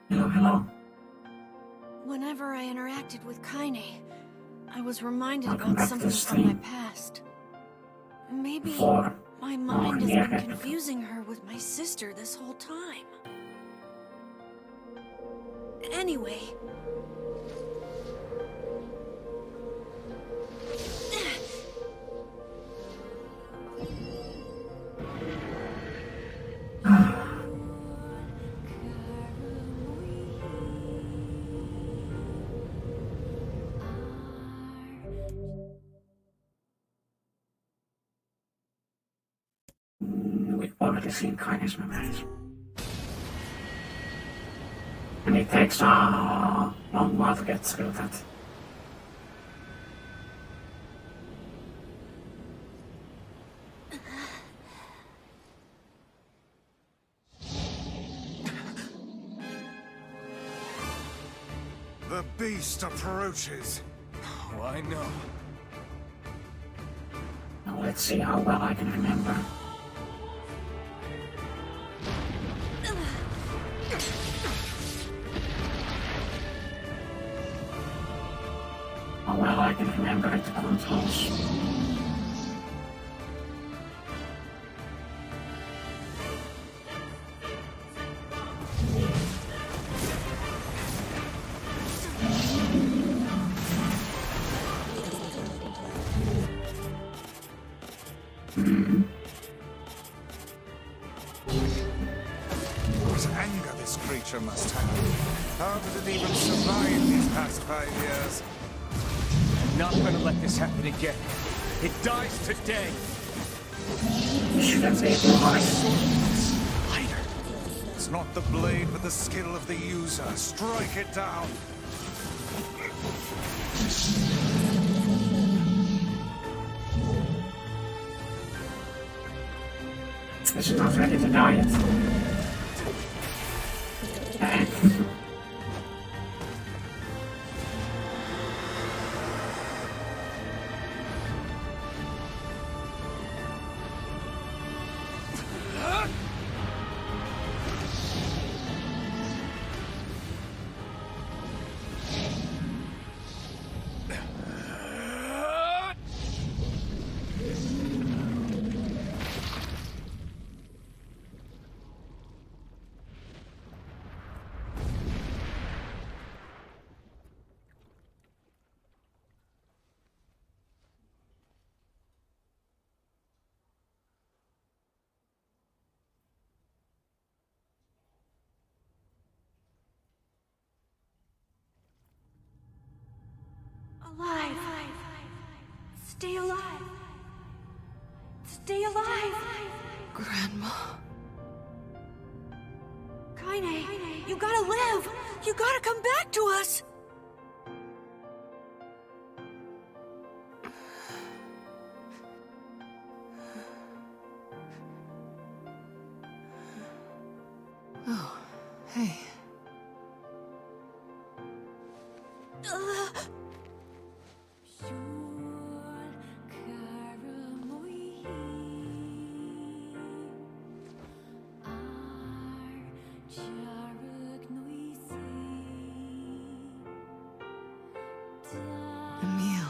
Hello. Whenever I interacted with Kaine, I was reminded about something from my past. Maybe my mind has been confusing her with my sister this whole time. Anyway... We've already seen Kaine's memories. And it takes a long while to get through that. The beast approaches. Oh, I know. Now let's see how well I can remember. How well I can remember the controls. What anger this creature must have. How did it even survive these past 5 years? I'm not gonna let this happen again. It dies today. You should have made the voice. Lighter. It's not the blade, but the skill of the user. Strike it down. This is not ready to die yet. Alive! Stay alive! Stay alive! Grandma. Kaine, you gotta live! You gotta come back to us! Oh, hey. Emil,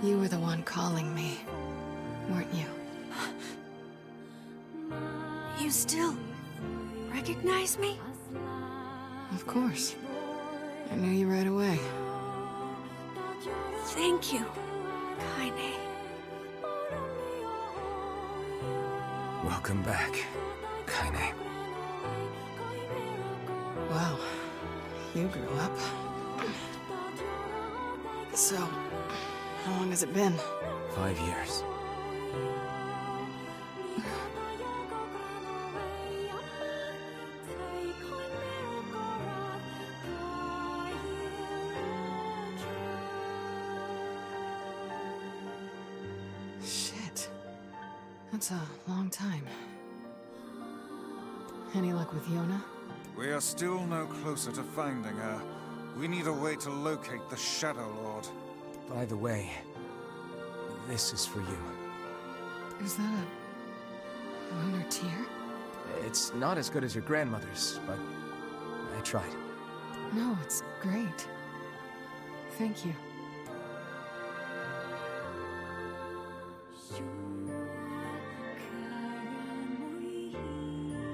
you were the one calling me, weren't you? You still recognize me? Of course. I knew you right away. Thank you, Kaine. Welcome back, Kaine. Wow, you grew up. So, how long has it been? 5 years. Shit. That's a long time. Any luck with Yona? We are still no closer to finding her. We need a way to locate the Shadow Lord. By the way, this is for you. Is that a lunar tear? It's not as good as your grandmother's, but I tried. No, it's great. Thank you.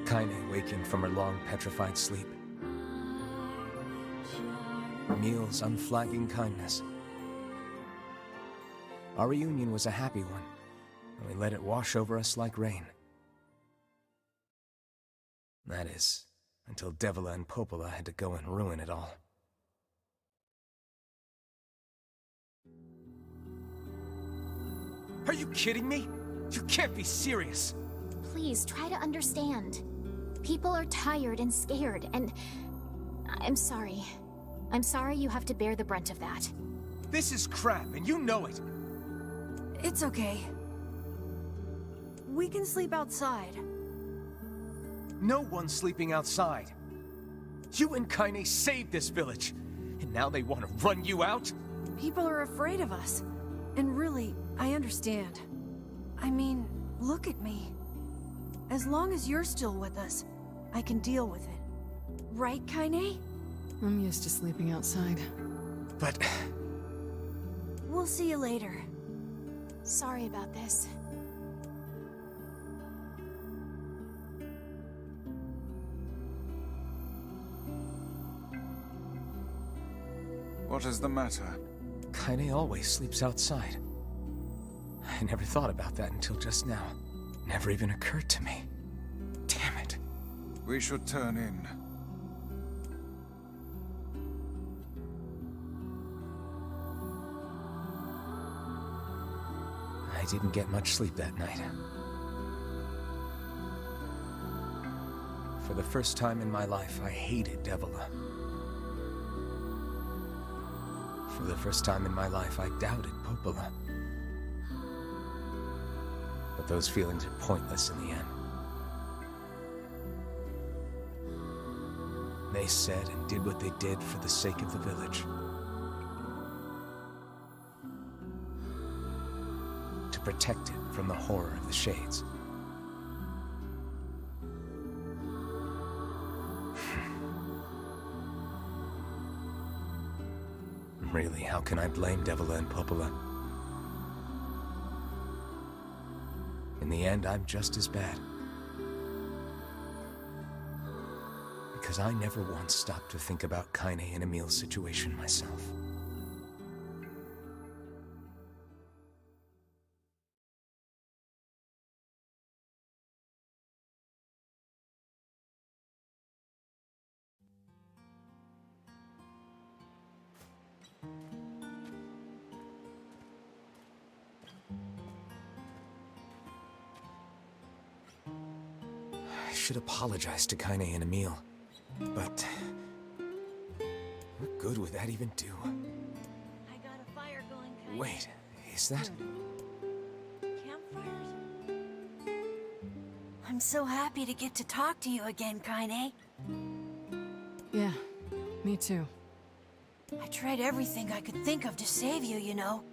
Kaine waking from her long petrified sleep. Emil's unflagging kindness. Our reunion was a happy one, and we let it wash over us like rain. That is, until Devila and Popola had to go and ruin it all. Are you kidding me? You can't be serious! Please, try to understand. People are tired and scared, and... I'm sorry. I'm sorry you have to bear the brunt of that. This is crap, and you know it! It's okay. We can sleep outside. No one's sleeping outside. You and Kaine saved this village, and now they want to run you out? People are afraid of us. And really, I understand. I mean, look at me. As long as you're still with us, I can deal with it. Right, Kaine? I'm used to sleeping outside. But... We'll see you later. Sorry about this. What is the matter? Kaine always sleeps outside. I never thought about that until just now. Never even occurred to me. Damn it. We should turn in. I didn't get much sleep that night. For the first time in my life, I hated Devila. For the first time in my life, I doubted Popola. But those feelings are pointless in the end. They said and did what they did for the sake of the village. To protect it from the horror of the Shades. Really, how can I blame Devila and Popola? In the end, I'm just as bad. Because I never once stopped to think about Kaine and Emil's situation myself. I should apologize to Kaine and Emil, but what good would that even do? I got a fire going, Kaine. Wait, is that? Campfires? I'm so happy to get to talk to you again, Kaine. Yeah, me too. I tried everything I could think of to save you, you know.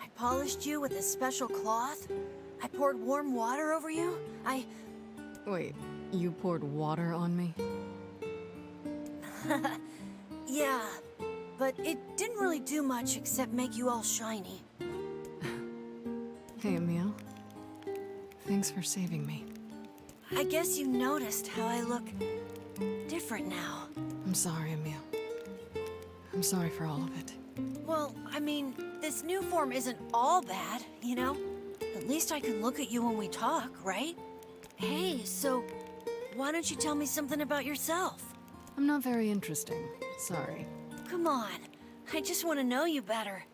I polished you with a special cloth. I poured warm water over you. Wait, you poured water on me? Yeah, but it didn't really do much except make you all shiny. Hey, Emil. Thanks for saving me. I guess you noticed how I look different now. I'm sorry, Emil. I'm sorry for all of it. Well, I mean, this new form isn't all bad, you know? At least I can look at you when we talk, right? Hey, so why don't you tell me something about yourself? I'm not very interesting. Sorry. Come on, I just want to know you better.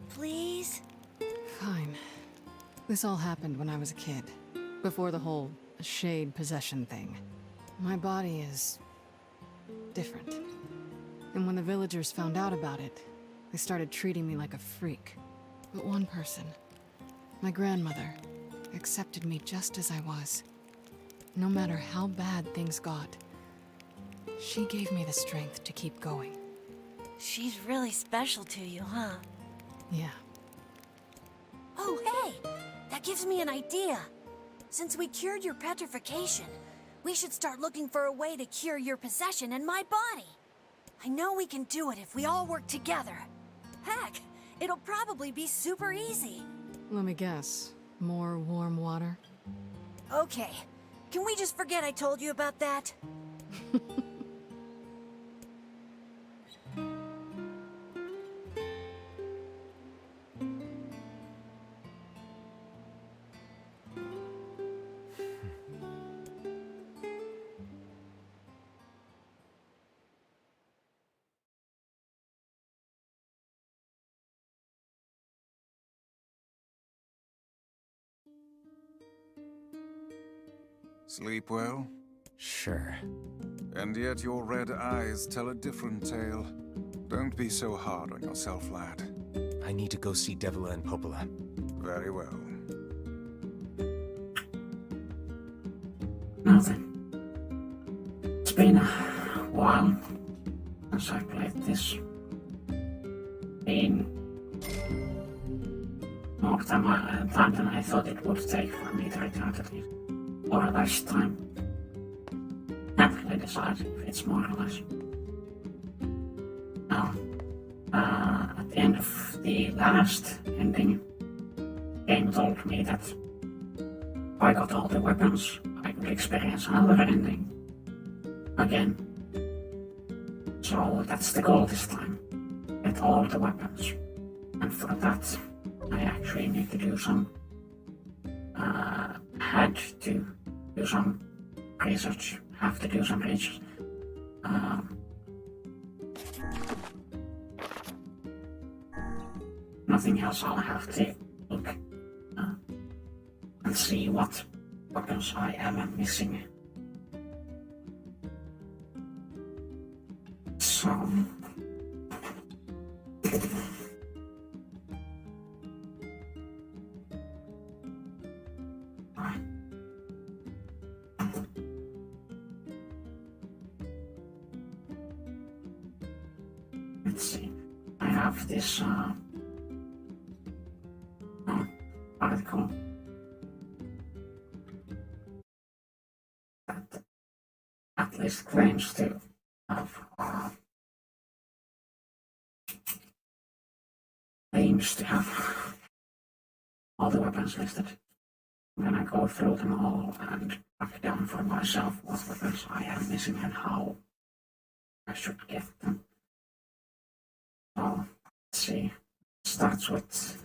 Please? Fine. This all happened when I was a kid. Before the whole shade possession thing. My body is... different. And when the villagers found out about it, they started treating me like a freak. But one person, my grandmother, accepted me just as I was. No matter how bad things got, she gave me the strength to keep going. She's really special to you, huh? Yeah. Oh, hey! That gives me an idea. Since we cured your petrification, we should start looking for a way to cure your possession in my body. I know we can do it if we all work together. Heck, it'll probably be super easy. Let me guess. More warm water? Okay, can we just forget I told you about that? Sleep well? Sure. And yet your red eyes tell a different tale. Don't be so hard on yourself, lad. I need to go see Devila and Popola. Very well. Nothing. It's been a while since I played this. Been more time than I thought it would take for me to return to it. Or less time. Can't really decide if it's more or less. Now, at the end of the last ending, game told me that if I got all the weapons, I could experience another ending again. So that's the goal this time. Get all the weapons. And for that, I actually need to do some had to do some research, have to do some research. Nothing else, I'll have to look and see what weapons I am missing. So... Let's see, I have this article that at least claims to have all the weapons listed. I'm gonna go through them all and track down for myself what weapons I am missing and how I should get them. So, let's see. Starts with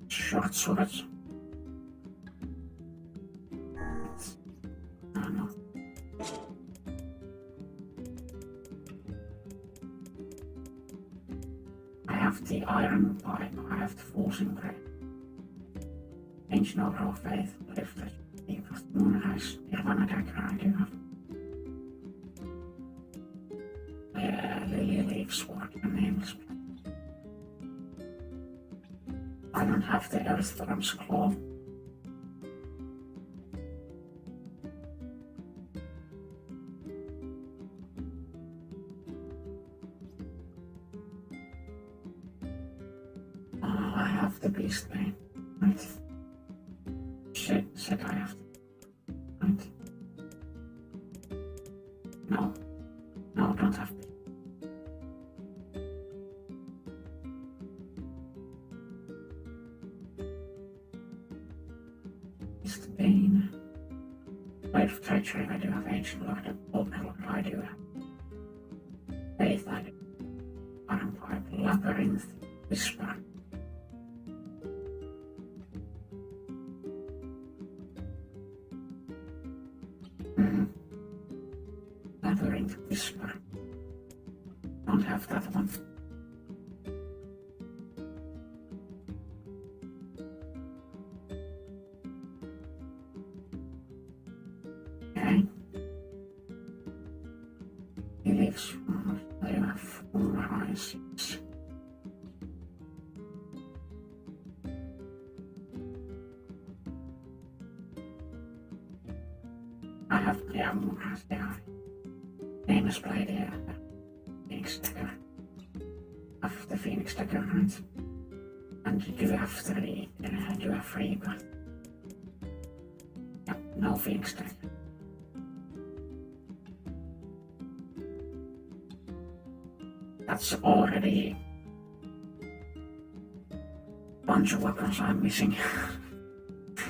short swords. I don't know. I have the iron pipe, I have the forcing blade. Ancient overall faith, lift it, deep of the moonrise, Nirvana dagger I do have. Lily leaf sword and nameless blade. I don't have the Earthworm's claw. I have the beast bane, right? Shit, I have to, right? No, don't have beast bane. Blade of treachery, I do have ancient blood, old metal, I do have faith, I do iron pipe, labyrinth, whisper. Labyrinth whisper. Don't have that one. Okay. He lives. They have 4 eyes. I have more eyes there. Famous blade here. Thanks to Phoenix Dagger, right? And you do have 3, you have 3, but yeah, no Phoenix Dagger. That's already a bunch of weapons I'm missing.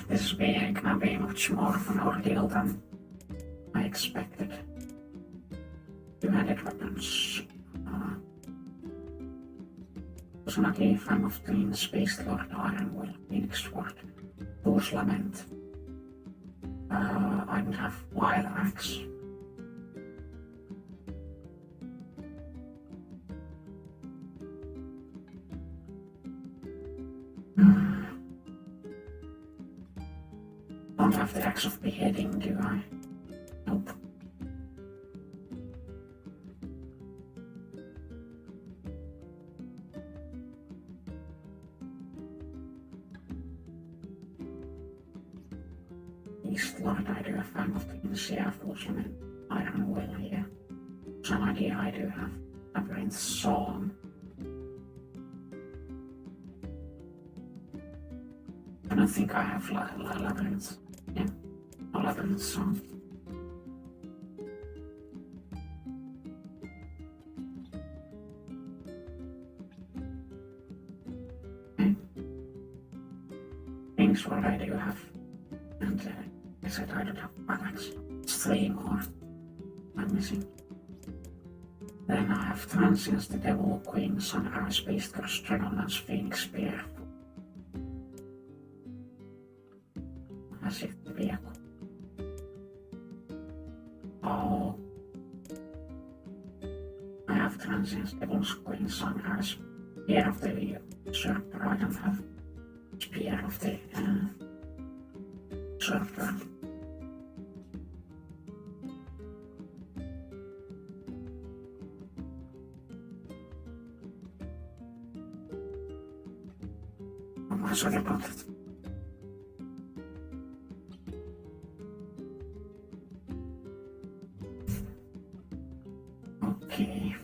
This is gonna be much more of an ordeal than I expected. Two-handed weapons. Personally, I'm of the Space Lord Iron Will, Phoenix Sword, Thor's Lament. I would have Wild Axe. Don't have the Axe of Beheading, do I? Nope. East Lord, I do have Fang of the Sea Fortune, Iron Will here. Some idea I do have Labyrinth Song. I don't think I have Labyrinth. Yeah, no Labyrinth Song. Okay. Things what I do have. And I said I don't have Alex. It's 3 more I'm missing. Then I have Transience, the Devil, Queen, Sun, Arrow, Space Curse, Dragonlance, Phoenix Spear. As if the vehicle. Oh. I have Transience, Devil's Queen, Sun, Arrow, Spear of the Usurper. I don't have Spear of the Usurper. I'm sorry about it. Okay.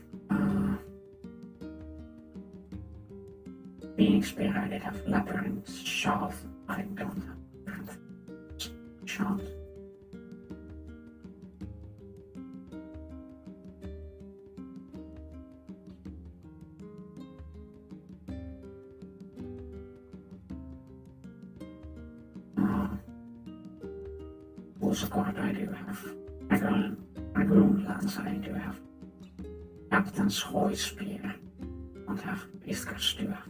Phoenix Spear, I did have Labyrinth Shaft. I don't have Labyrinth Shaft. Sword I do have. Dragoon Lance I do have. Captain's Hoy Spear. Don't have Beast Curse do have.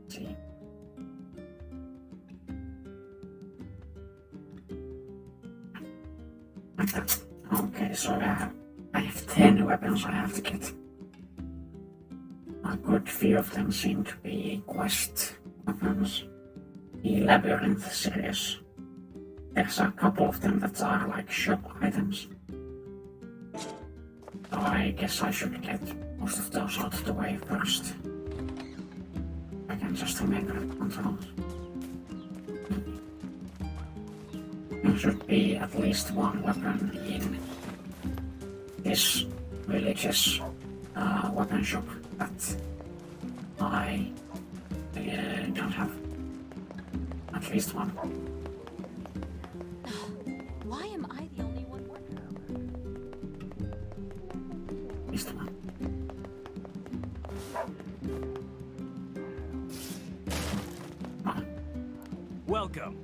See. Like that. Okay, so I have 10 weapons I have to get. A good few of them seem to be quest weapons. The Labyrinth series. There's a couple of them that are like shop items. So I guess I should get most of those out of the way first. I can just remember the controls. There should be at least one weapon in this village's weapon shop that I don't have. At least one. Why am I the only one working? At least one. Welcome.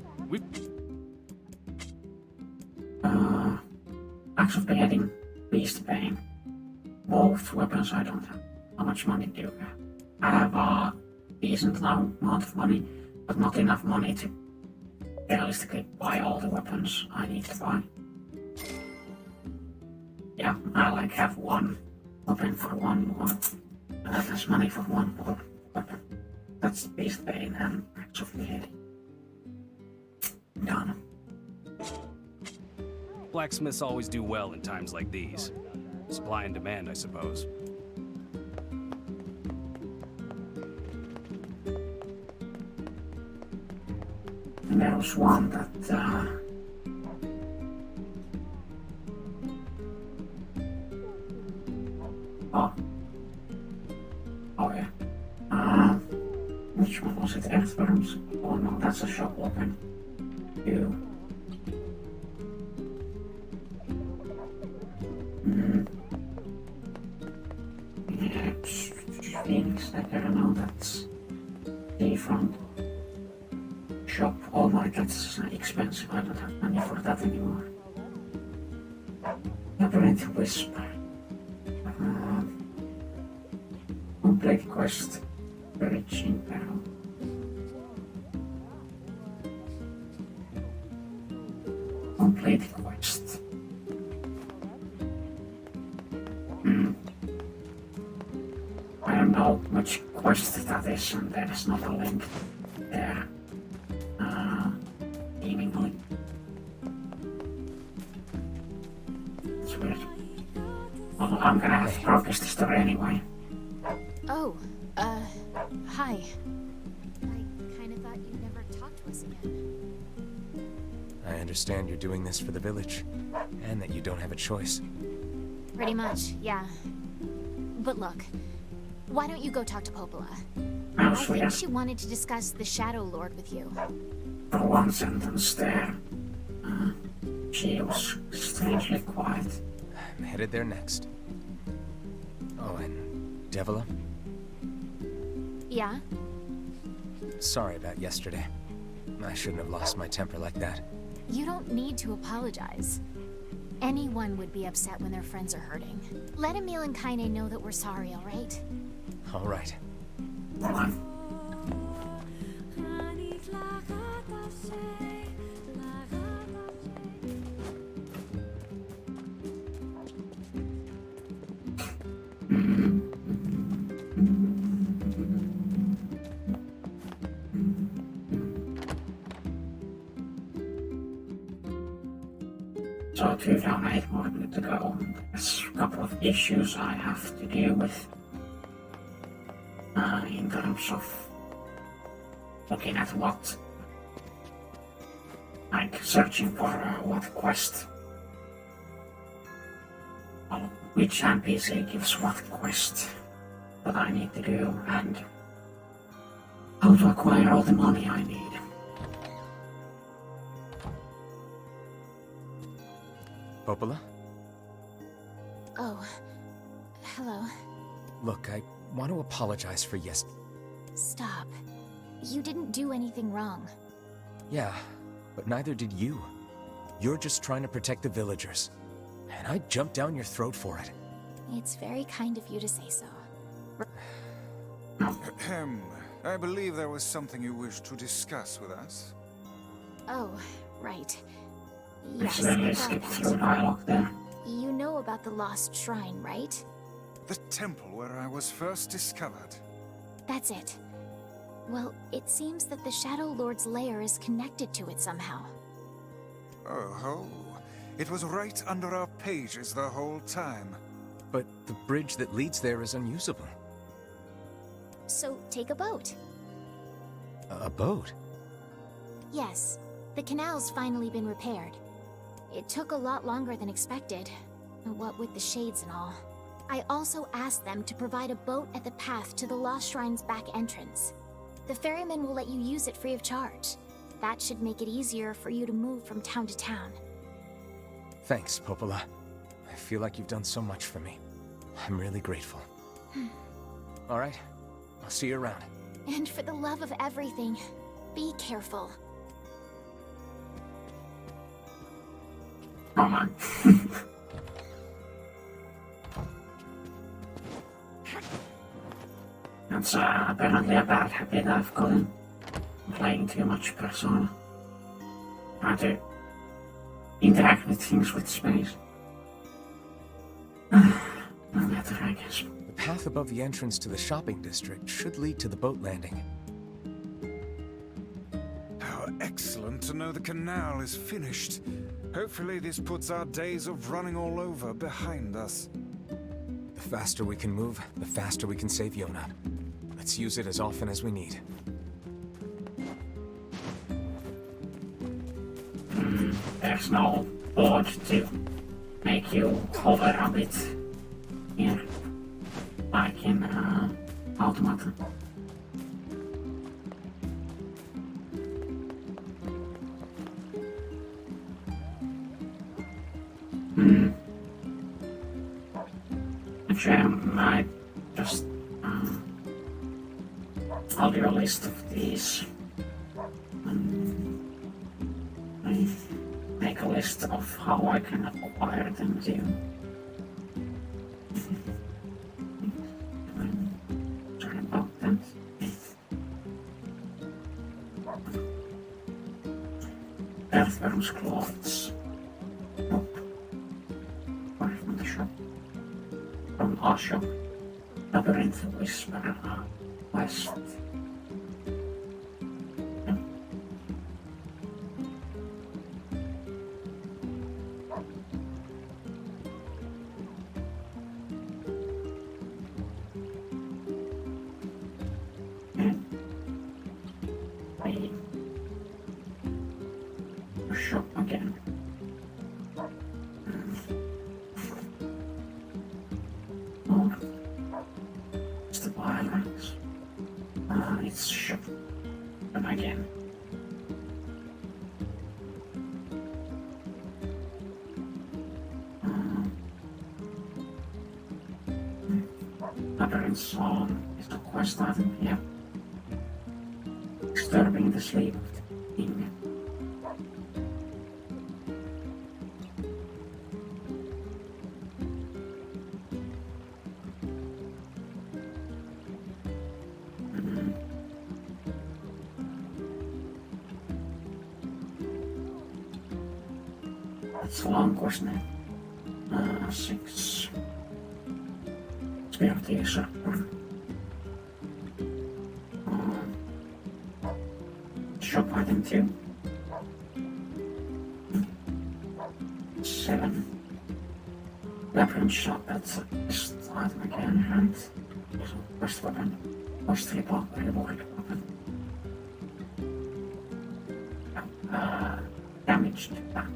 Axe of Beheading, Beast Bane. Both weapons I don't have. How much money do you have? I have a decent amount of money, but not enough money to realistically buy all the weapons I need to buy. Yeah, I like have one weapon for one more. And that has money for one more weapon. That's Beast Bane and Axe of Beheading. Done. Blacksmiths always do well in times like these. Supply and demand, I suppose. there was one that oh yeah. Which one was it? Earthworms? Oh no, that's a shop open. Ew. Yeah, Phoenix, I don't know, that's different. Shop. Oh my, that's expensive. I don't have money for that anymore. Labyrinth Whisper. Complete quest. Bridge in peril. Complete quest. I don't know which quest that is, and there is not a link there. Seemingly. It's weird. Well, I'm gonna have to progress the story anyway. Oh, hi. I kinda thought you'd never talk to us again. I understand you're doing this for the village, and that you don't have a choice. Pretty much, yeah. But look, why don't you go talk to Popola? I think she wanted to discuss the Shadow Lord with you. For one sentence there, she was strangely quiet. I'm headed there next. Oh, and Devila? Yeah? Sorry about yesterday. I shouldn't have lost my temper like that. You don't need to apologize. Anyone would be upset when their friends are hurting. Let Emil and Kaine know that we're sorry, alright? Alright. So 2 down, 8 more to go. There's a couple of issues I have to deal with. In terms of looking at what, like searching for what quest, well, which NPC gives what quest that I need to do, and how to acquire all the money I need. Popola? Oh, hello. Look, I want to apologize for Stop. You didn't do anything wrong. Yeah, but neither did you. You're just trying to protect the villagers. And I jumped down your throat for it. It's very kind of you to say so. I believe there was something you wished to discuss with us. Oh, right. Yes, Accidentally skipped through dialogue there. you know about the lost shrine, right? The temple where I was first discovered. That's it. Well, it seems that the Shadow Lord's lair is connected to it somehow. Oh ho. It was right under our pages the whole time. But the bridge that leads there is unusable. So, take a boat. A boat? Yes, the canal's finally been repaired. It took a lot longer than expected, what with the shades and all. I also asked them to provide a boat at the path to the Lost Shrine's back entrance. The ferryman will let you use it free of charge. That should make it easier for you to move from town to town. Thanks, Popola. I feel like you've done so much for me. I'm really grateful. Alright, I'll see you around. And for the love of everything, be careful. Come on. That's apparently a bad habit I've gotten. Playing too much Persona. Trying to interact with things with space. No matter, I guess. The path above the entrance to the shopping district should lead to the boat landing. How excellent to know the canal is finished. Hopefully this puts our days of running all over behind us. The faster we can move, the faster we can save Yona. Let's use it as often as we need. there's no board to make you hover a bit here, like in Automata. Actually, I might just I'll do a list of these. I make a list of how I can acquire them too. Sorry about that. Earthworm's clothes. Nope. Or from the shop. From our shop. Labyrinth Whisper West. Shop again. Oh, it's the violence. It's shop. And again. Labyrinth Song is the quest item here. Disturbing the sleep of the king. It's long, wasn't it? 6. Spear of the Usurper. Shop item 2. 7. Labyrinth shop, that's a best item again, and first weapon. First reward weapon. Damaged back.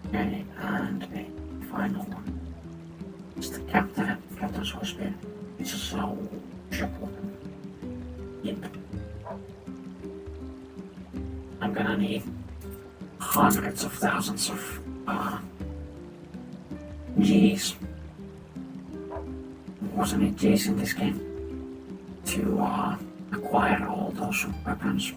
Okay, and a final one. It's the Captain's Hospital. It's a soul shop weapon. Yep. I'm gonna need hundreds of thousands of G's. Wasn't it G's in this game? To acquire all those weapons.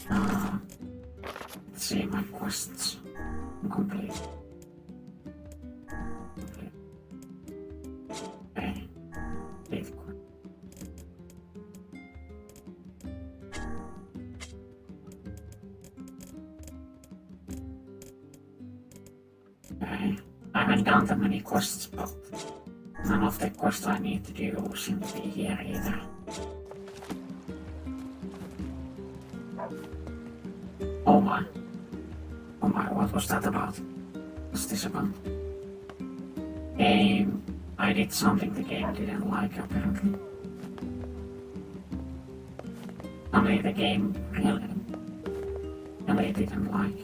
Let's see my quests. Complete. Okay. Complete quest. Okay. I haven't done that many quests, but none of the quests I need to do seem to be here either. Oh my. Oh my, what was that about? What's this about? I did something the game didn't like, apparently. Only the game really didn't like.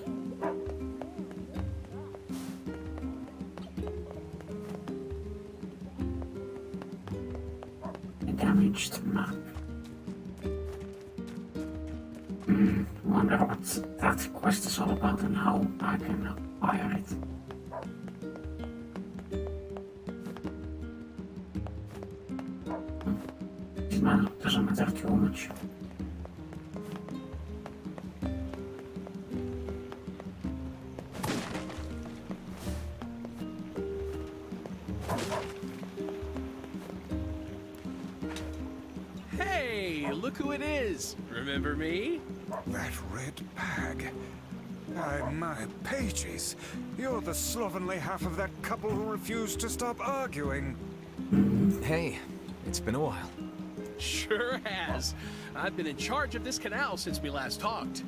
A damaged map. Wonder what that quest is all about and how I can acquire it. It doesn't matter too much. Hey, look who it is! Remember me? That red bag. My pages. You're the slovenly half of that couple who refused to stop arguing. Hey, it's been a while. Sure has. I've been in charge of this canal since we last talked.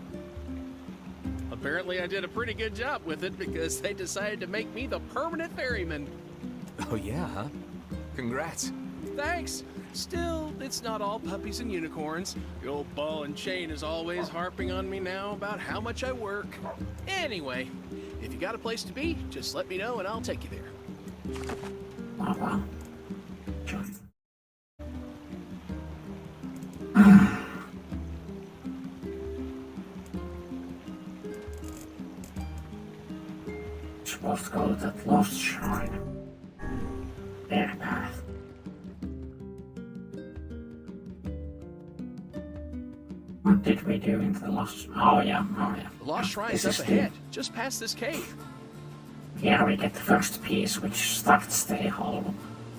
Apparently I did a pretty good job with it because they decided to make me the permanent ferryman. Oh yeah, huh? Congrats. Thanks. Still, it's not all puppies and unicorns. The old ball and chain is always harping on me now about how much I work. Anyway, if you got a place to be, just let me know and I'll take you there. Oh, well. Sure. Supposed to go to that lost shrine. Their path. What did we do into the lost? Oh yeah. The lost shrine's This up is ahead, just past this cave. Here we get the first piece, which starts the whole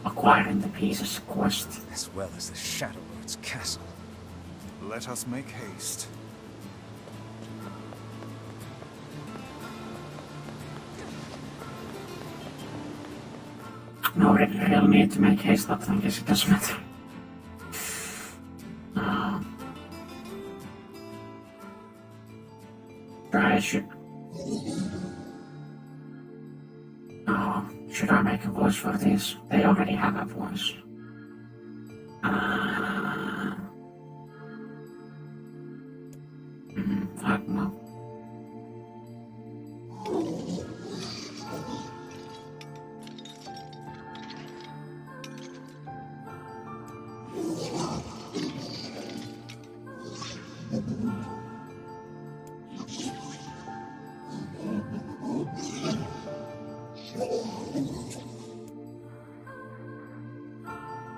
acquiring the pieces quest. As well as the Shadow Lord's castle. Let us make haste. No real need to make haste, but I guess it doesn't matter. I should... should I make a voice for this? They already have a voice. I don't know.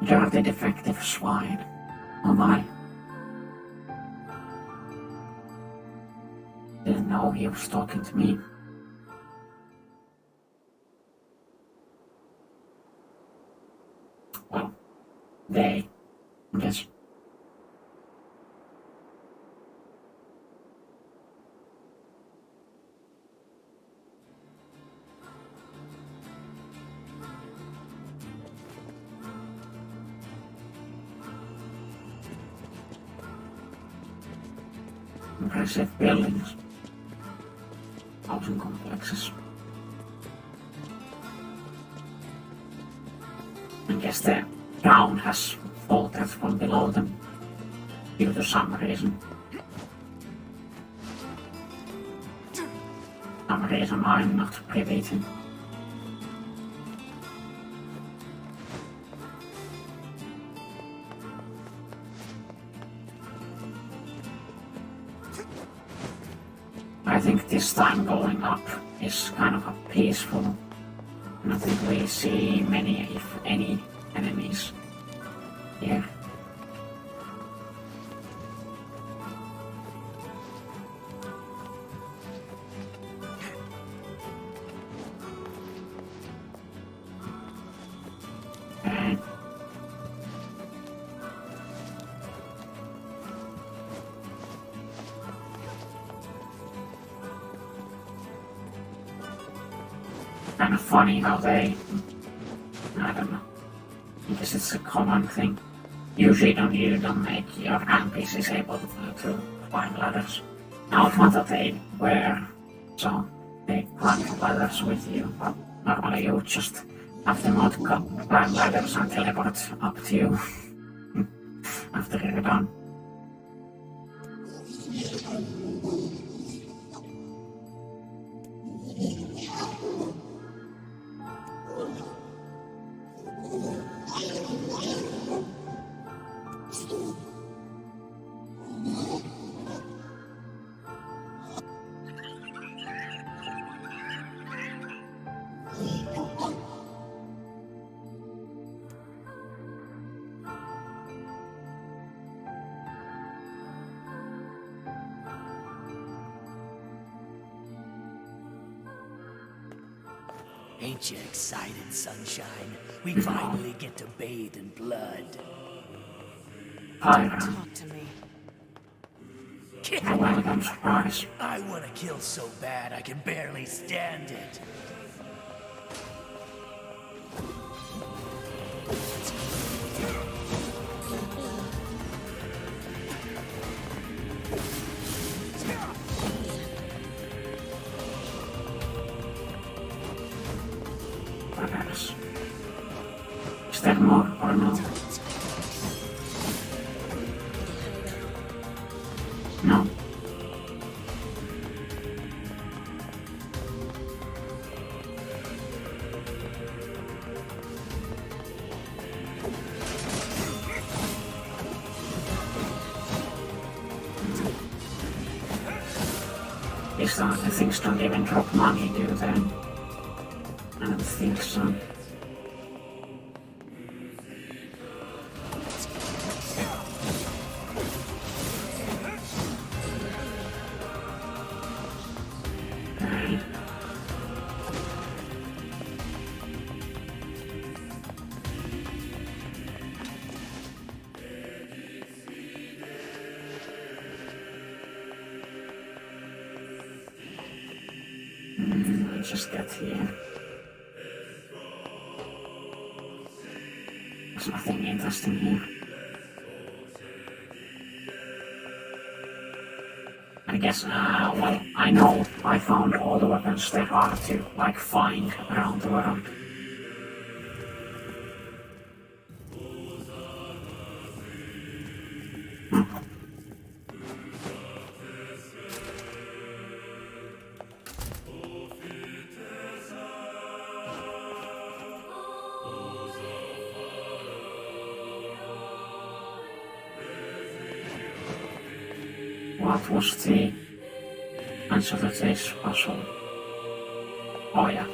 You're the defective swine. Oh my. Didn't know he was talking to me. Well, they, I guess. Impressive buildings, housing complexes. I guess the ground has faltered from below them due to some reason. Some reason I'm not privy to. I think this time going up is kind of a peaceful. I don't think we see many, if any, enemies here. Okay. Kind of funny how they, I don't know, I guess it's a common thing. Usually you don't make your NPCs able to climb ladders. In Automata they were, so they climb ladders with you, but normally you just have them out climb ladders and teleport up to you after you're done. Ain't you excited, sunshine? We finally get to bathe in blood. Talk to me. I'm surprised. I want to kill so bad I can barely stand it. These things don't even drop money, do they? I don't think so. Okay. Let's just get here. There's nothing interesting here. I guess, well, I know I found all the weapons there are to, like, find around the world. What was the answer to this puzzle? Oh yeah.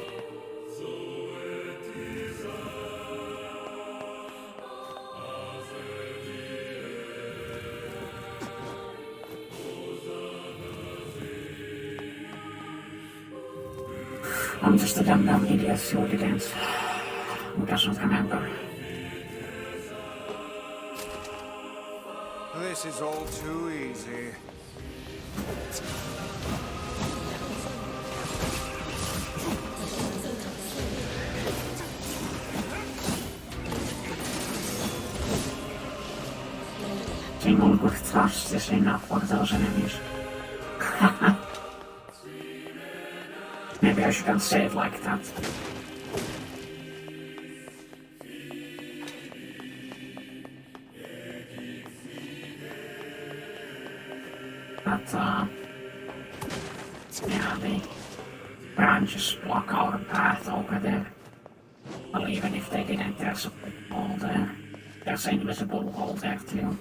I'm just a dumb idiot who doesn't remember. This is all too easy. Single quick thrust is enough for those enemies. Maybe I shouldn't say it like that. But, yeah, the branches block our path over there. Well, even if they didn't, there's a wall there. There's an invisible wall there too.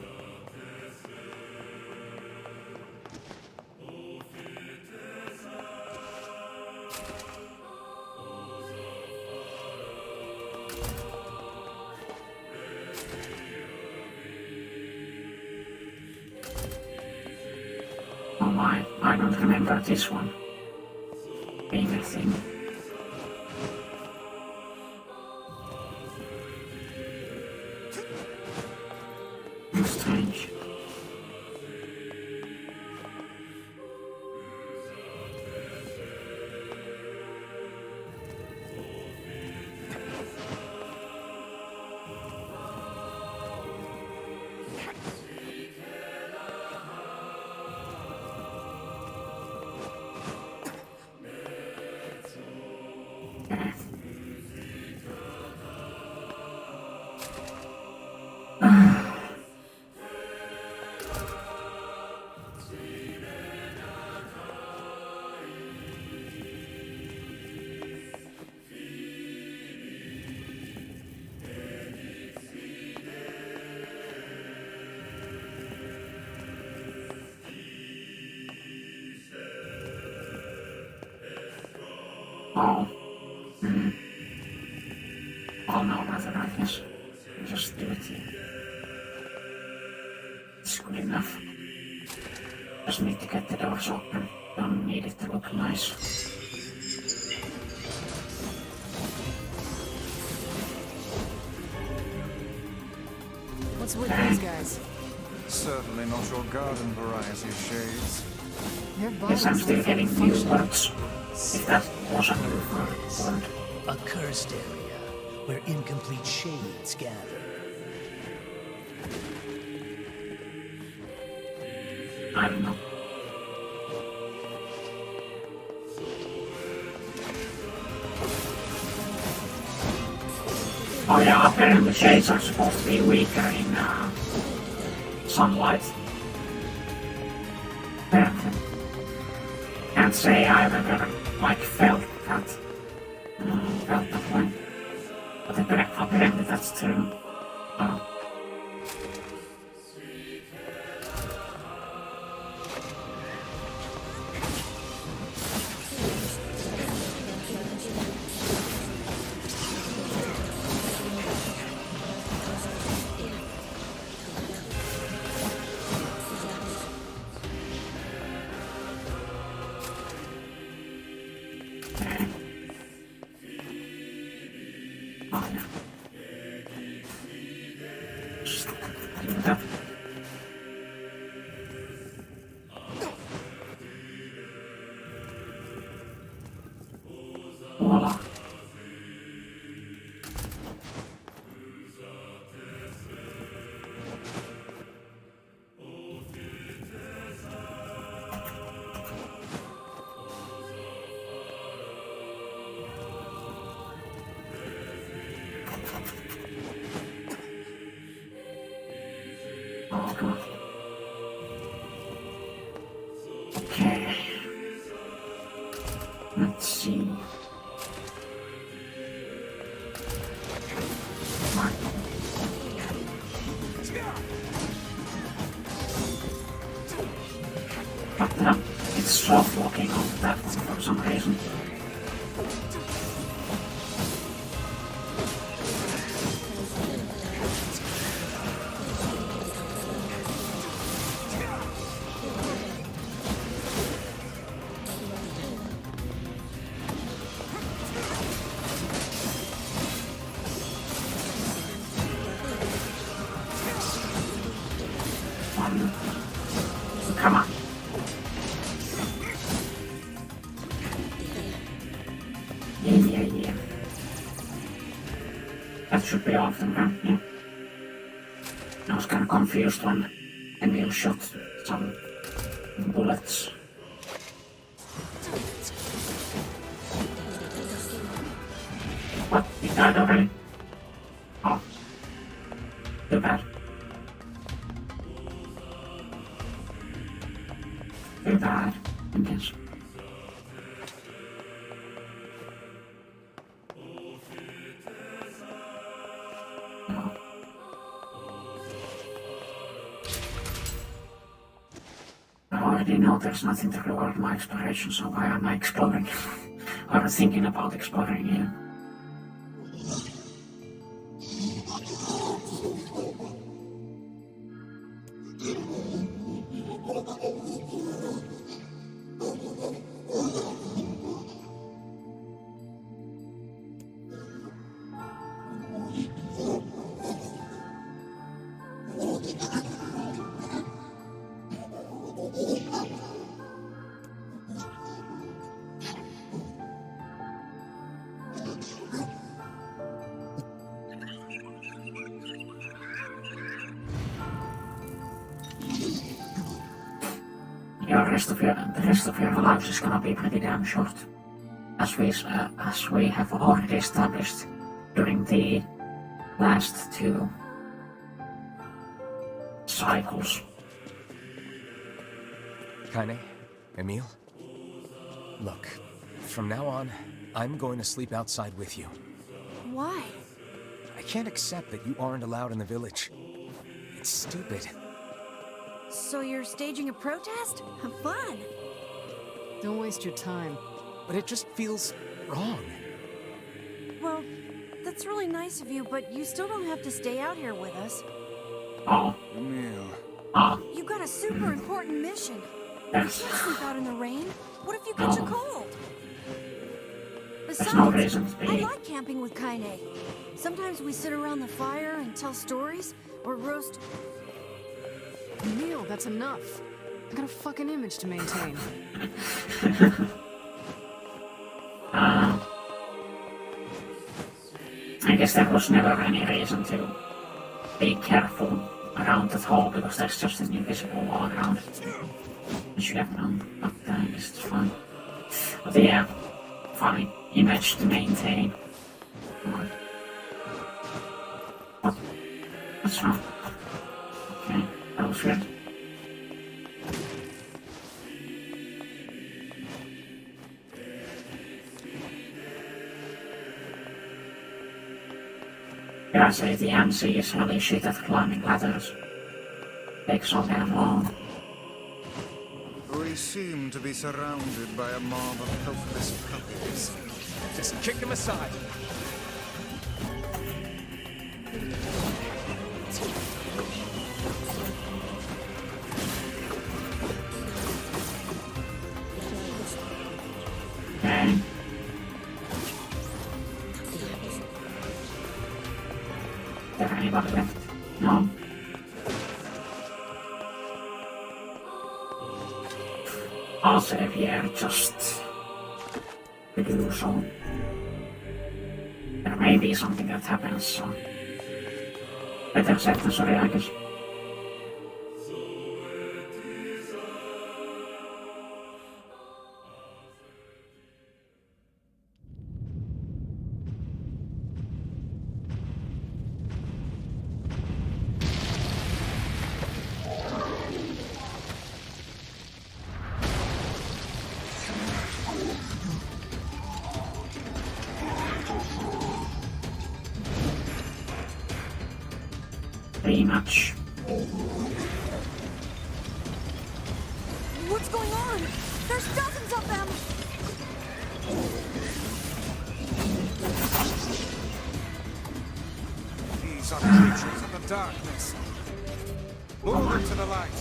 Oh my, I don't remember this one being a thing. Strange. Oh. Oh no, rather I guess. Just do it here. It's good enough. Just need to get the doors open. Don't need it to look nice. What's with these guys? Certainly not your garden variety shades. Their Yes, I'm bodies still look getting fully new functional. words. If that was a new word. A cursed area where incomplete shades gather. I don't know. Oh yeah, apparently shades are supposed to be weaker in sunlight. Apparently. Can't say I've ever like felt that way. But apparently that's true. yeah. Just do that. Voila. Oh god. Okay. Let's see. But it's soft walking on that for some reason. Come on. Yeah. That should be off them, right? Yeah. I was kind of confused when Emil shot some bullets. What? He died already? Oh. Too bad. Too bad, I guess. I already know there's nothing to reward my exploration, so why am I exploring? Or thinking about exploring here? The rest of your lives is gonna be pretty damn short, as we have already established during the last two cycles. Kaine, Emil, look, from now on, I'm going to sleep outside with you. Why? I can't accept that you aren't allowed in the village. It's stupid. So you're staging a protest? Have fun. Don't waste your time. But it just feels wrong. Well, that's really nice of you, but you still don't have to stay out here with us. Oh. Emil. Oh. You got a super important mission. Yes. You can't sleep out in the rain. What if you catch a cold? There's no reason to I be. like camping with Kaine. Sometimes we sit around the fire and tell stories, or roast... Neil, that's enough. I got a fucking image to maintain. I guess there was never any reason to be careful around that hole because there's just an invisible wall around it. I should have known, but I guess it's fine. But yeah, funny image to maintain. What? What's wrong? Okay, that was weird. Yeah, I say the MC is really shit at climbing ladders. Takes all damn long. We seem to be surrounded by a mob of helpless puppies. Just kick them aside. Okay. anybody left? No. I'll save here just to do so. There may be something that happens, so better safe than sorry, I guess. Rematch. What's going on? There's dozens of them! These are creatures of the darkness. Lure them to the light.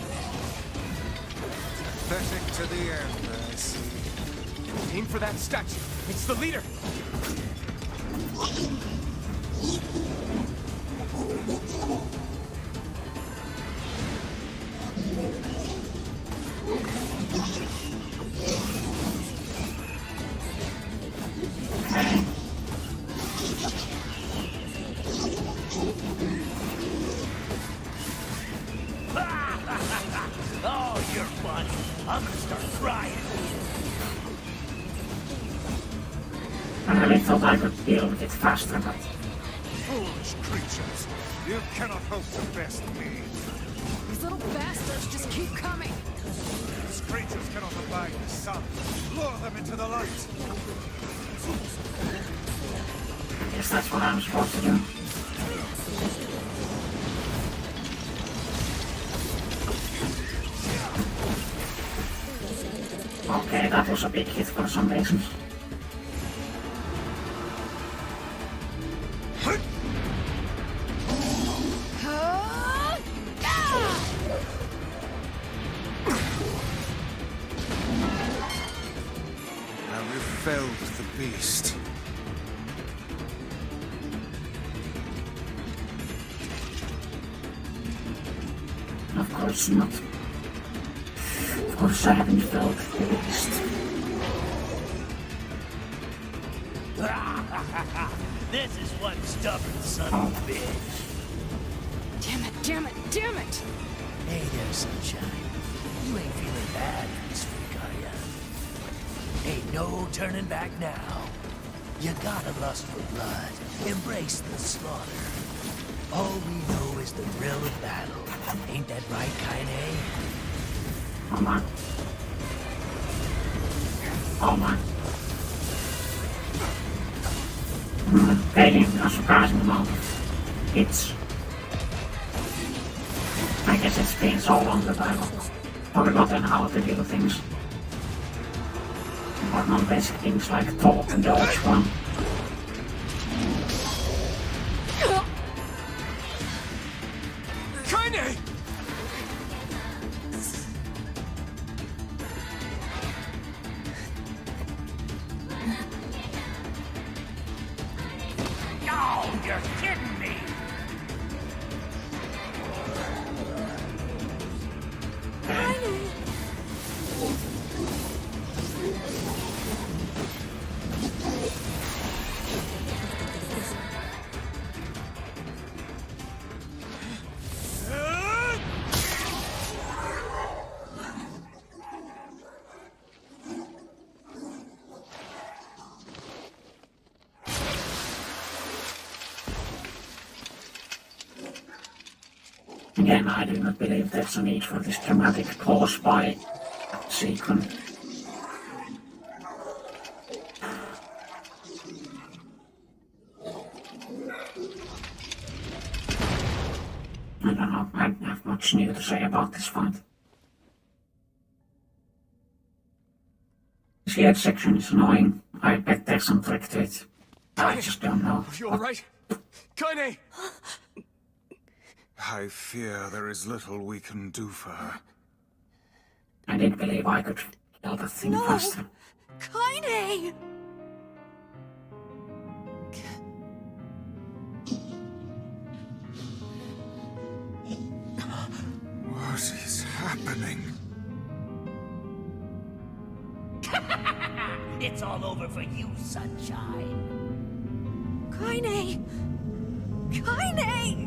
Pathetic to the end, I see. Aim for that statue. It's the leader. Oh, you're funny. I'm gonna start crying. I really thought I could deal with it faster, but Foolish creatures. You cannot hope to best me. These little bastards just keep coming. These creatures cannot abide the sun. Lure them into the light. I guess that's what I'm supposed to do. Okay, that was a big hit for some reasons. Now we felled the beast. Of course not. Of course I haven't felt the least. This is one stubborn son of a bitch. Damn it, damn it, damn it! Hey there, Sunshine. You ain't feeling bad for this freak, are ya? Ain't no turning back now. You got a lust for blood. Embrace the slaughter. All we know is the thrill of battle. Ain't that right, Kaine? Oh man. Oh man. Taking a surprising amount of hits. I guess it's been so long that I've forgotten how to do things. Or non-basic things like talk and dodge one. Kaine! Oh, you're kidding me! Again, I do not believe there's a need for this dramatic close-by sequence. I don't know, I don't have much new to say about this fight. This weird section is annoying. I bet there's some trick to it. I just don't know. Are you alright? Kaine! I fear there is little we can do for her. I didn't believe I could kill the thing faster. Kaine! What is happening? It's all over for you, sunshine. Kaine! Kaine!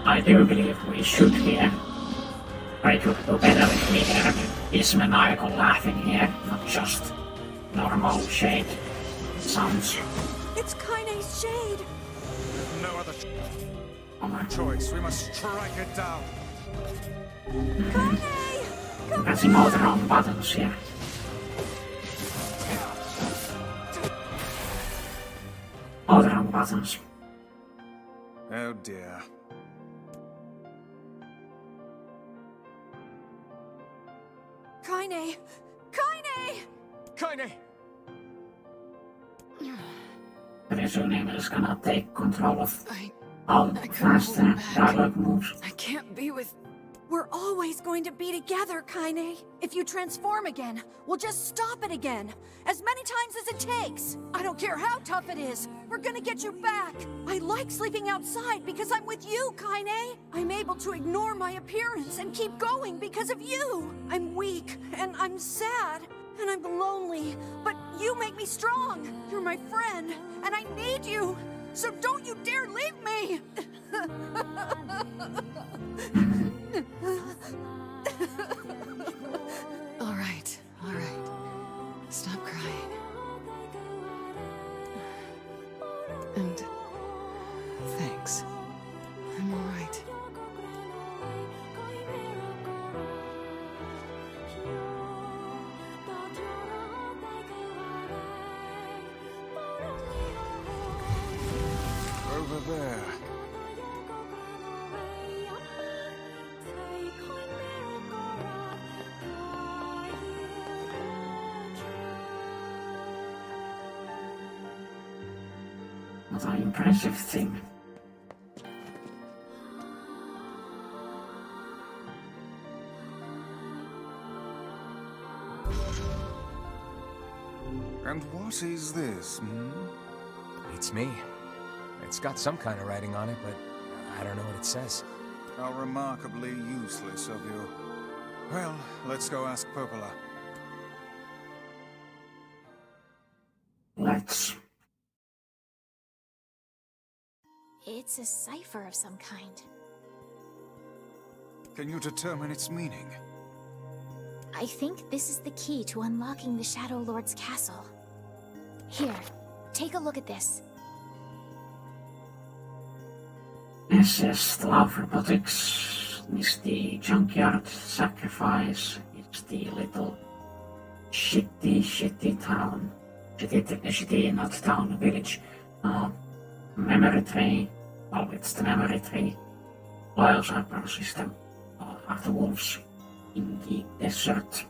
I do believe we should here. I could do better if we heard this maniacal laughing here, not just normal shade sounds. It's Kaine's shade! No other Oh my. choice. We must strike it down. Kaine! Come Pressing all the wrong buttons here. All the wrong buttons. Oh dear. Kaine! Kaine! Kaine! Presuming is gonna take control of I all couldn't faster hold back. dialogue moves. I can't be with... We're always going to be together, Kaine. If you transform again, we'll just stop it again. As many times as it takes. I don't care how tough it is. We're gonna get you back. I like sleeping outside because I'm with you, Kaine. I'm able to ignore my appearance and keep going because of you. I'm weak, and I'm sad, and I'm lonely. But you make me strong. You're my friend, and I need you. So don't you dare leave me! All right. Stop crying. And thanks. I'm all right. Over there. What an impressive thing. And what is this, It's me. It's got some kind of writing on it, but I don't know what it says. How remarkably useless of you. Well, let's go ask Popola. Let's. It's a cipher of some kind. Can you determine its meaning? I think this is the key to unlocking the Shadow Lord's castle. Here, take a look at this. This is the Love Robotics. It's the junkyard sacrifice. It's the little shitty town. Shitty, not town, village. Memory tree. Well, it's the memory tree. Loyal cyber system. Are the wolves in the desert.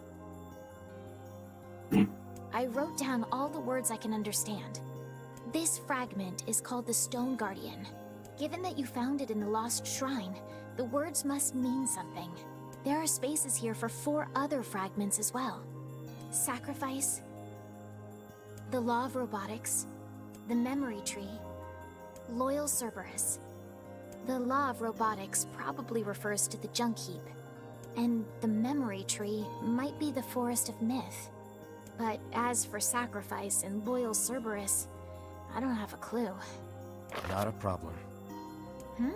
Yeah. I wrote down all the words I can understand. This fragment is called the Stone Guardian. Given that you found it in the Lost Shrine, the words must mean something. There are spaces here for 4 other fragments as well. Sacrifice, the Law of Robotics, the Memory Tree, Loyal Cerberus. The Law of Robotics probably refers to the Junk Heap, and the Memory Tree might be the Forest of Myth. But as for Sacrifice and Loyal Cerberus, I don't have a clue. Not a problem. Hmm?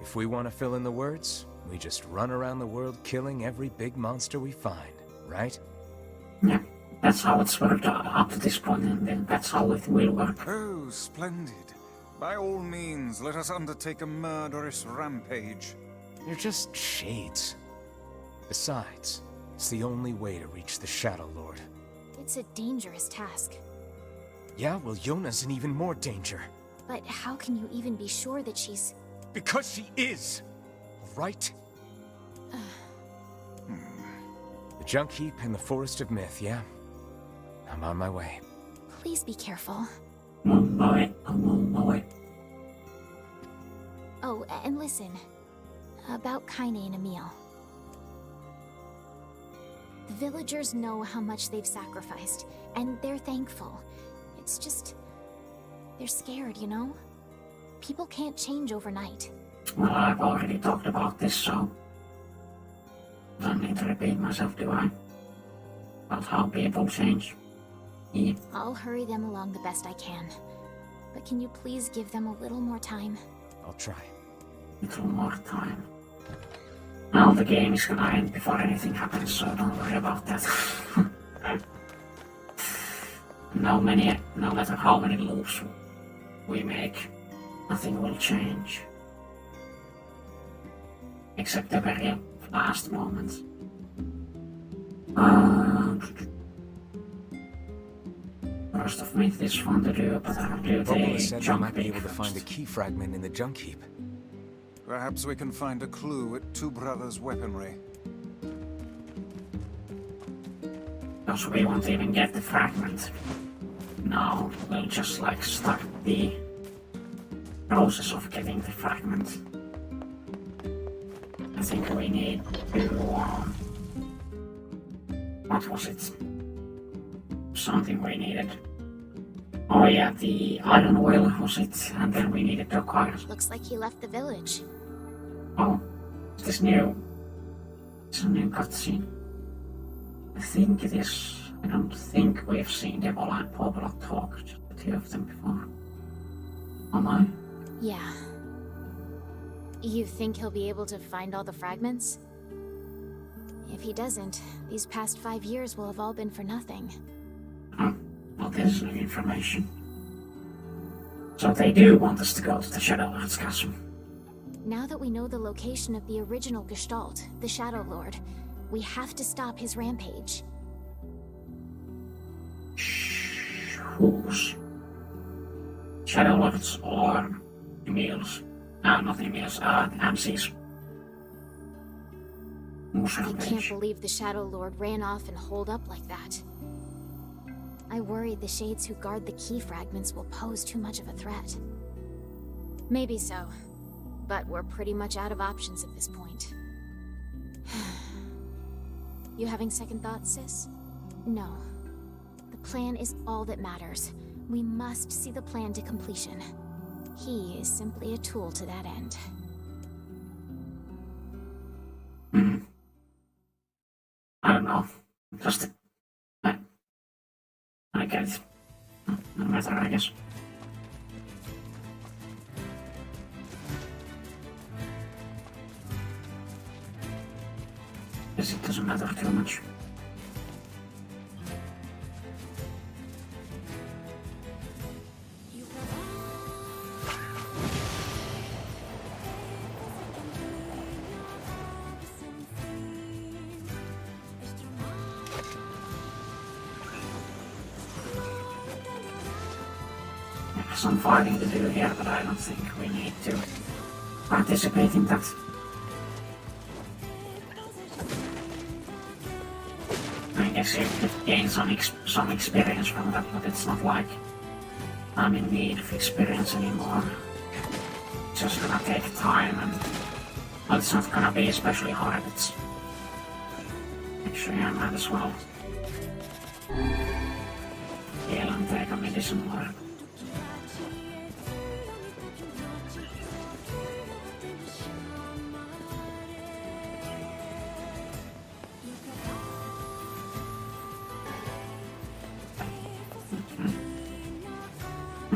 If we want to fill in the words, we just run around the world killing every big monster we find, right? Yeah, that's how it's worked up to this point, and then that's how it will work. Oh, splendid. By all means, let us undertake a murderous rampage. You're just shades. Besides, it's the only way to reach the Shadow Lord. It's a dangerous task. Yeah, well, Yona's in even more danger. But how can you even be sure that she's... Because she is! Right? The Junk Heap and the Forest of Myth, yeah? I'm on my way. Please be careful. I'm on my way. Oh, and listen. About Kaine and Emil. The villagers know how much they've sacrificed, and they're thankful. It's just... they're scared, you know? People can't change overnight. Well, I've already talked about this, so... don't need to repeat myself, do I? About how people change. Yeah. I'll hurry them along the best I can. But can you please give them a little more time? I'll try. Little more time. Well, the game is gonna end before anything happens, so don't worry about that. No matter how many loops we make, nothing will change. Except the very last moment. First of me, this one to do, but I'll do the said we junk might be heap able to find a first. key fragment in the junk heap. Perhaps we can find a clue at Two Brothers' weaponry. Because we won't even get the fragment. No, we'll just like start the process of getting the fragment. I think we need to... what was it? Something we needed. Oh yeah, the iron oil was it, and then we needed to acquire... Looks like he left the village. Oh, is this new? It's a new cutscene. I think it is. I don't think we've seen Debola and Popolo talk, just the two of them before. Am I? Yeah. You think he'll be able to find all the fragments? If he doesn't, these past 5 years will have all been for nothing. Oh, well, there's new information. So they do want us to go to the Shadow Lord's castle. Now that we know the location of the original Gestalt, the Shadow Lord, we have to stop his rampage. Whose? Shadow Lords or Emil's? Not Emil's, MC's. Whose I can't rampage? believe the Shadow Lord ran off and holed up like that. I worry the Shades who guard the key fragments will pose too much of a threat. Maybe so, but we're pretty much out of options at this point. You having second thoughts, sis? No. The plan is all that matters. We must see the plan to completion. He is simply a tool to that end. I don't know. Just... I get it. No matter, I guess. Guess it doesn't matter too much. There's some fighting to do here, but I don't think we need to participate in that. I guess you could gain some experience from that, but it's not like I'm in need of experience anymore. It's just gonna take time, and well, it's not gonna be especially hard. It's actually I might as well heal and take a medicine or...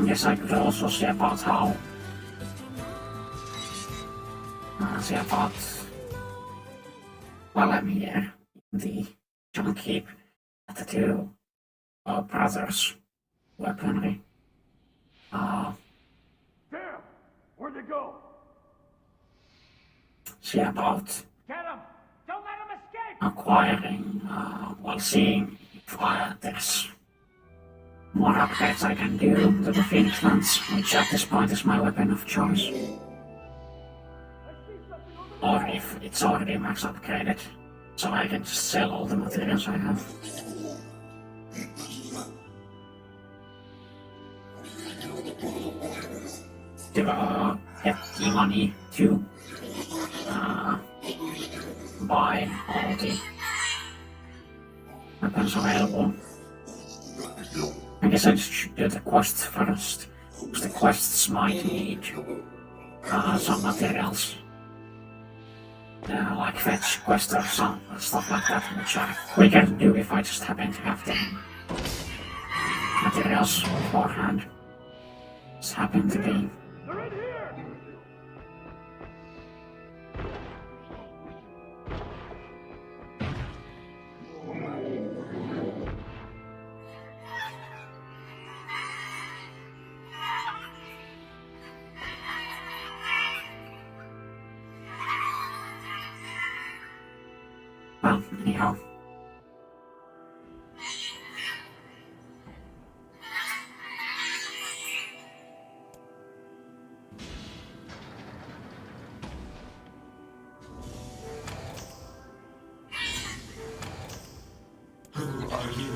Yes, I could also see about how... see about... While I'm here, the junk heap at the two brothers' weaponry. Damn! Where'd they go? See about Get him! Don't let him escape! acquiring, while seeing if there's more upgrades I can do to the Phoenix Lance, which at this point is my weapon of choice. Or if it's already max upgraded, so I can just sell all the materials I have. To get the money to buy all the weapons available. I guess I should do the quests first, because the quests might need some materials. Like fetch quest or some stuff like that, which I quicker to do if I just happen to have the materials beforehand. Just happen to be. They're in here! Well, anyhow. Who are you?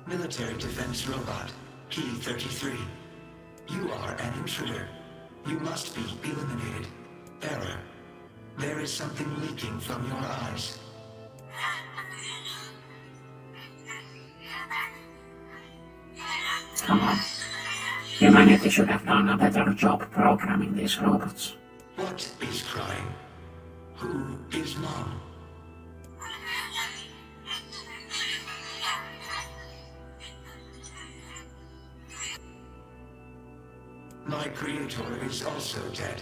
Military defense robot, Key 33. You are an intruder. You must be eliminated. Error. There is something leaking from your eyes. Come on. Humanity should have done a better job programming these robots. What is crying? Who is Mom? My creator is also dead.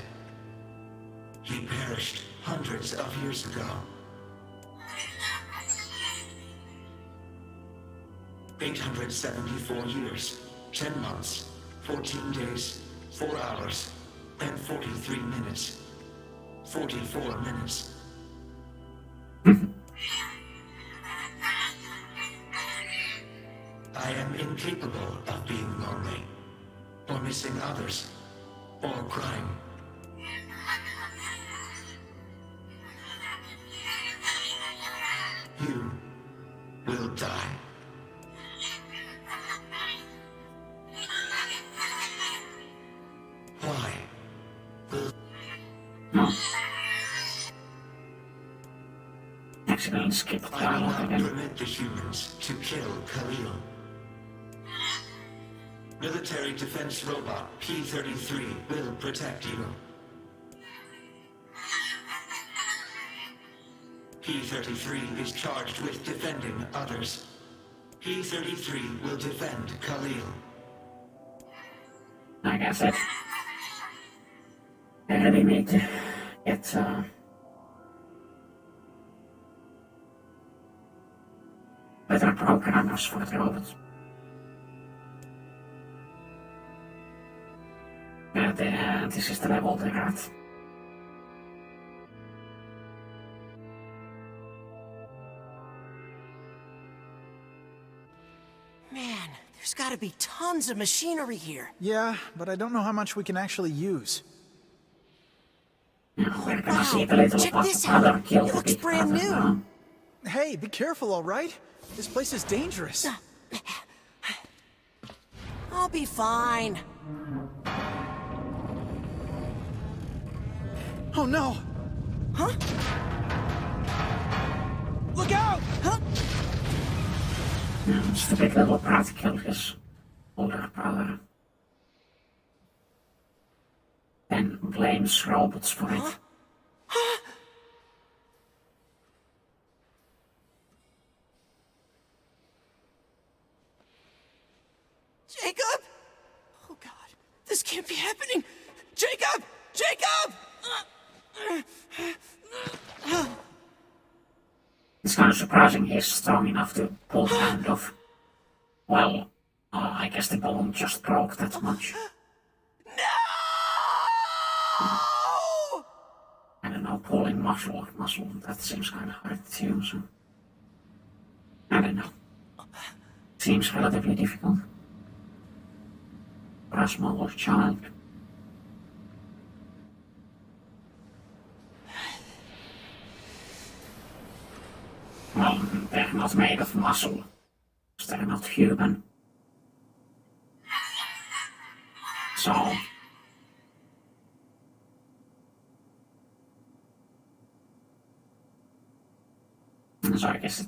He perished hundreds of years ago. 874 years, 10 months, 14 days, 4 hours, and 43 minutes. 44 minutes. I am incapable of being lonely, or missing others, or crying. You will die. Why? Accidentally skipped I will dialogue not again. permit the humans to kill Khalil. Military defense robot P-33 will protect you. P-33 is charged with defending others. P-33 will defend Khalil. I guess it. I really need to get better programmers for the robots. This is the level they're at. Man, there's gotta be tons of machinery here. Yeah, but I don't know how much we can actually use. Now we're gonna see the little check this brother out. kill It the looks big brand brother, new. huh? Hey, be careful, all right? This place is dangerous. I'll be fine. Oh no! Huh? Look out! Huh? Now it's the big little brat killed his older brother. Then blames robots for it. Jacob? Oh God, this can't be happening. Jacob! Jacob! It's kind of surprising he's strong enough to pull the hand off. Well, I guess the bone just broke that much. No! I don't know, pulling muscle, that seems kind of hard to do, so... I don't know. Seems relatively difficult. For a smaller child. Well, they're not made of muscle. They're not human. So... So I guess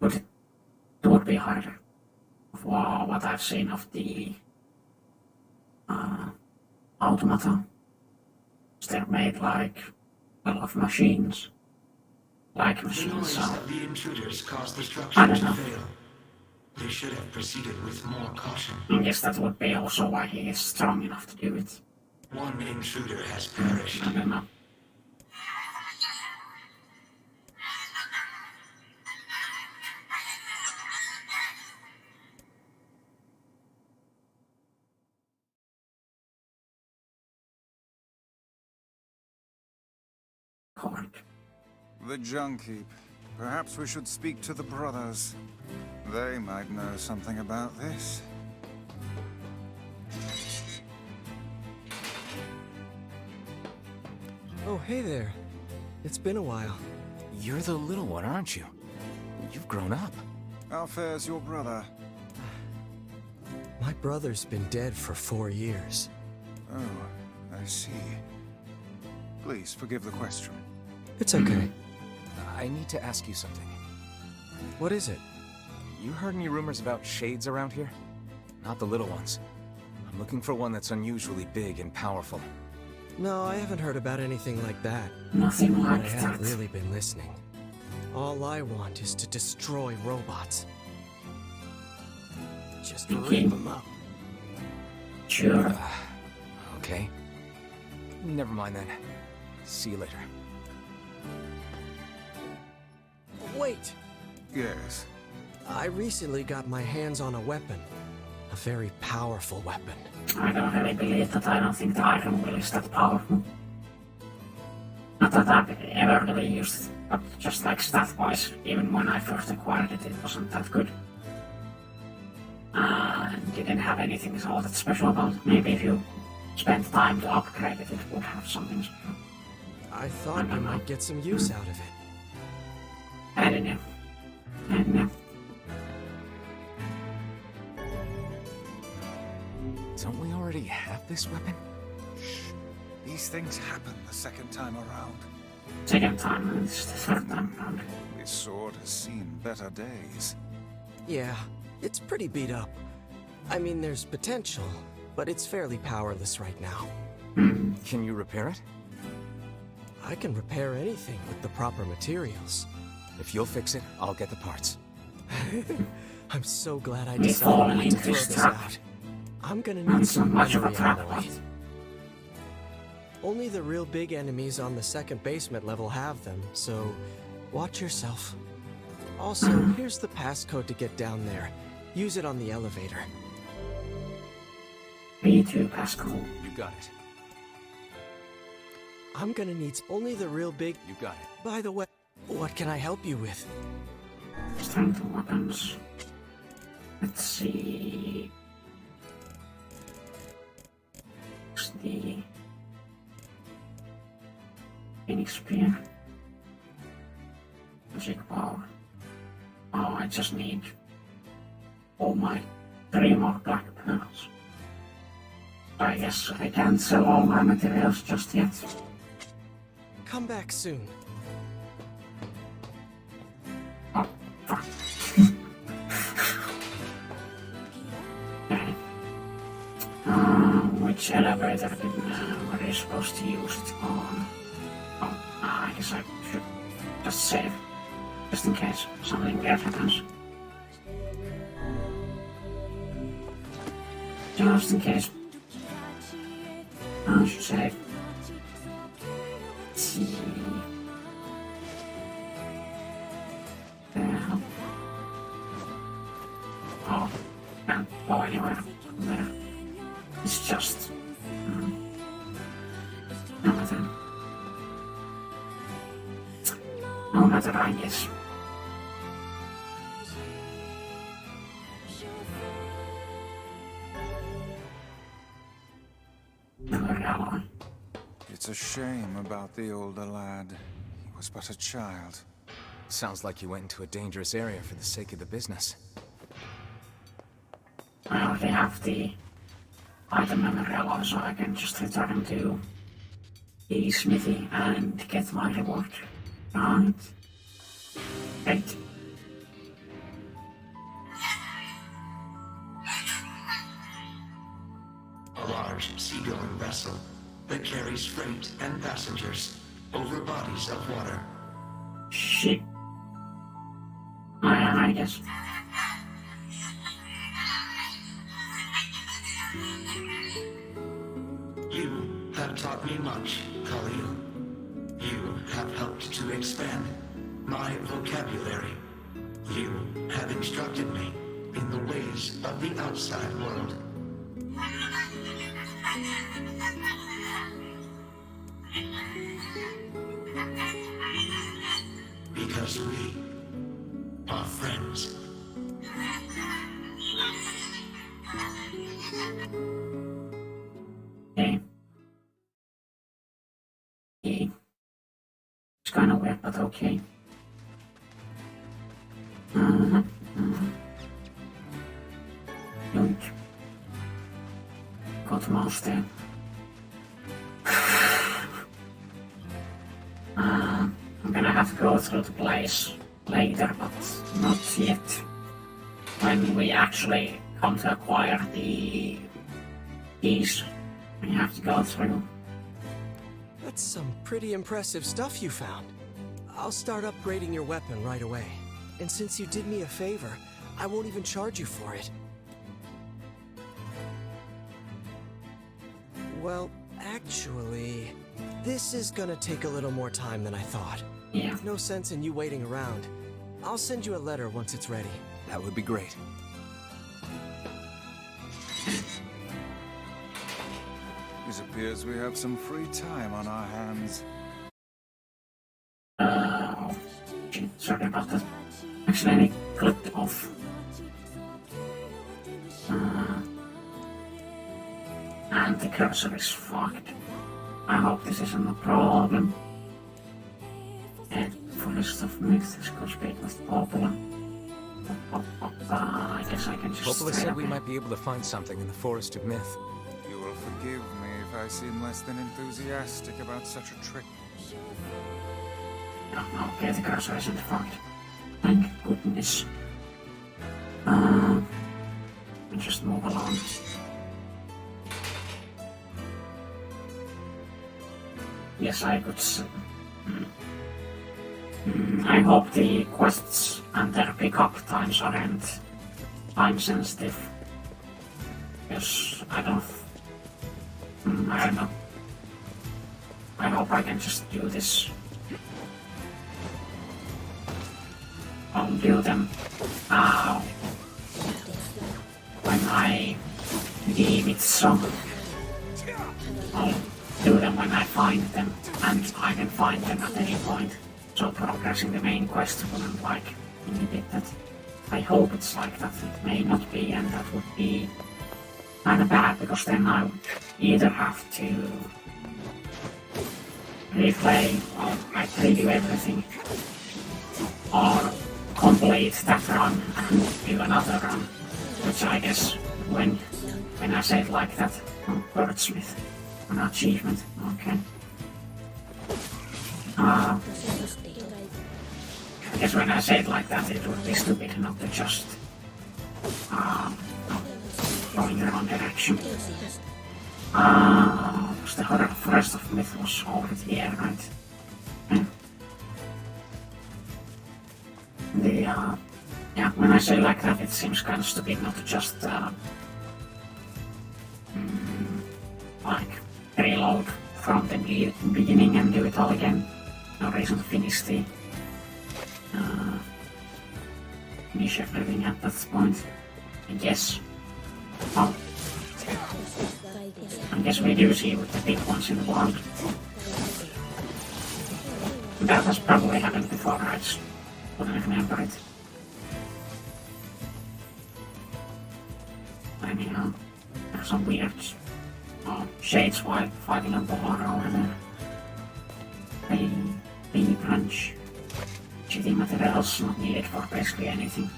it would be harder. For what I've seen of the automata, they're made like a lot of machines. Like The machines, noise so of the intruders caused the I structure don't to know. fail. They should have proceeded with more caution. I guess that would be also why he is strong enough to do it. One intruder has perished. I don't know. The junk heap. Perhaps we should speak to the brothers. They might know something about this. Oh, hey there. It's been a while. You're the little one, aren't you? You've grown up. How fares your brother? My brother's been dead for 4 years. Oh, I see. Please forgive the question. It's okay. I need to ask you something. What is it? You heard any rumors about shades around here? Not the little ones. I'm looking for one that's unusually big and powerful. No, I haven't heard about anything like that. Nothing But I like haven't that. really been listening. All I want is to destroy robots. Just Okay. rip them up. Sure. Okay. Never mind then. See you later. Wait! Yes. I recently got my hands on a weapon. A very powerful weapon. I don't really believe that. I don't think the iron will is that powerful. Not that I've ever really used it, but just like stat-wise, even when I first acquired it, it wasn't that good. And didn't have anything all that special about it. Maybe if you spent time to upgrade it, it would have something special. I thought you might get some use out of it. I don't know. I don't know. Don't we already have this weapon? Shh. These things happen the second time around. Second time, and this is the third time around. This sword has seen better days. Yeah, it's pretty beat up. I mean, there's potential, but it's fairly powerless right now. Can you repair it? I can repair anything with the proper materials. If you'll fix it, I'll get the parts. I'm so glad I We fall decided not to into throw this trap. out. I'm gonna Not need so some much of a memory trap, alloy. but Only the real big enemies on the second basement level have them, so watch yourself. Also, here's the passcode to get down there. Use it on the elevator. B2 Pascal. You got it. I'm gonna need only the real big... You got it. By the way, what can I help you with? Strength of weapons. Let's see. What's the Phoenix Spear? Magic Power. Oh, I just need all my 3 more black pearls. I guess I can't sell all my materials just yet. Come back soon. Oh, fuck. Okay. Which elevator were you supposed to use it on? Oh, I guess I should just save. Just in case something weird happens. Just in case. I should save. Let's see. There. Oh, can't go anywhere from there. It's just... no matter. No matter, I guess. It's a shame about the older lad. He was but a child. Sounds like you went into a dangerous area for the sake of the business. I already have the item memory alloy, so I can just return to the smithy and get my reward. Right. Great. A large seagoing vessel that carries freight and passengers over bodies of water. Shit. I guess. You have taught me much, Khalil. You have helped to expand my vocabulary. You have instructed me in the ways of the outside world. Because we are friends. Okay. Okay. It's kind of weird, but okay. Yoink. Got master. I'm gonna have to go through the place later, but not yet. When we actually come to acquire the keys, we have to go through. That's some pretty impressive stuff you found. I'll start upgrading your weapon right away. And since you did me a favor, I won't even charge you for it. Well, actually, this is gonna take a little more time than I thought. Yeah. No sense in you waiting around. I'll send you a letter once it's ready. That would be great. It appears we have some free time on our hands. Sorry about that. Actually, I clicked off. And the cursor is fucked. I hope this isn't a problem. And Forest of Myth, this could be most popular. I guess I can just... Popola said we might be able to find something in the Forest of Myth. You will forgive me if I seem less than enthusiastic about such a trick. Okay, the cursor isn't fucked. Thank goodness. Just move along. Yes, I could. I hope the quests and their pickup times aren't time sensitive. Because I don't know. I hope I can just do this. I'll do them now. When I deem it so. I'll do them when I find them, and I can find them at any point. So progressing the main quest wouldn't like inhibited. I hope it's like that. It may not be, and that would be kinda bad, because then I would either have to replay or like redo everything, or complete that run and do another run, which I guess when I say it like that, wordsmith, an achievement, okay. I guess when I say it like that, it would be stupid not to just go in the wrong direction. Because the Forest of Myth was already here, right? Yeah. Yeah, when I say like that, it seems kind of stupid not to just like reload from the beginning and do it all again. No reason to finish everything at that point. I guess. Oh. I guess we do see with the big ones in the world. That has probably happened before, I just wouldn't remember it. Anyhow, there's some weird shades while fighting a bar over there. A branch. Shitty materials not needed for basically anything.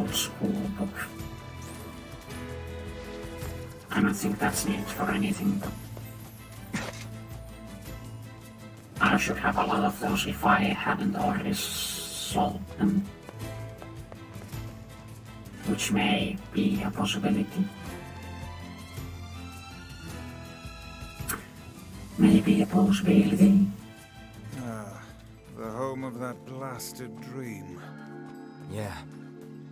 old school book. I don't think that's needed for anything, but I should have a lot of those if I hadn't already sold them. Which may be a possibility. Maybe a possibility. Ah, the home of that blasted dream. Yeah.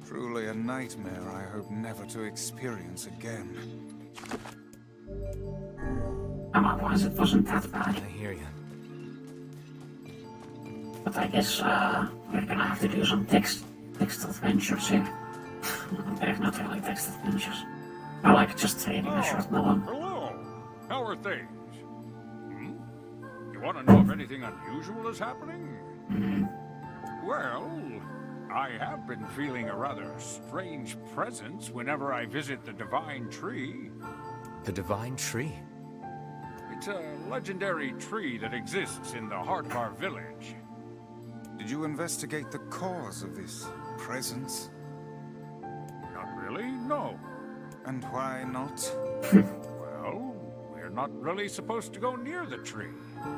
Truly a nightmare I hope never to experience again. Otherwise it wasn't that bad. I hear you. But I guess we're gonna have to do some text adventures here. They're not really text adventures. I like just reading a short novel. Hello. How are things? You want to know if anything unusual is happening? Well, I have been feeling a rather strange presence whenever I visit the Divine Tree. The Divine Tree? It's a legendary tree that exists in the heart of our village. Did you investigate the cause of this presence? Not really, no. And why not? Well, we're not really supposed to go near the tree,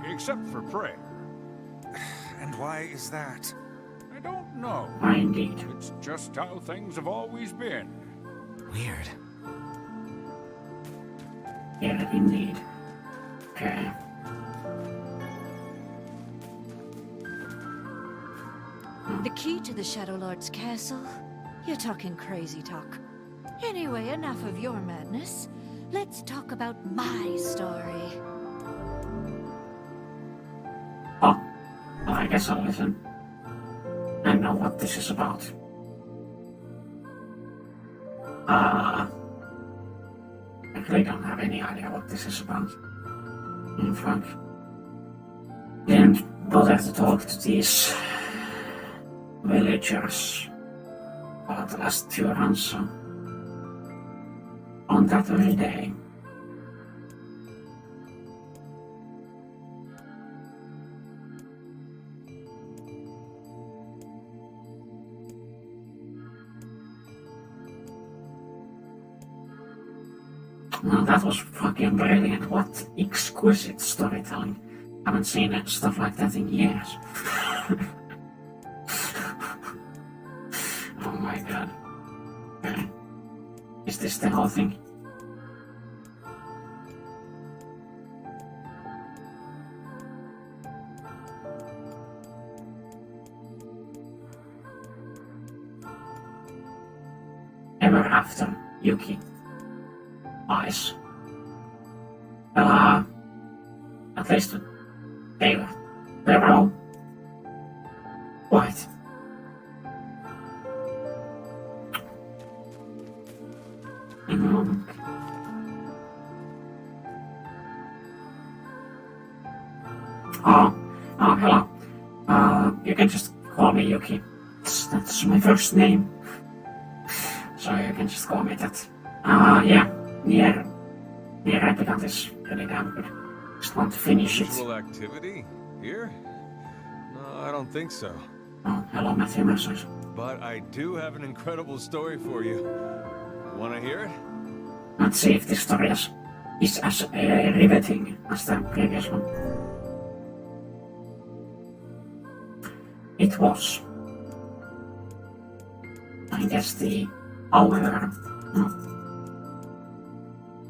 except for prayer. And why is that? I don't know. Indeed. It's just how things have always been. Weird. Yeah, indeed. Okay. The key to the Shadow Lord's castle? You're talking crazy talk. Anyway, enough of your madness. Let's talk about my story. Oh, well, I guess I'll listen. I know what this is about. I really don't have any idea what this is about. In fact, didn't bother to talk to these villagers about the last 2 runs on that very day. Well, that was fucking brilliant. What exquisite storytelling. Haven't seen stuff like that in years. Oh my god. Okay. Is this the whole thing? Ever after, Yuki. Eyes. At least they were all white. Oh, hello. You can just call me Yuki. That's my first name. So you can just call me that. Yeah. NieR Replicant is really damn good. Just want to finish it. Usual activity? Here? No, I don't think so. Oh, hello, Matthew Mercer. But I do have an incredible story for you. Want to hear it? Let's see if this story is as riveting as the previous one. It was. I guess the hour.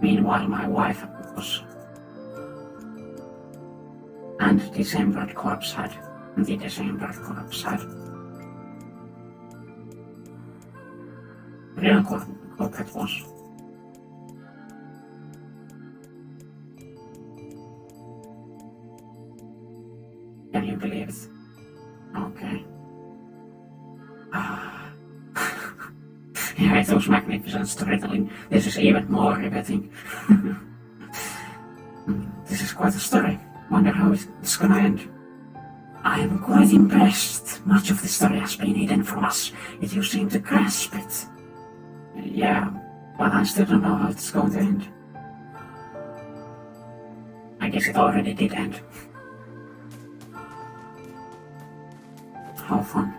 Meanwhile, my wife was. And the Decembered corpse had. And the Decembered corpse had. Real corpse was. Can you believe it? Okay. Yeah, it was magnificent storytelling. This is even more riveting. This is quite a story. Wonder how it's gonna end. I am quite impressed. Much of the story has been hidden from us, yet you seem to grasp it. Yeah, but I still don't know how it's going to end. I guess it already did end. How fun.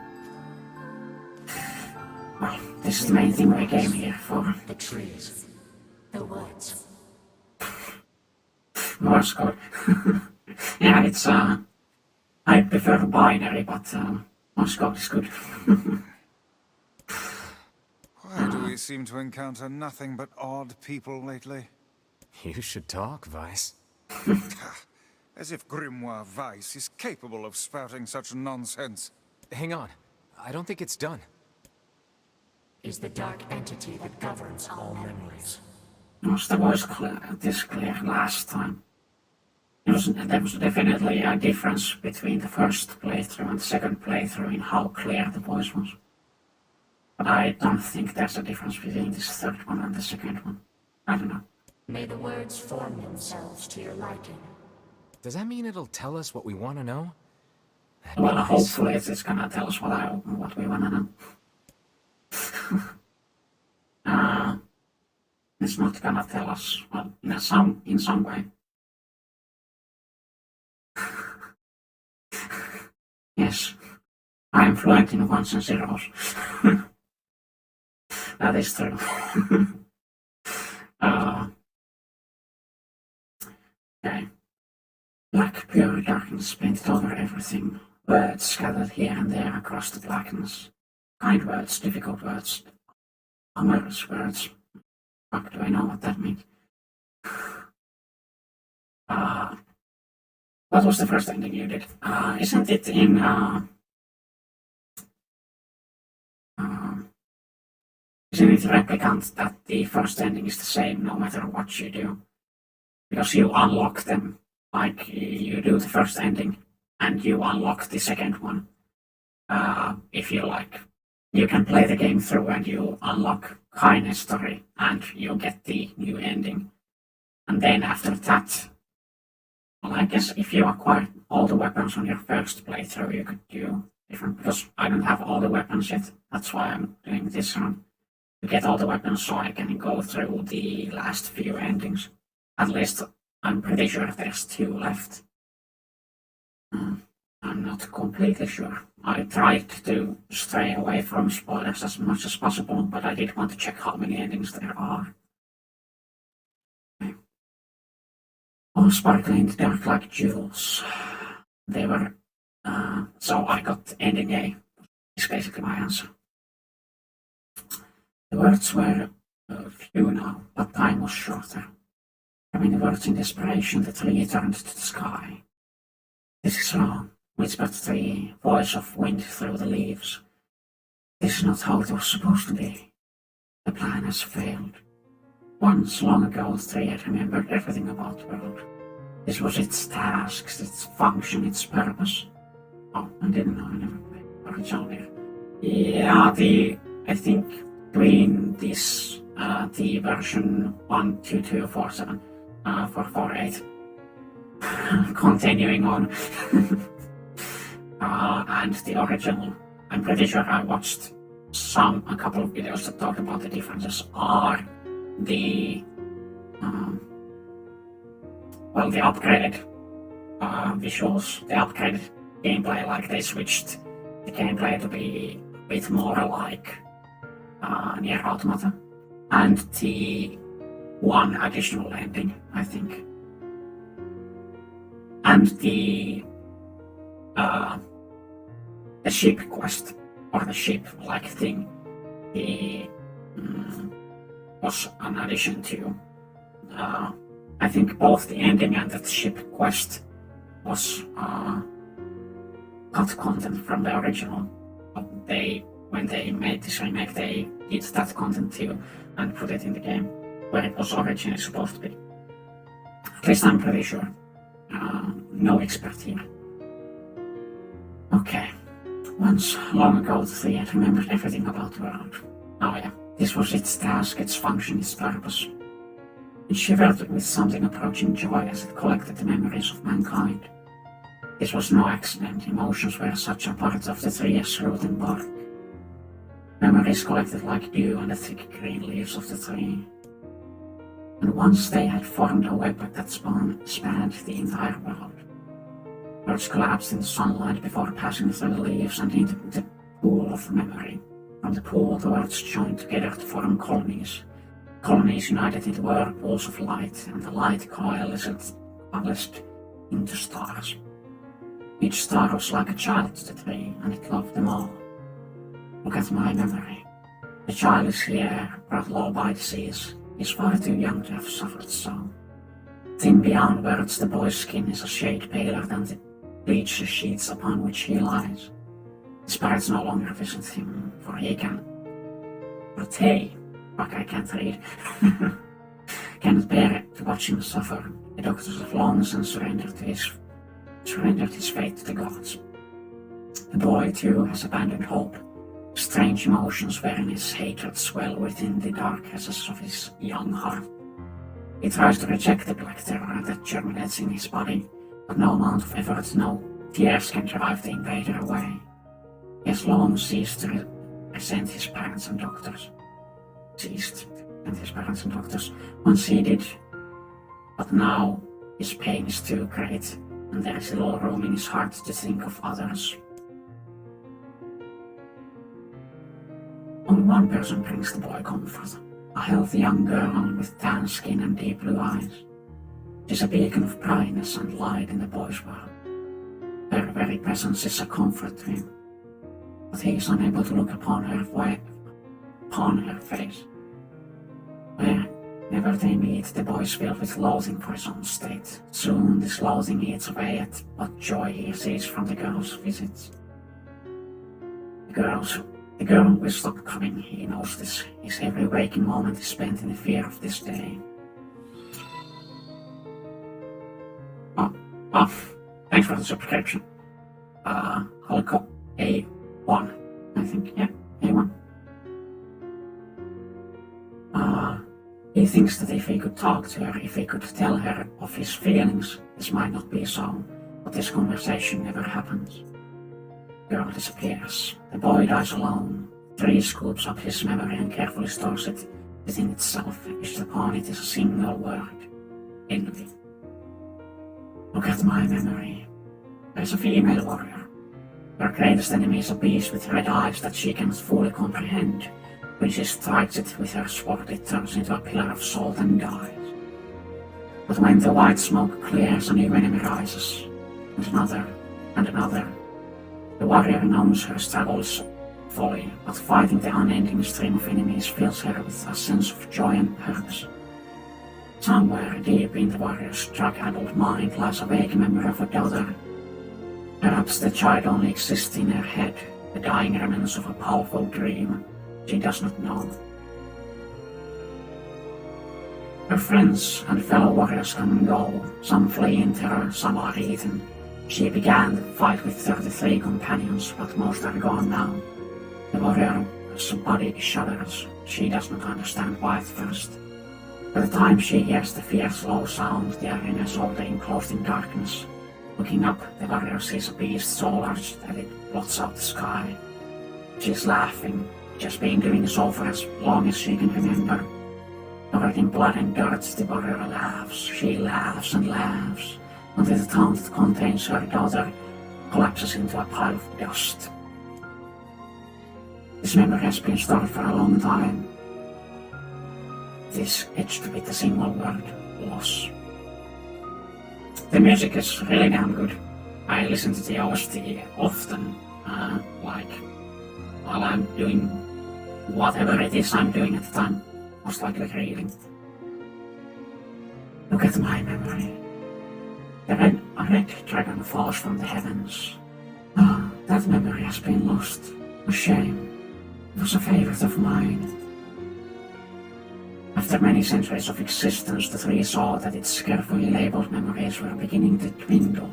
Well, this is the main thing we came here for. The trees. The woods. Morse code. Yeah, it's I prefer binary, but Morse code is good. Why do we seem to encounter nothing but odd people lately? You should talk, Vice. As if Grimoire Weiss is capable of spouting such nonsense. Hang on. I don't think it's done. Is the dark entity that governs all memories. Was the voice this clear last time? There was definitely a difference between the first playthrough and the second playthrough in how clear the voice was. But I don't think there's a difference between this third one and the second one. I don't know. May the words form themselves to your liking. Does that mean it'll tell us what we want to know? Well, hopefully it's gonna tell us what we wanna know. It's not gonna tell us, well, in some way. Yes, I am fluent in ones and zeros. That is true. Okay. Black pure darkness painted over everything. Words scattered here and there across the blackness. Kind words, difficult words, amorous words. Fuck, do I know what that means? What was the first ending you did? Isn't it in isn't it Replicant that the first ending is the same no matter what you do? Because you unlock them, like you do the first ending and you unlock the second one. If you like, you can play the game through and you unlock Kaine's story and you get the new ending. And then after that, well, I guess if you acquired all the weapons on your first playthrough, you could do different, because I don't have all the weapons yet. That's why I'm doing this run. To get all the weapons so I can go through the last few endings. At least I'm pretty sure there's 2 left. I'm not completely sure. I tried to stray away from spoilers as much as possible, but I did want to check how many endings there are. Okay. All sparkling in the dark like jewels. They were, so I got ending A. Is basically my answer. The words were few now, but time was shorter. Having the words in desperation, the tree turned to the sky. This is wrong, whispered the tree, voice of wind through the leaves. This is not how it was supposed to be. The plan has failed. Once, long ago, the tree had remembered everything about the world. This was its tasks, its function, its purpose. Oh, I didn't know, I never played original here. Yeah, I think between this, the version 1.2247448, continuing on, and the original, I'm pretty sure I watched a couple of videos that talk about the differences, are the, well, the upgraded visuals, the upgraded gameplay, like they switched the gameplay to be a bit more like NieR Automata, and the one additional ending, I think, and the ship quest, or the ship-like thing, was an addition to, I think both the ending and the ship quest was cut content from the original, but when they made this remake, they did that content too and put it in the game where it was originally supposed to be. At least I'm pretty sure. No expert here. Okay. Once, long ago, the tree had remembered everything about the world. Oh yeah, this was its task, its function, its purpose. It shivered with something approaching joy as it collected the memories of mankind. This was no accident. Emotions were such a part of the tree as root and bark. Memories collected like dew on the thick green leaves of the tree. And once they had formed a web that spanned the entire world. Words collapsed in the sunlight before passing through the leaves and into the pool of memory. From the pool, the worlds joined together to form colonies. Colonies united into whirlpools of light, and the light coalesced into stars. Each star was like a child to the tree, and it loved them all. Look at my memory. The child is here, brought low by disease. He's far too young to have suffered so. Thin beyond words, the boy's skin is a shade paler than the bleached sheets upon which he lies. The spirits no longer visit him, for he can... But hey, fuck, I can't read. Cannot bear it to watch him suffer. The doctors have long since surrendered his fate to the gods. The boy, too, has abandoned hope. Strange emotions wherein his hatred swell within the dark recesses of his young heart. He tries to reject the black terror that germinates in his body, but no amount of effort, no tears can drive the invader away. He has long ceased to resent his parents and doctors. Once he did, but now his pain is too great, and there is little room in his heart to think of others. Only one person brings the boy comfort, a healthy young girl with tan skin and deep blue eyes. She is a beacon of brightness and light in the boy's world. Her very presence is a comfort to him, but he is unable to look upon her face. Whenever they meet, the boy is filled with loathing for his own state. Soon this loathing eats away at what joy he sees from the girl's visits. The girl will stop coming, he knows this. His every waking moment is spent in the fear of this day. Thanks for the subscription. Hulk A1, I think, yeah, A1. He thinks that if he could talk to her, if he could tell her of his feelings, this might not be so, but this conversation never happens. The girl disappears. The boy dies alone. The tree scoops up his memory and carefully stores it within itself, etched upon it is a single word: envy. Look at my memory. There is a female warrior. Her greatest enemy is a beast with red eyes that she cannot fully comprehend. When she strikes it with her sword, it turns into a pillar of salt and dies. But when the white smoke clears, a new enemy rises, and another, and another. The warrior knows her struggles folly, but fighting the unending stream of enemies fills her with a sense of joy and purpose. Somewhere deep in the warrior's drug-addled mind lies a vague memory of a daughter. Perhaps the child only exists in her head, the dying remnants of a powerful dream. She does not know. Her friends and fellow warriors come and go. Some flee in terror, some are eaten. She began the fight with 33 companions, but most are gone now. The warrior's body shudders. She does not understand why at first. By the time she hears the fierce low sound, the arena is already enclosed in darkness. Looking up, the warrior sees a beast so large that it blots out the sky. She is laughing. She has been doing so for as long as she can remember. Covered in blood and dirt, the warrior laughs. She laughs and laughs, until the town that contains her daughter collapses into a pile of dust. This memory has been stored for a long time. It is etched with a single word: loss. The music is really damn good. I listen to the OST often, like while I'm doing whatever it is I'm doing at the time, most likely reading. Look at my memory. A red dragon falls from the heavens. That memory has been lost. A shame. It was a favorite of mine. After many centuries of existence, the tree saw that its carefully labeled memories were beginning to dwindle.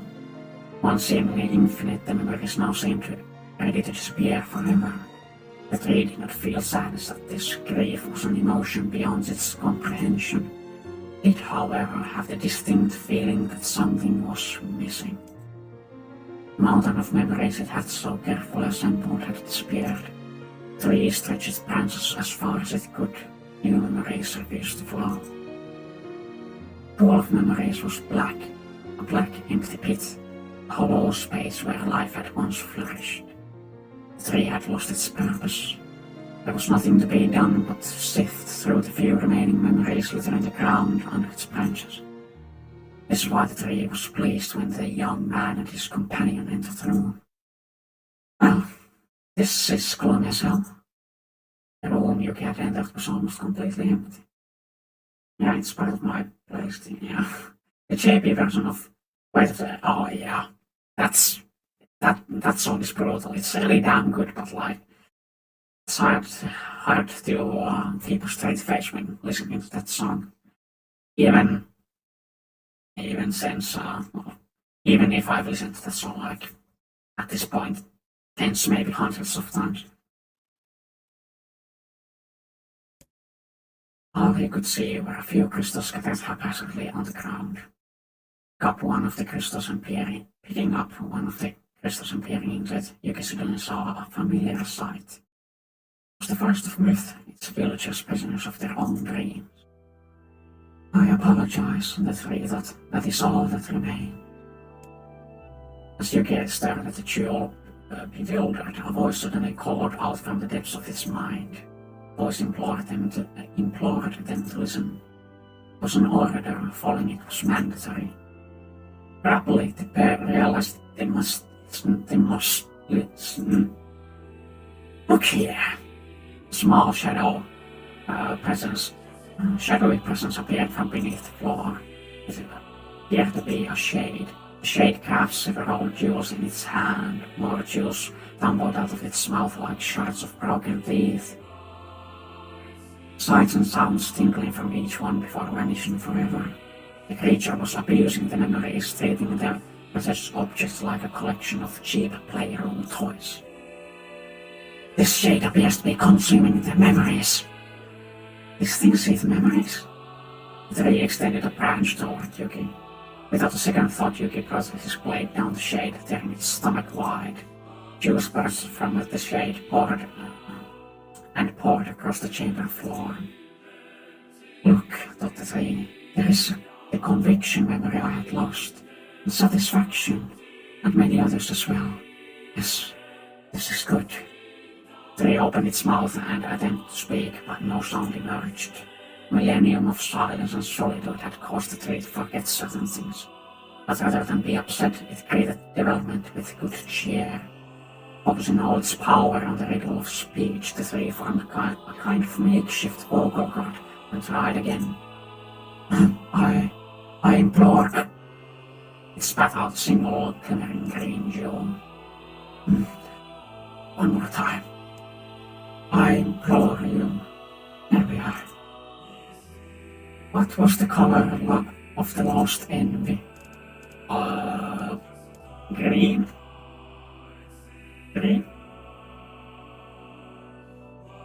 Once seemingly infinite, the memories now seemed ready to disappear forever. The tree did not feel sadness that this grief was an emotion beyond its comprehension. It, however, had the distinct feeling that something was missing. The mountain of memories it had so carefully assembled had disappeared. The tree stretched its branches as far as it could. New memories refused to flow. The pool of memories was black, a black empty pit, a hollow space where life had once flourished. The tree had lost its purpose. There was nothing to be done but sift through the few remaining memories littering the ground under its branches. This is why the tree was pleased when the young man and his companion entered the room. Well, this is gloomy as hell. The room Yuki had entered was almost completely empty. Yeah, it's part of my place thing, yeah. The JP version of... Wait a second, oh yeah. That song is brutal. It's really damn good, but like... It's hard to keep a straight face when listening to that song. Even since, even if I've listened to that song like, at this point, tens, maybe hundreds of times. All he could see were a few crystals scattered haphazardly on the ground. Picking up one of the crystals and peering into it, Yuki suddenly saw a familiar sight. It was the forest of myth, its villagers prisoners of their own dreams. I apologize, the three thought. That is all that remains. As Yuki stared at the jewel, bewildered, a voice suddenly called out from the depths of his mind. The voice implored them to listen. It was an order, following it was mandatory. Rapidly, the pair realized they must listen. Look here. Small shadowy presence appeared from beneath the floor. It appeared to be a shade. The shade grasped several jewels in its hand. More jewels tumbled out of its mouth like shards of broken teeth. Sights and sounds tinkling from each one before vanishing forever. The creature was abusing the memories, treating the possessed objects like a collection of cheap playroom toys. This shade appears to be consuming the memories. This thing sees memories? The tree extended a branch toward Yuki. Without a second thought, Yuki pressed his blade down the shade, tearing its stomach wide. Juice burst from the shade, poured across the chamber floor. Look, thought the tree, there is the conviction memory I had lost, and satisfaction, and many others as well. Yes, this is good. The tree opened its mouth and attempted to speak, but no sound emerged. A millennium of silence and solitude had caused the tree to forget certain things. But rather than be upset, it greeted development with good cheer. Focusing all its power on the riddle of speech, the tree formed a kind of makeshift vocal cord and tried again. I implore. It spat out a single glimmering green jewel. One more time. I implore you. There we are. What was the color of the lost envy? Green? Green?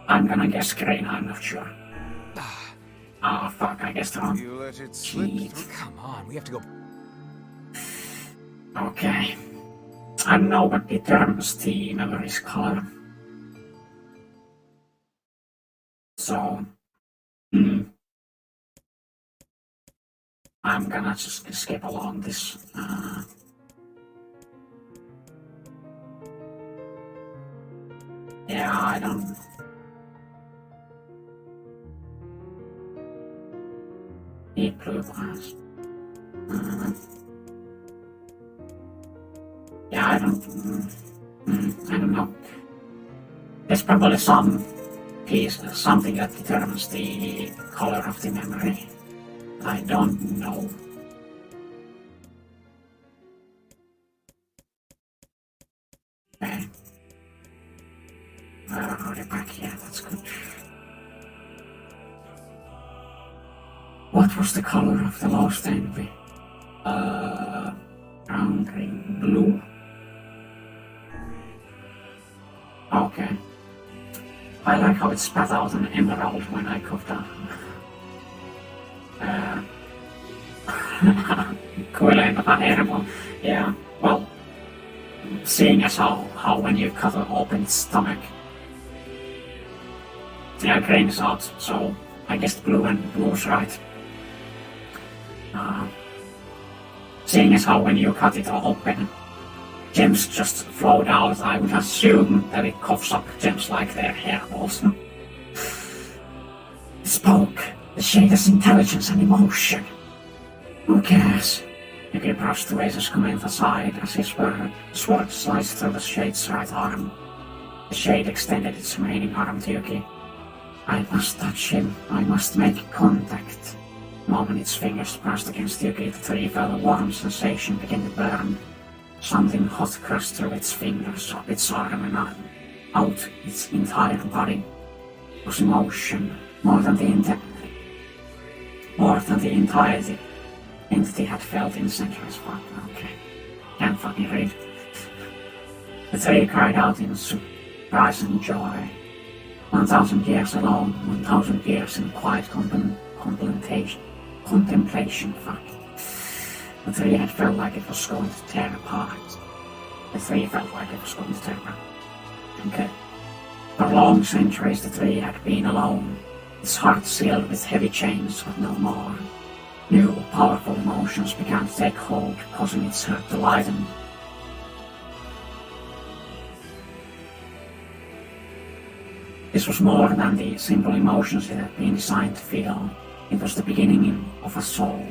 I'm gonna guess green, I'm not sure. Ah, fuck, I guessed wrong. You let it slip. Come on, we have to go. Okay. I know what determines the memory's color. So, I'm gonna just skip along this. Yeah, I don't. Deep blue glass. Yeah, I don't know. There's probably some piece, something that determines the color of the memory. I don't know. Okay. Already back here, that's good. What was the color of the lost envy? Brown, green, blue. Okay. I like how it spat out an emerald when I cooked that. Cool, yeah, well, seeing as how when you cut open its stomach, yeah, green is out, so I guess blue and blue's right. Seeing as how when you cut it open, gems just flowed out, I would assume that it coughs up gems like their hair also. spoke. The shade has intelligence and emotion. Who cares? Yuki brushed the razor's comment aside as his sword sliced through the shade's right arm. The shade extended its remaining arm to Yuki. I must touch him. I must make contact. The moment its fingers brushed against Yuki, the tree felt a warm sensation begin to burn. Something hot crashed through its fingers, up its arm and out its entire body. It was emotion, more than the entity had felt in centuries. Fuck, okay. Can't fucking read. The tree cried out in surprise and joy. 1,000 years alone, 1,000 years in quiet contemplation, fuck. The tree had felt like it was going to tear apart. The tree felt like it was going to tear apart. Okay. For long centuries the tree had been alone, its heart sealed with heavy chains, but no more. New, powerful emotions began to take hold, causing its heart to lighten. This was more than the simple emotions it had been designed to feel. It was the beginning of a soul.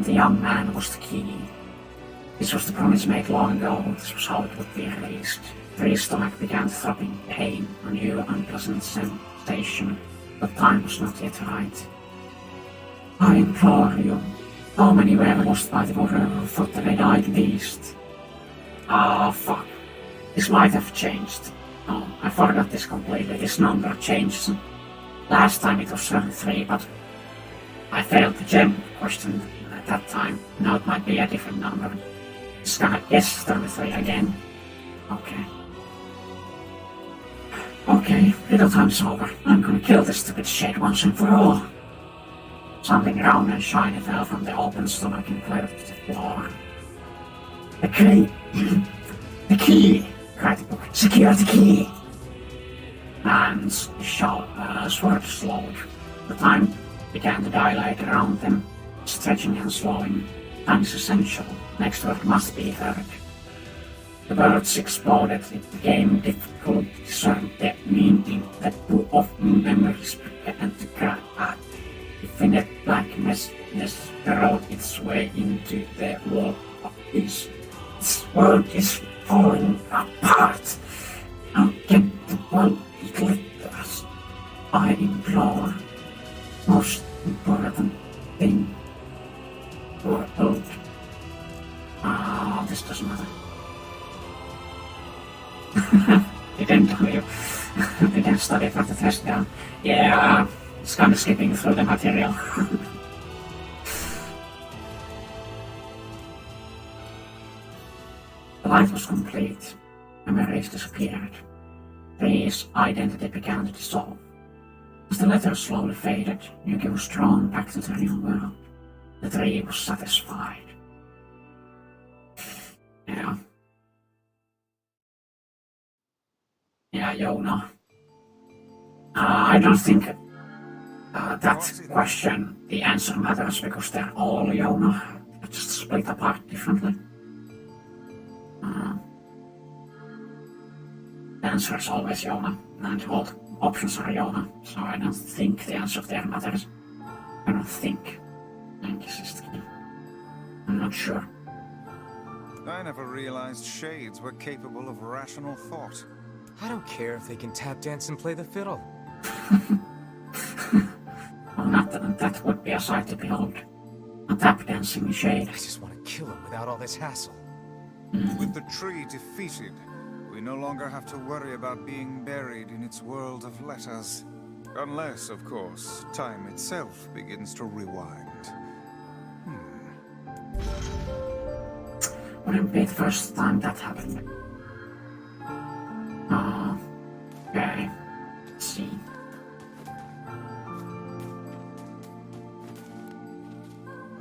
The young man was the key. This was the promise made long ago. This was how it would be released. Tree's stomach began throbbing pain, a new unpleasant sensation, but time was not yet right. I implore you. How many were lost by the water who thought that I died beast? Ah, fuck. This might have changed. No, I forgot this completely. This number changes. Last time it was 33, but I failed the gem question at that time. Now it might be a different number. Just gonna guess 33 again. Okay. Okay, little time's over. I'm gonna kill this stupid shit once and for all. Something round and shiny fell from the open stomach and clattered to the floor. The key! The key! Cried the book. Secure the key! Man's sword slowed. The time began to dilate around them, stretching and slowing. Time is essential. Next word must be heard. The words exploded. It became difficult to discern the meaning that two of memories began to crack at. Infinite blackness burrowed its way into the wall of this. This world is falling apart. How can the world be glitters? I implore. Most important thing. World. Ah, this doesn't matter. They didn't tell you. They didn't study for the test down. Yeah, it's kind of skipping through the material. The life was complete. Memories disappeared. Tree's identity began to dissolve. As the letters slowly faded, Yuki was drawn back to the real world. The tree was satisfied. Yeah. Yeah, Yona. I don't think that question, the answer matters because they're all Yona. They're just split apart differently. The answer is always Yona, and all the options are Yona, so I don't think the answer there matters. I don't think. I think this is the key. I'm not sure. I never realized shades were capable of rational thought. I don't care if they can tap dance and play the fiddle. Well, that would be a sight to behold. A tap dancing shade. I just want to kill him without all this hassle. With the tree defeated, we no longer have to worry about being buried in its world of letters. Unless, of course, time itself begins to rewind. Wouldn't be the first time that happened. Okay. Let's see.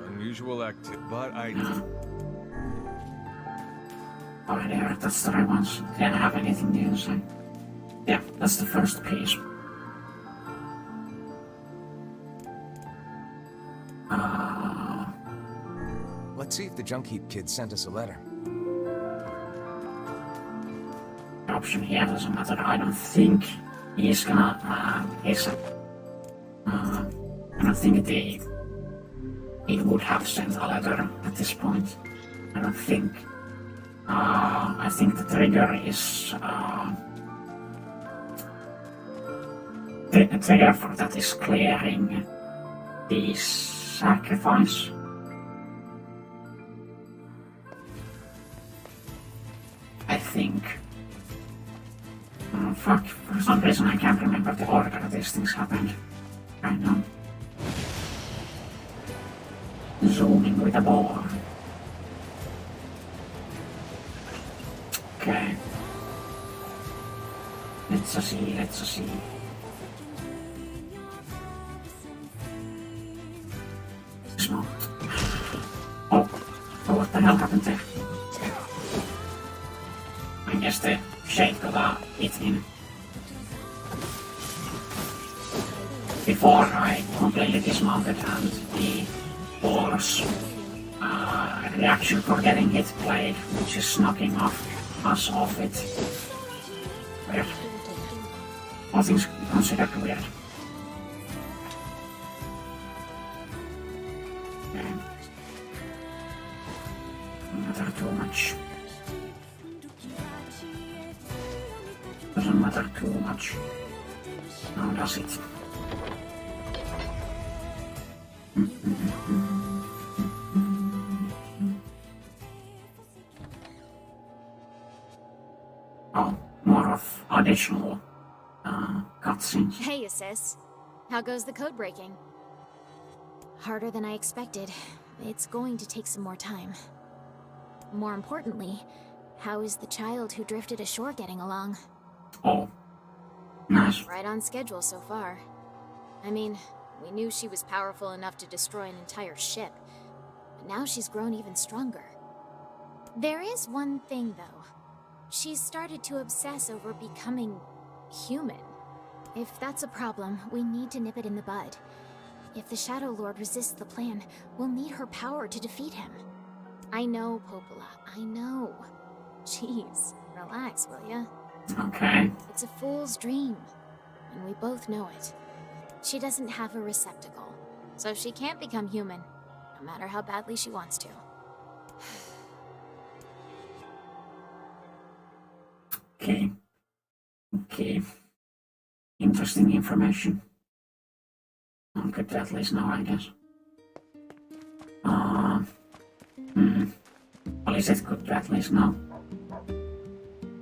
Unusual activity, but I... Oh, there, that's the right ones. Didn't have anything new to say. Yeah, that's the first piece. Let's see if the junk heap kid sent us a letter. The option here doesn't matter. I don't think he's gonna, don't think it would have sent a letter at this point. I don't think. I think the trigger is the trigger for that is clearing the sacrifice. I think. Oh, fuck, for some reason I can't remember the order these things happened right now. Zooming with a ball. Okay. Let's see. It's not. Oh, what the hell happened there? I guess the shade got it in. Before I completely dismounted and the ball's reaction for getting hit played, which is knocking us off it. Weird. All things considered weird. Okay. Doesn't matter too much. Doesn't matter too much. Now does it? Oh, more of additional cutscenes. Hey, Sis. How goes the code breaking? Harder than I expected. It's going to take some more time. More importantly, how is the child who drifted ashore getting along? Oh, nice. Right on schedule so far. I mean, we knew she was powerful enough to destroy an entire ship, but now she's grown even stronger. There is one thing, though. She's started to obsess over becoming human. If that's a problem, we need to nip it in the bud. If the Shadow Lord resists the plan, we'll need her power to defeat him. I know, Popola, I know. Jeez, relax, will ya? Okay. It's a fool's dream, and we both know it. She doesn't have a receptacle, so she can't become human, no matter how badly she wants to. Okay. Interesting information. I'm good to at least know, I guess. Well, is it good to at least know?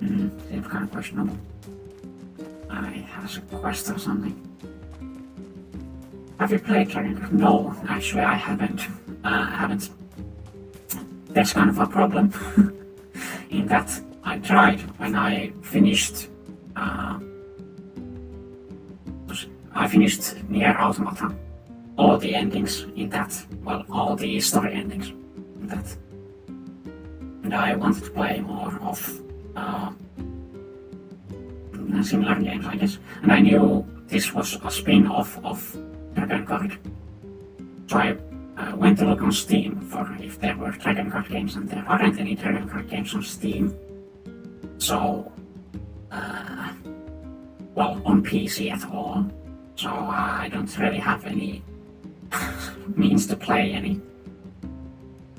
Seems kind of questionable. I have a quest or something. Have you played Dragon Quest? No, actually I haven't. There's kind of a problem in that I tried when I finished NieR Automata. All the endings in that, well, all the story endings in that. And I wanted to play more of similar games, I guess. And I knew this was a spin-off of Dragon Guard. So I went to look on Steam for if there were Dragon Guard games, and there aren't any Dragon Guard games on Steam. So, well, on PC at all. So I don't really have any means to play any.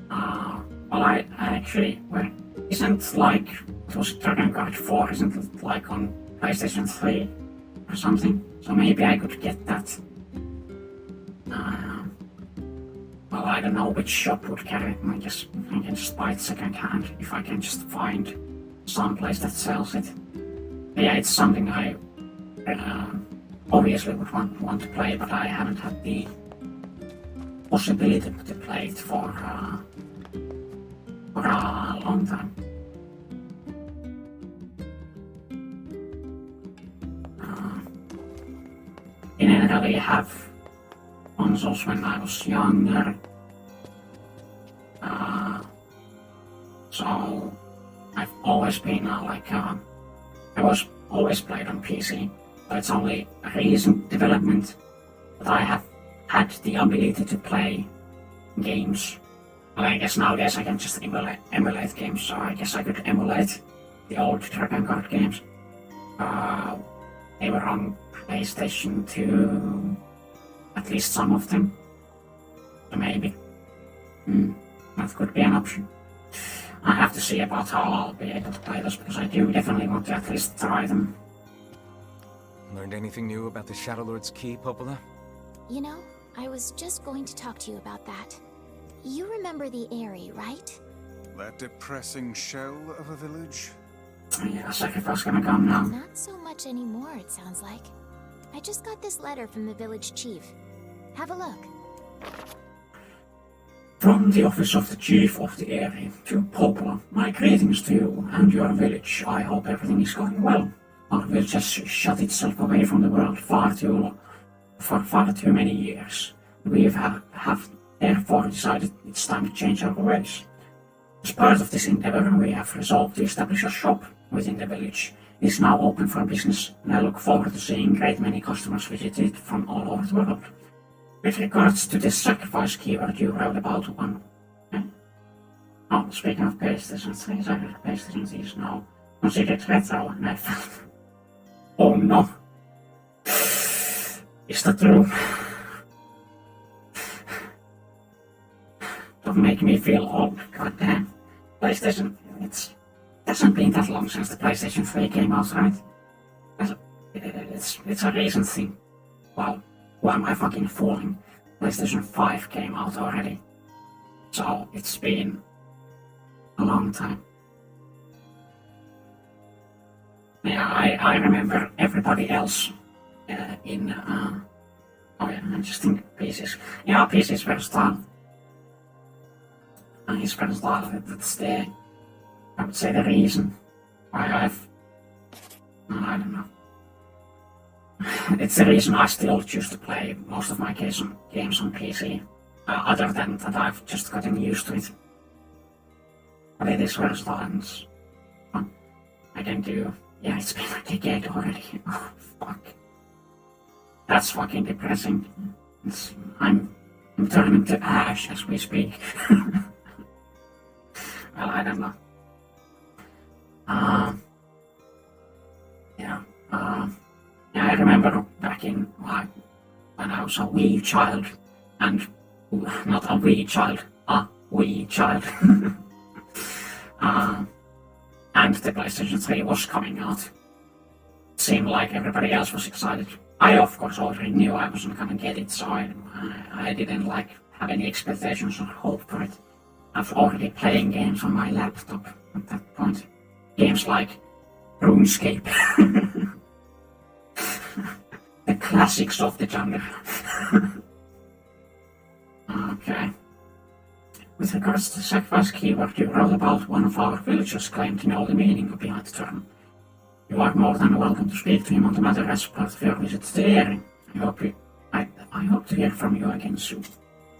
Well, I actually, well, isn't like, it was Dragon Guard 4, isn't it like on PlayStation 3 or something? So maybe I could get that. Well, I don't know which shop would carry it. I guess I can just buy it second hand if I can just find some place that sells it. But yeah, it's something I obviously would want to play, but I haven't had the possibility to play it for a long time. I didn't really have consoles when I was younger, so I've always been I was always played on PC. So it's only a recent development that I have had the ability to play games. Well, I guess nowadays I can just emulate games, so I guess I could emulate the old Dragon Guard games. They were on PlayStation 2, at least some of them. So maybe. That could be an option. I have to see about how I'll be able to play this, because I do definitely want to at least try them. Learned anything new about the Shadow Lord's key, Popola? You know, I was just going to talk to you about that. You remember the Eyrie, right? That depressing shell of a village? Yeah, sacrifice gonna come now. Not so much anymore, it sounds like. I just got this letter from the village chief. Have a look. From the office of the chief of the area to Popola, my greetings to you and your village. I hope everything is going well. Our village has shut itself away from the world for far too many years. We have therefore decided it's time to change our ways. As part of this endeavor, we have resolved to establish a shop within the village. It is now open for business, and I look forward to seeing great many customers visit it from all over the world. With regards to this sacrifice keyword you wrote about one. Oh, speaking of PlayStation 3, PlayStation 3 is now considered retro and I felt. Oh no. Is that true? Don't make me feel old, goddamn. PlayStation, it hasn't been that long since the PlayStation 3 came out, right? It's a recent thing. Wow. Who am I fucking fooling? PlayStation 5 came out already. So it's been a long time. Yeah, I remember everybody else in oh yeah, I just think PCs. Yeah, PCs versatile. It's versatile. That's the, I would say, the reason why I don't know. It's the reason I still choose to play most of my games on PC, other than that I've just gotten used to it. But it is versatile and I can do, yeah, it's been a decade already. Oh, fuck. That's fucking depressing. I'm turning to ash as we speak. Well, I don't know. Yeah, I remember back in, like, when I was a wee child, and, not a wee child, a wee child, and the PlayStation 3 was coming out. It seemed like everybody else was excited. I, of course, already knew I wasn't gonna get it, so I didn't, like, have any expectations or hope for it. I was already playing games on my laptop at that point. Games like RuneScape. The classics of the genre. Okay. With regards to the sacrifice keyword you wrote about, one of our villagers claimed to know the meaning behind the term. You are more than welcome to speak to him on the matter as part of your visit to the area. I hope to hear from you again soon.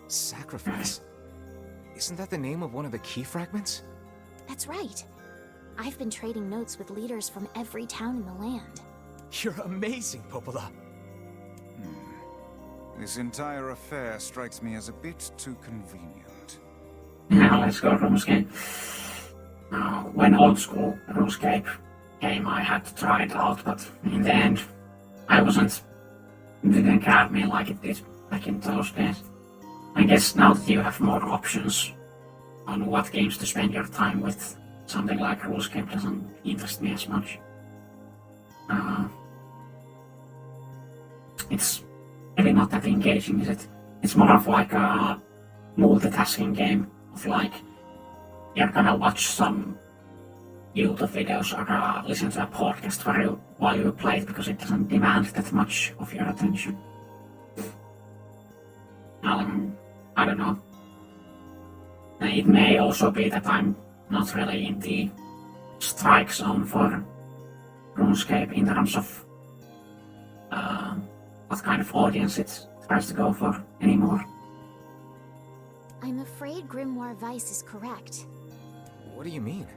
Sacrifice? Isn't that the name of one of the key fragments? That's right. I've been trading notes with leaders from every town in the land. You're amazing, Popola. This entire affair strikes me as a bit too convenient. Now let's go RuneScape. When old school RuneScape came, I had to try it out, but in the end, it didn't grab me like it did back in those days. I guess now that you have more options on what games to spend your time with, something like RuneScape doesn't interest me as much. It's really not that engaging, is it? It's more of like a multitasking game of like, you're gonna watch some YouTube videos or listen to a podcast while you play it, because it doesn't demand that much of your attention. I don't know. It may also be that I'm not really in the strike zone for RuneScape in terms of what kind of audience it tries to go for anymore. I'm afraid Grimoire Weiss is correct. What do you mean?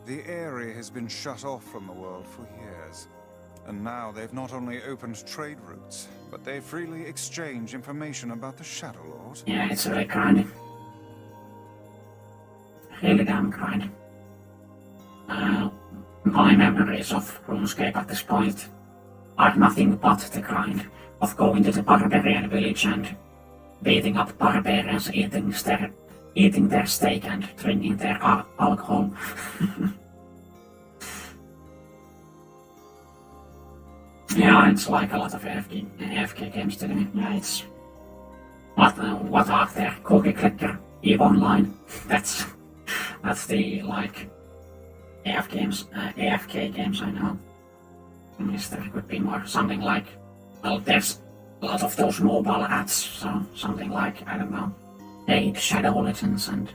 The area has been shut off from the world for years. And now they've not only opened trade routes, but they freely exchange information about the Shadow Lord. Yeah, it's really grinding. Really damn grinding. My memories of RuneScape at this point are nothing but the grind of going to the barbarian village and beating up barbarians, eating their steak and drinking their alcohol. Yeah, it's like a lot of AFK games today. Yeah, it's what are there? Cookie Clicker, EVE Online. That's the like AFK games I know. Unless there could be more something like, well, there's a lot of those mobile ads, so something like, I don't know, 8 Shadow Legends and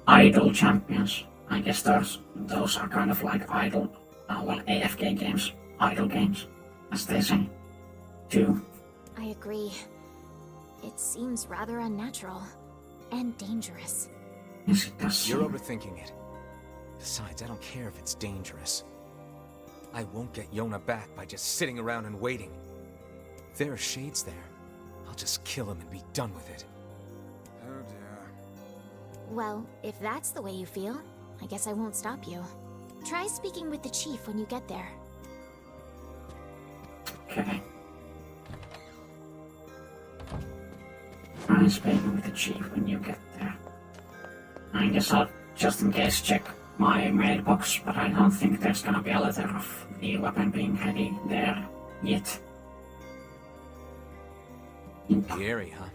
Idle Champions. I guess those are kind of like idle, well, AFK games, idle games, as they say, too. I agree. It seems rather unnatural and dangerous. Yes, it does. You're overthinking it. Besides, I don't care if it's dangerous. I won't get Yona back by just sitting around and waiting. If there are shades there, I'll just kill him and be done with it. Oh dear. Well, if that's the way you feel, I guess I won't stop you. Try speaking with the chief when you get there. Okay. Try speaking with the chief when you get there. I guess I'll just in case check my mailbox, but I don't think there's gonna be a letter of the weapon being ready there yet. The area, huh?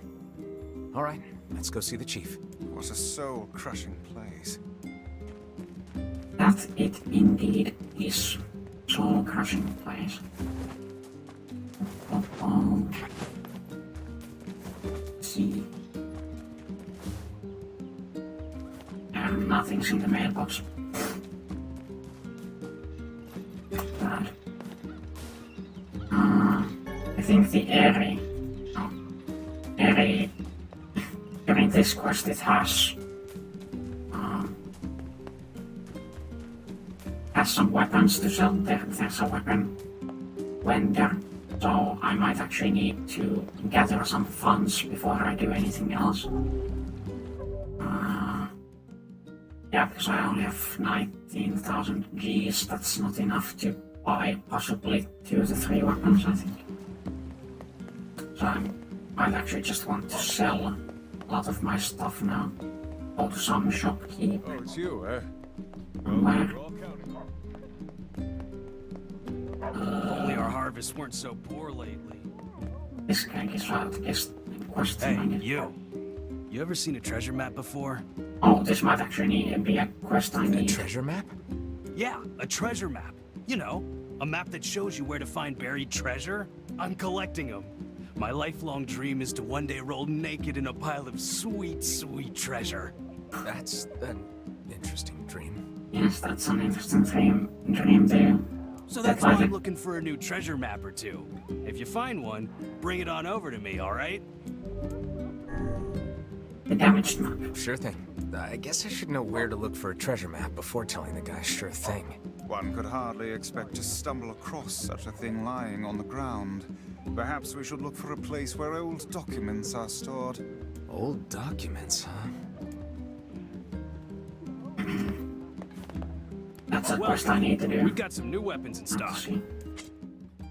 Alright, let's go see the chief. What a soul-crushing place. That it indeed is. Soul-crushing place. Oh. See. And nothing's in the mailbox. Bad. I think the area. During this quest it has some weapons to sell. There's a weapon vendor, so I might actually need to gather some funds before I do anything else. Yeah, because I only have 19,000 Gs, that's not enough to buy possibly 2 to 3 weapons, I think. So I might actually just want to sell a lot of my stuff now. Go to some shopkeep. Oh, it's you, eh? Where? If only our harvests weren't so poor lately. This guy gets out, questioning Hey, it. you ever seen a treasure map before? Oh, this might actually be a quest I need. A treasure map? Yeah, a treasure map. You know, a map that shows you where to find buried treasure. I'm collecting them. My lifelong dream is to one day roll naked in a pile of sweet, sweet treasure. That's an interesting dream. Yes, that's an interesting dream there. So that's why I'm looking for a new treasure map or two. If you find one, bring it on over to me, alright? The damaged map. Sure thing. I guess I should know where to look for a treasure map before telling the guy sure thing. One could hardly expect to stumble across such a thing lying on the ground. Perhaps we should look for a place where old documents are stored. Old documents, huh? That's a quest I need to do. We've got some new weapons in stock.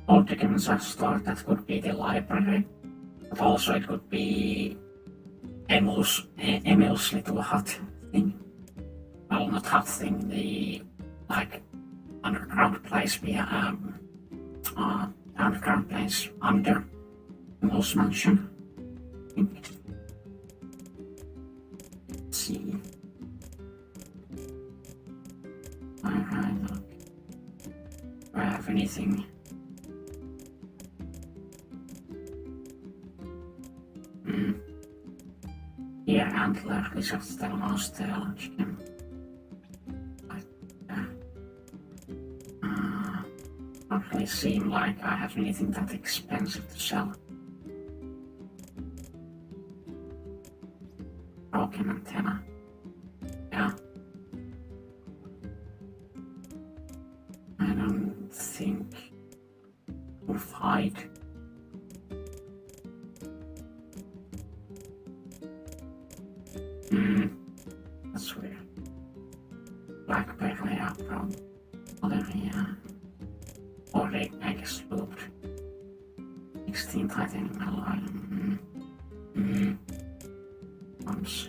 Old documents are stored. That could be the library. But also it could be Emil's little hut thing. Well, not hut thing, the like underground place underground place under Emil's mansion. Let's see. Alright, look. Do I have anything? Here, antler, lizard tail, mouse tail, chicken. Don't really seem like I have anything that expensive to sell. Broken antenna. Yeah. I don't think wolf hide. That's weird. Blackberry apple. Malaria. Or I is looped. 16 titanium alloy. Once.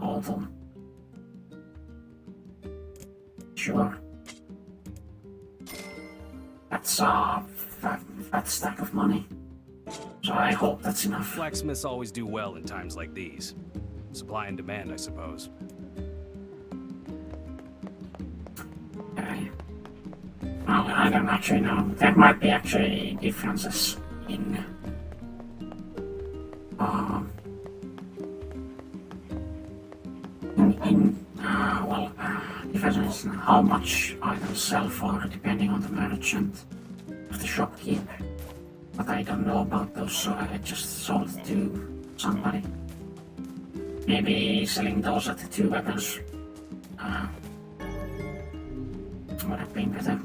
Awful. Sure. That's a fat stack of money. So I hope that's enough. Blacksmiths always do well in times like these. Supply and demand, I suppose. Okay. Well, I don't actually know. There might be actually differences in differences in how much items sell for depending on the merchant of the shopkeeper. But I don't know about those, so I just sold to somebody. Maybe selling those at the 2 weapons would have been better.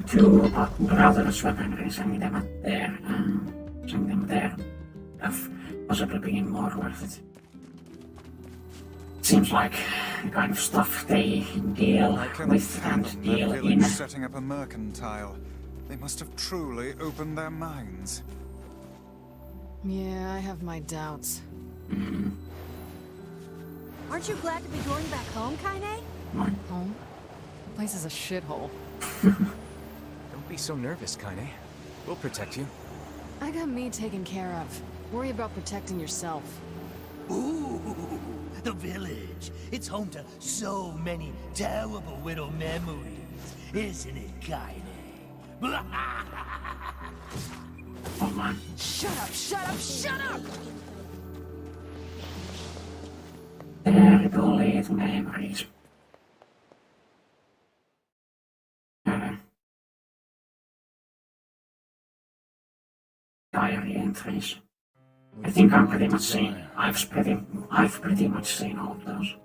Two brothers' weaponry, selling them at there, selling them there, have possibly been more worth it. Seems like the kind of stuff they deal with and deal in. Setting up a mercantile. They must have truly opened their minds. Yeah, I have my doubts. Aren't you glad to be going back home, Kaine? Home? The place is a shithole. Don't be so nervous, Kaine. We'll protect you. I got me taken care of. Worry about protecting yourself. Ooh, the village. It's home to so many terrible little memories, isn't it, Kaine? Oh man. Shut up, shut up, shut up! Terrible little memories. Diary entries. I think I'm pretty much seen. I've pretty much seen all of those.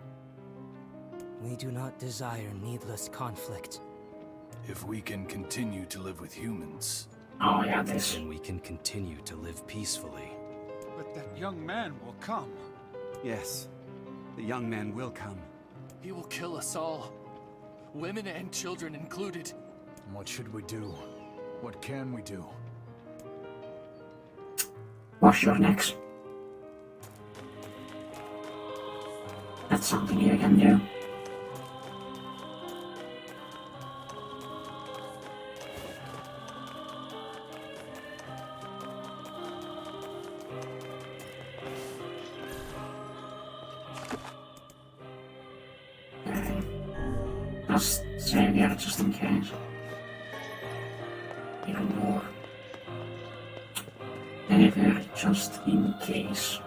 We do not desire needless conflict. If we can continue to live with humans, oh yeah, this. Then we can continue to live peacefully. But that young man will come. Yes, the young man will come. He will kill us all. Women and children included. What should we do? What can we do? Wash your necks. That's something you can do. Just save here just in case. Even more. Save here just in case.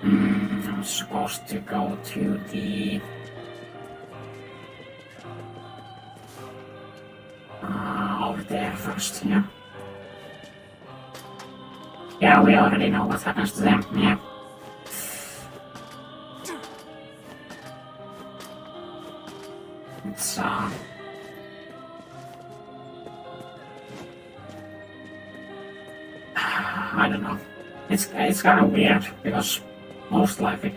I'm supposed to go to the over there first, yeah. Yeah, we already know what happens to them, yeah. It's I don't know. It's kind of weird because most likely,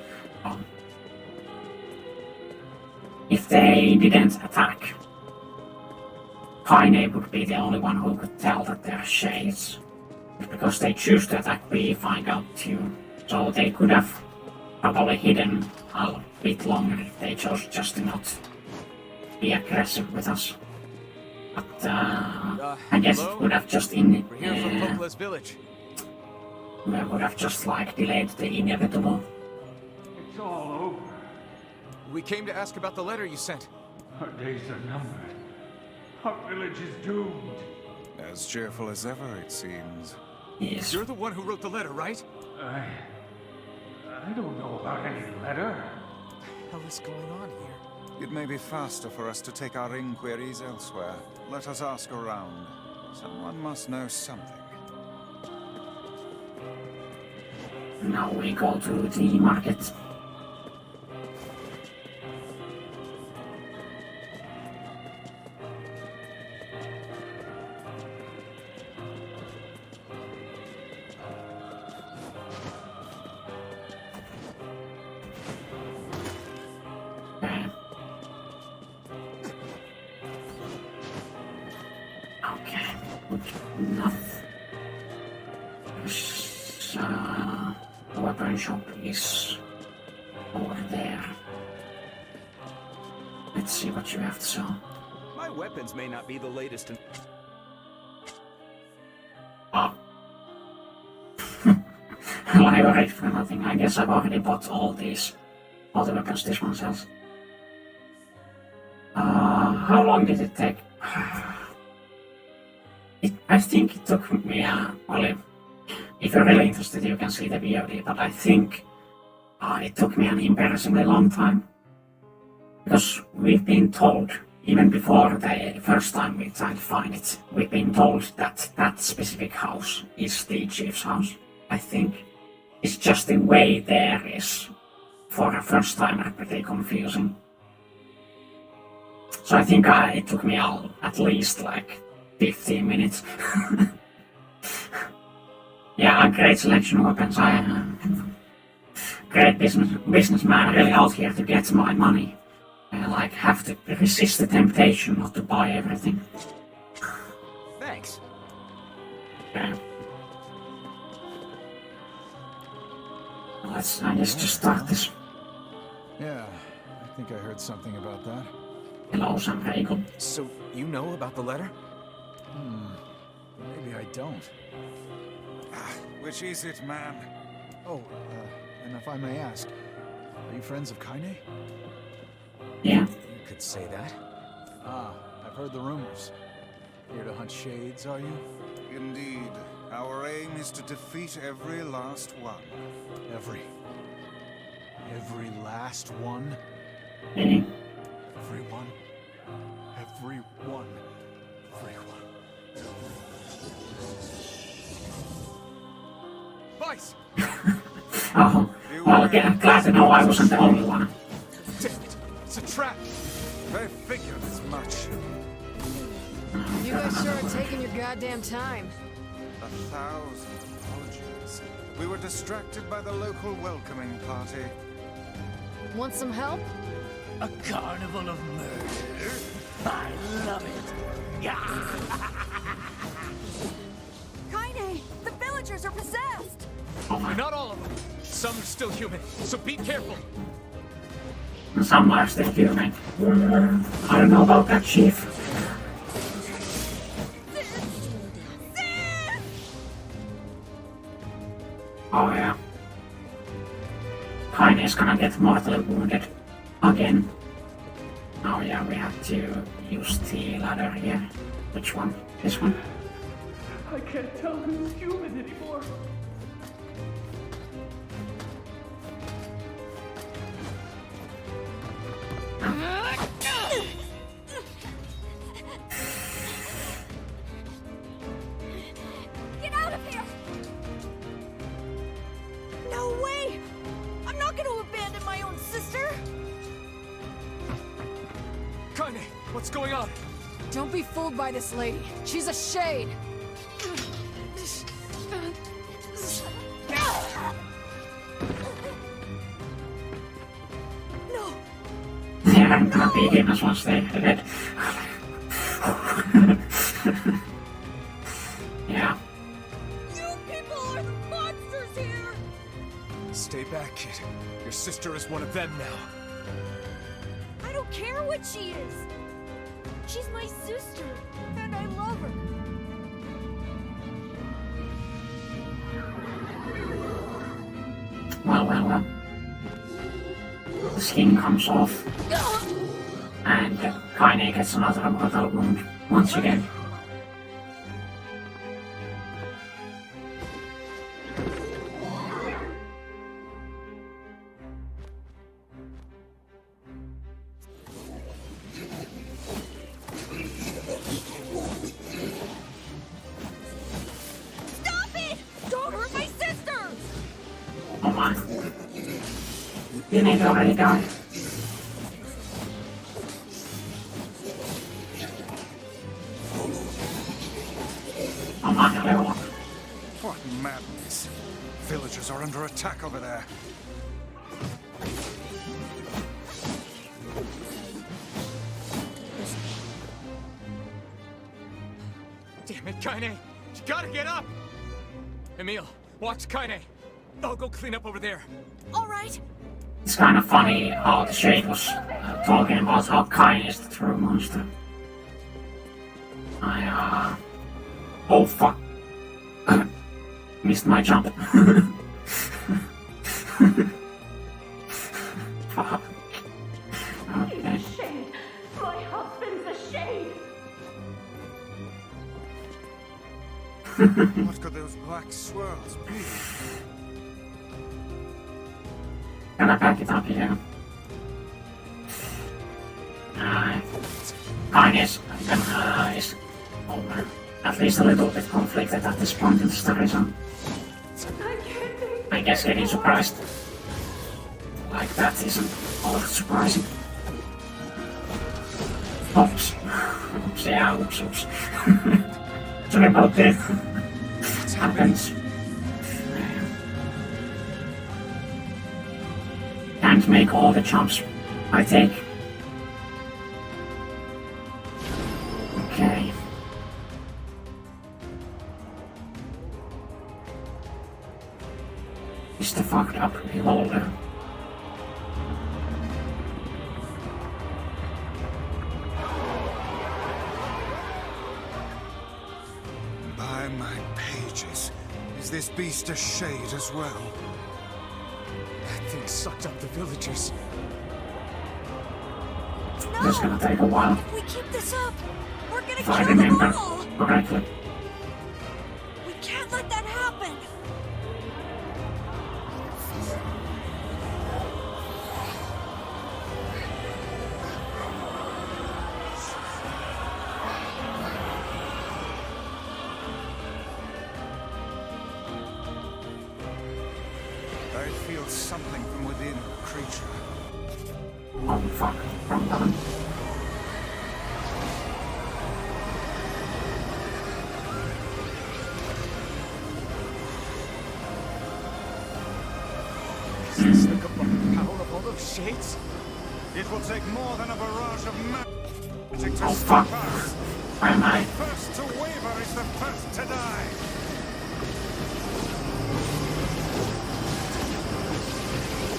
if they didn't attack, Kaine would be the only one who could tell that they're shades. Because they choose to attack, we find out too. So they could have probably hidden a bit longer if they chose just to not be aggressive with us. But I guess it would have just We're here from Pokla's village. We would have just like delayed the inevitable. It's all over. We came to ask about the letter you sent. Our days are numbered. Our village is doomed. As cheerful as ever, it seems. Yes. You're the one who wrote the letter, right? I don't know about any letter. What the hell is going on here? It may be faster for us to take our inquiries elsewhere. Let us ask around. Someone must know something. Now we go to the market. enough. The weapon shop is over there. Let's see what you have to sell. My weapons may not be the latest in... Oh. Well, I already for nothing. I guess I've already bought all the weapons this one sells. How long did it take? I think it took me, well, if you're really interested, you can see the VOD, but I think it took me an embarrassingly long time. Because we've been told, even before the first time we tried to find it, we've been told that that specific house is the chief's house. I think it's just the way there is, for a first timer, pretty confusing. So I think it took me at least like 15 minutes. Yeah, a great selection of weapons. I am great businessman, really out here to get my money. I have to resist the temptation not to buy everything. Thanks. Okay. I guess just start this. Yeah, I think I heard something about that. Hello, Sam Eagle. So, you know about the letter? Maybe I don't. Which is it, man? Oh, and if I may ask, are you friends of Kaine? Yeah. You could say that. I've heard the rumors. Here to hunt shades, are you? Indeed. Our aim is to defeat every last one. Every last one? Meaning? Everyone. Everyone. Everyone. Vice! Oh, well, glad to know I wasn't the only one. Damn it! It's a trap! I figured as much. You guys sure are taking your goddamn time. 1,000 apologies. We were distracted by the local welcoming party. Want some help? A carnival of murder? I love it. Yeah. Kaine! The villagers are possessed! Not all of them. Some are still human, so be careful. Some are still human. I don't know about that, Chief. Oh yeah. Kaine is gonna get mortally wounded. Again. Oh yeah, we have to use the ladder here. Which one? This one? I can't tell who's human anymore. Get out of here! No way! I'm not gonna abandon my own sister! Kaine, what's going on? Don't be fooled by this lady. She's a shade. No! They're gonna be him as once they're dead. Yeah. You people are the monsters here! Stay back, kid. Your sister is one of them now. I don't care what she is! She's my sister, and I love her. Well. The skin comes off. And Kaine gets another mortal wound once again. Stop it! Don't hurt my sister! Oh my. You need to already die. Oh my, level up. What madness. Villagers are under attack over there. Damn it, Kaine! gotta get up! Emil, watch Kaine. I'll go clean up over there. All right. It's kind of funny how the Shade was talking about how Kaine is the true monster. Oh fuck. Missed my jump. Fuck. Okay. Shade. My husband's a shade. What could those black swirls be? Can I back it up here? Kaine is over. At least a little bit conflicted at this point in the story, so I guess getting surprised like that isn't all that surprising. Oops. Oops, yeah, oops. Sorry about that. Happens. Can't make all the jumps I take. Okay. Is the fucked up beholder. By my pages, is this beast a shade as well? That thing sucked up the villagers. This is gonna take a while. If we keep this up, we're gonna If I kill them remember all. correctly. We can't let that happen. I feel something from within the creature. Oh fuck, wrong button. Is this like a power of all those shades? It will take more than a barrage of magic to Oh stop fuck. us. Where am I? First to waver is the first to die.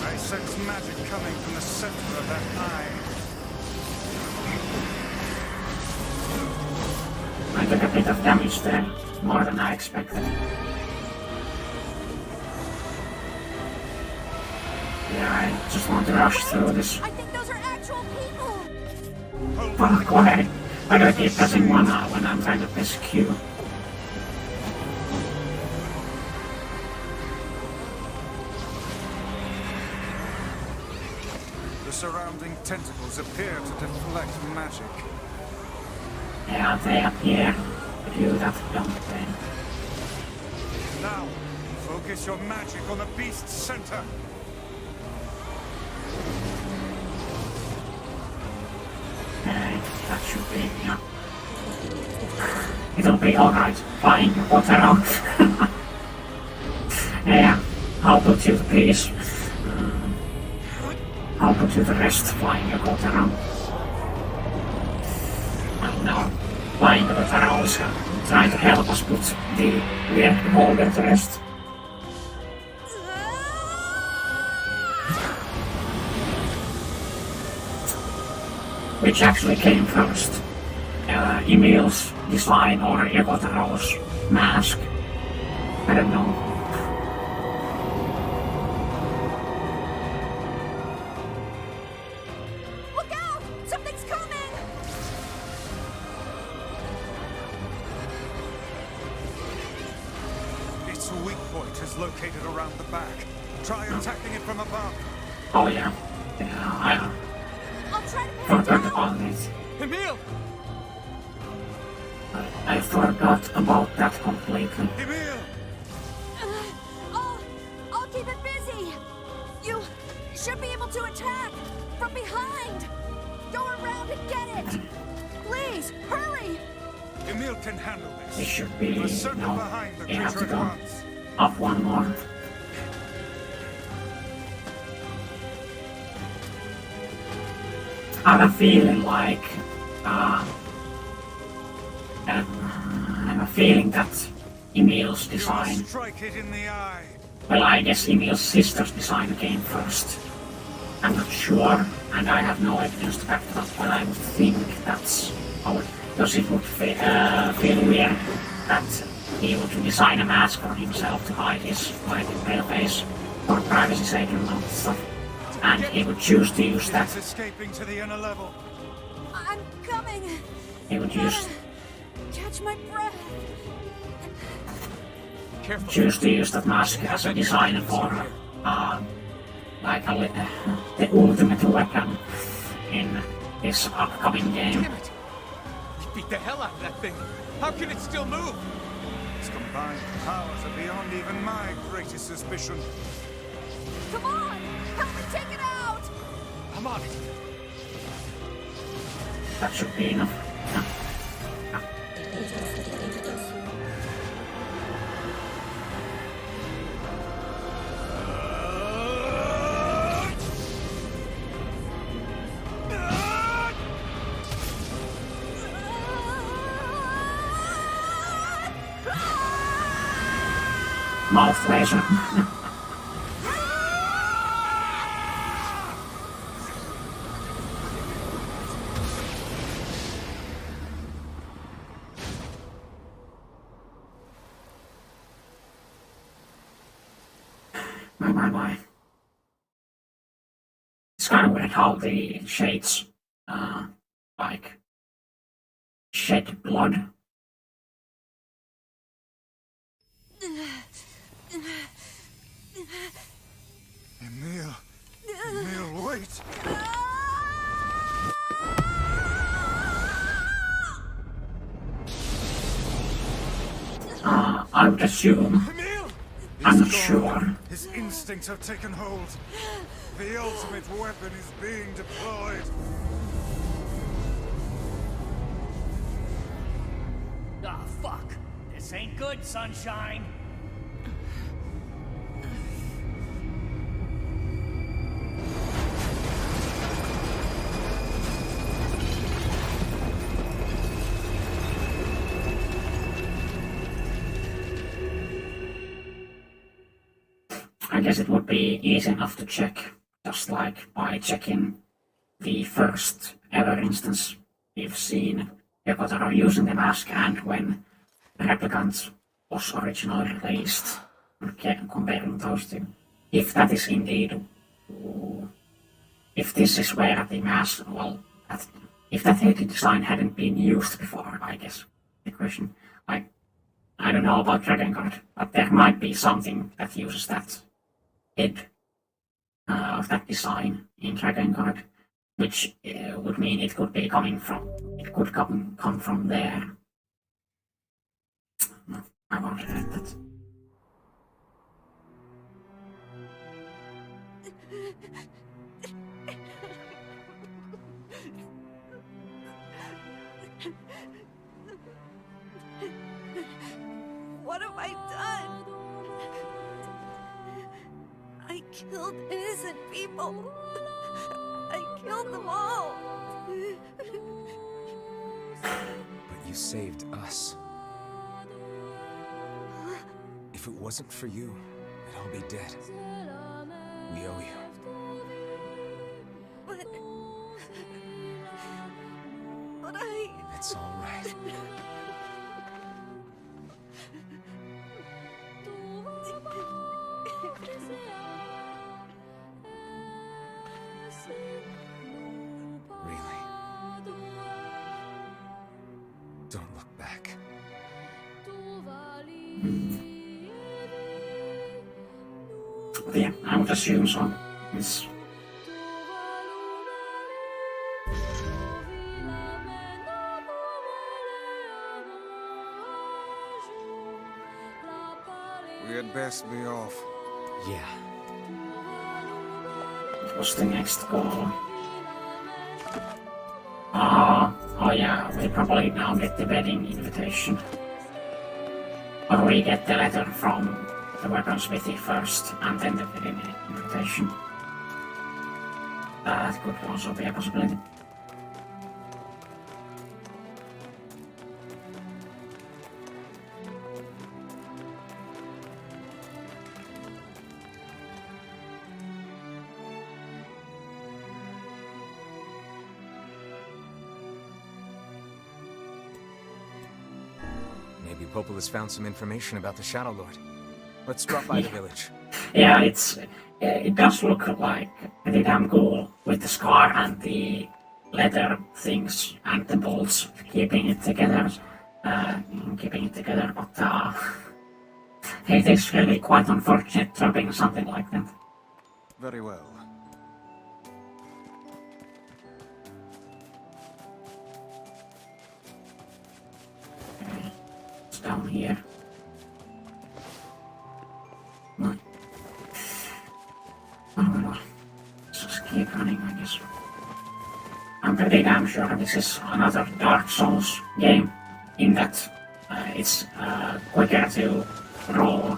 I sense magic coming from the center of that eye. I took a bit of damage there, more than I expected. Yeah, I just want to rush through this. I think those are actual people. Fuck, why? Why do I keep pressing 1R when I'm trying to press Q? The surrounding tentacles appear to deflect magic. Yeah, they appear to do that, don't they? Now, focus your magic on the beast's center. Okay, that should be, yeah. It'll be alright, flying water out. Yeah, I'll put you to peace. I'll put you to rest, flying your water around. No, flying the water around is trying to help us put the weird beholder to rest. Which actually came first? Emil's design or Egotaro's mask? I don't know. Look out! Something's coming! Its weak point is located around the back. Try attacking it from above. Oh yeah. Yeah, I'll try to I pin it forgot down. about it. Emil! I forgot about that completely. Emil! I'll keep it busy. You should be able to attack from behind. Go around and get it. Please, hurry. Emil can handle this. It should be, The circle no, behind the you have creature to go at once. up one more. I have a feeling like, I have a feeling that Emil's design. Strike it in the eye. Well, I guess Emil's sister's design came first. I'm not sure, and I have no evidence to back it up, but I would think that's how it, because it would feel weird that he would design a mask for himself to hide his pale face for privacy's sake and all that stuff. And he would choose to use that. It's escaping to the inner level. I'm coming. He would use Catch my breath. Careful. choose to use that mask as a design for like the ultimate weapon in this upcoming game. Damn it! He beat the hell out of that thing. How can it still move? Its combined powers are beyond even my greatest suspicion. Come on! Help me take it out! I'm on it. That should be enough. Mouth laser. My. It's kind of weird how the shades, like, shed blood. Emil, wait! I would assume. I'm not sure. His instincts have taken hold. The ultimate weapon is being deployed. Ah, fuck. This ain't good, Sunshine. I guess it would be easy enough to check, just like by checking the first ever instance we've seen Yokotaro using the mask and when the Replicant was originally released, and comparing those two. If that is indeed, if this is where the mask, well, if that head design hadn't been used before, I guess the question, I don't know about Dragon Guard, but there might be something that uses that head of that design in Dragon Guard, which would mean it could be coming from, it could come from there. No, I won't read that. What have I done? I killed innocent people. I killed them all. But you saved us. If it wasn't for you, we'd all be dead. We owe you. But I... It's all right. Really? Don't look back. Yeah, I would assume so. It's... We had best be off. Yeah. What's the next goal? Oh yeah, we probably now get the wedding invitation. Or we get the letter from the weaponsmithy first, and then the wedding invitation. That could also be a possibility. Maybe Popola's found some information about the Shadow Lord. Let's drop by the village. Yeah, it does look like pretty damn cool with the scar and the leather things and the bolts keeping it together. But it is really quite unfortunate dropping something like that. Very well. Okay, it's down here. No. Oh well, let's just keep running, I guess. I'm pretty damn sure this is another Dark Souls game, in that it's quicker to roll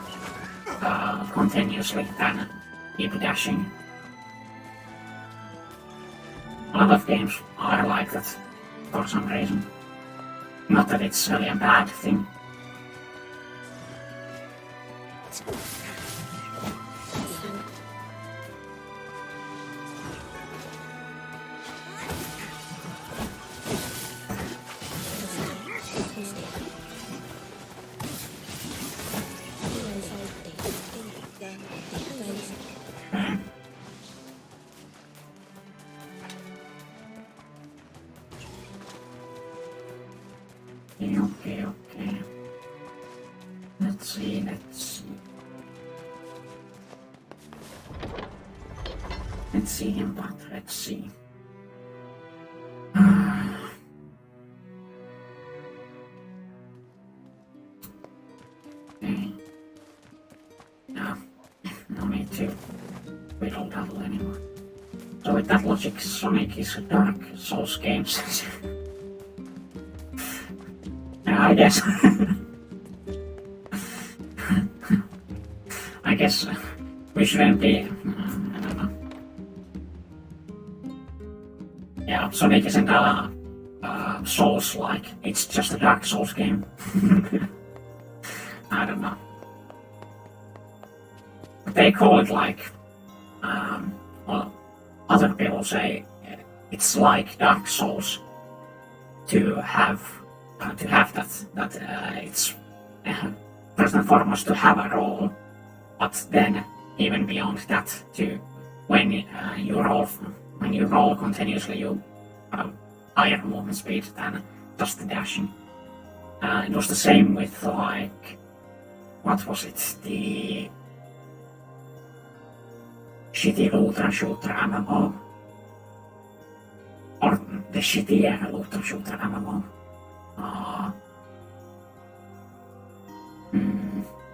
continuously than keep dashing. A lot of games are like that for some reason. Not that it's really a bad thing. Okay. Let's see. Let's see him, but let's see. Okay. No need to whittle double anymore. So with that logic, Sonic is a Dark Souls game. I guess. I guess we shouldn't be. I don't know. Yeah, Sonic isn't a Souls-like. It's just a Dark Souls game. I don't know. They call it like. Well, other people say it's like Dark Souls to have that it's first and foremost to have a role, but then even beyond that, to when you roll continuously, you have higher movement speed than just the dashing. It was the same with like, what was it, the shitty Ultra Shooter MMO, or the shittier Ultra Shooter MMO.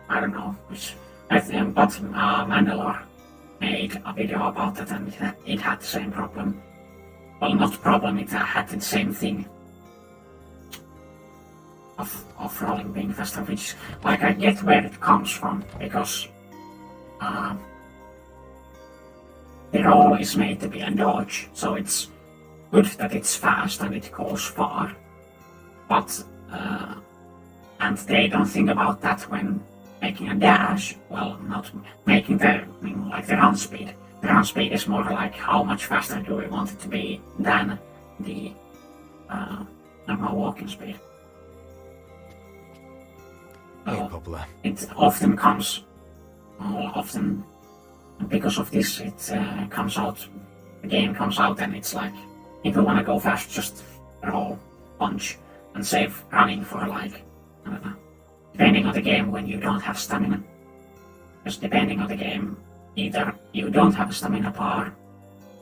I don't know which. I think, but Mandalore made a video about it, and it had the same problem. Well, not problem, it had the same thing of rolling being faster, which, like, I get where it comes from, because the roll is made to be a dodge, so it's good that it's fast and it goes far. But and they don't think about that when making a dash. Well, not making the run speed. The run speed is more like how much faster do we want it to be than the normal walking speed. Hey, Popola. It often comes, because of this, it comes out. The game comes out, and it's like, if you want to go fast, just roll, punch, and save running for like, I don't know, depending on the game when you don't have stamina. Just depending on the game, either you don't have a stamina bar,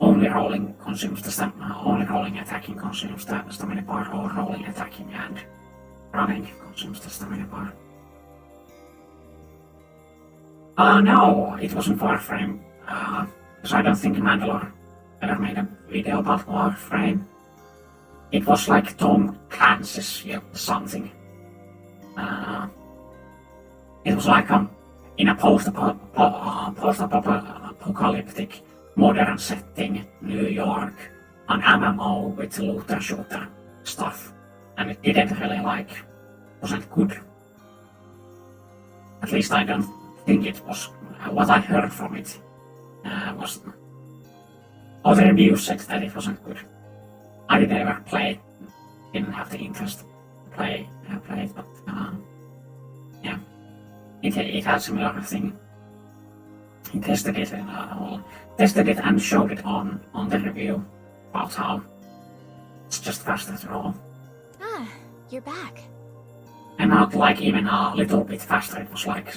only rolling consumes the stamina, only rolling attacking consumes the stamina bar, or rolling attacking and running consumes the stamina bar. No, it wasn't Warframe, because I don't think Mandalore ever made a video about Warframe. It was like Tom Clancy's something. It was like in a post-apocalyptic modern setting, New York, an MMO with looter shooter stuff, and it didn't really wasn't good. At least I don't think it was. What I heard from it was, all the reviews said that it wasn't good. I didn't ever play it, didn't have the interest to play it, but it has a similar thing. He tested it and showed it on the review about how it's just faster to roll. Ah, you're back. And not like even a little bit faster, it was like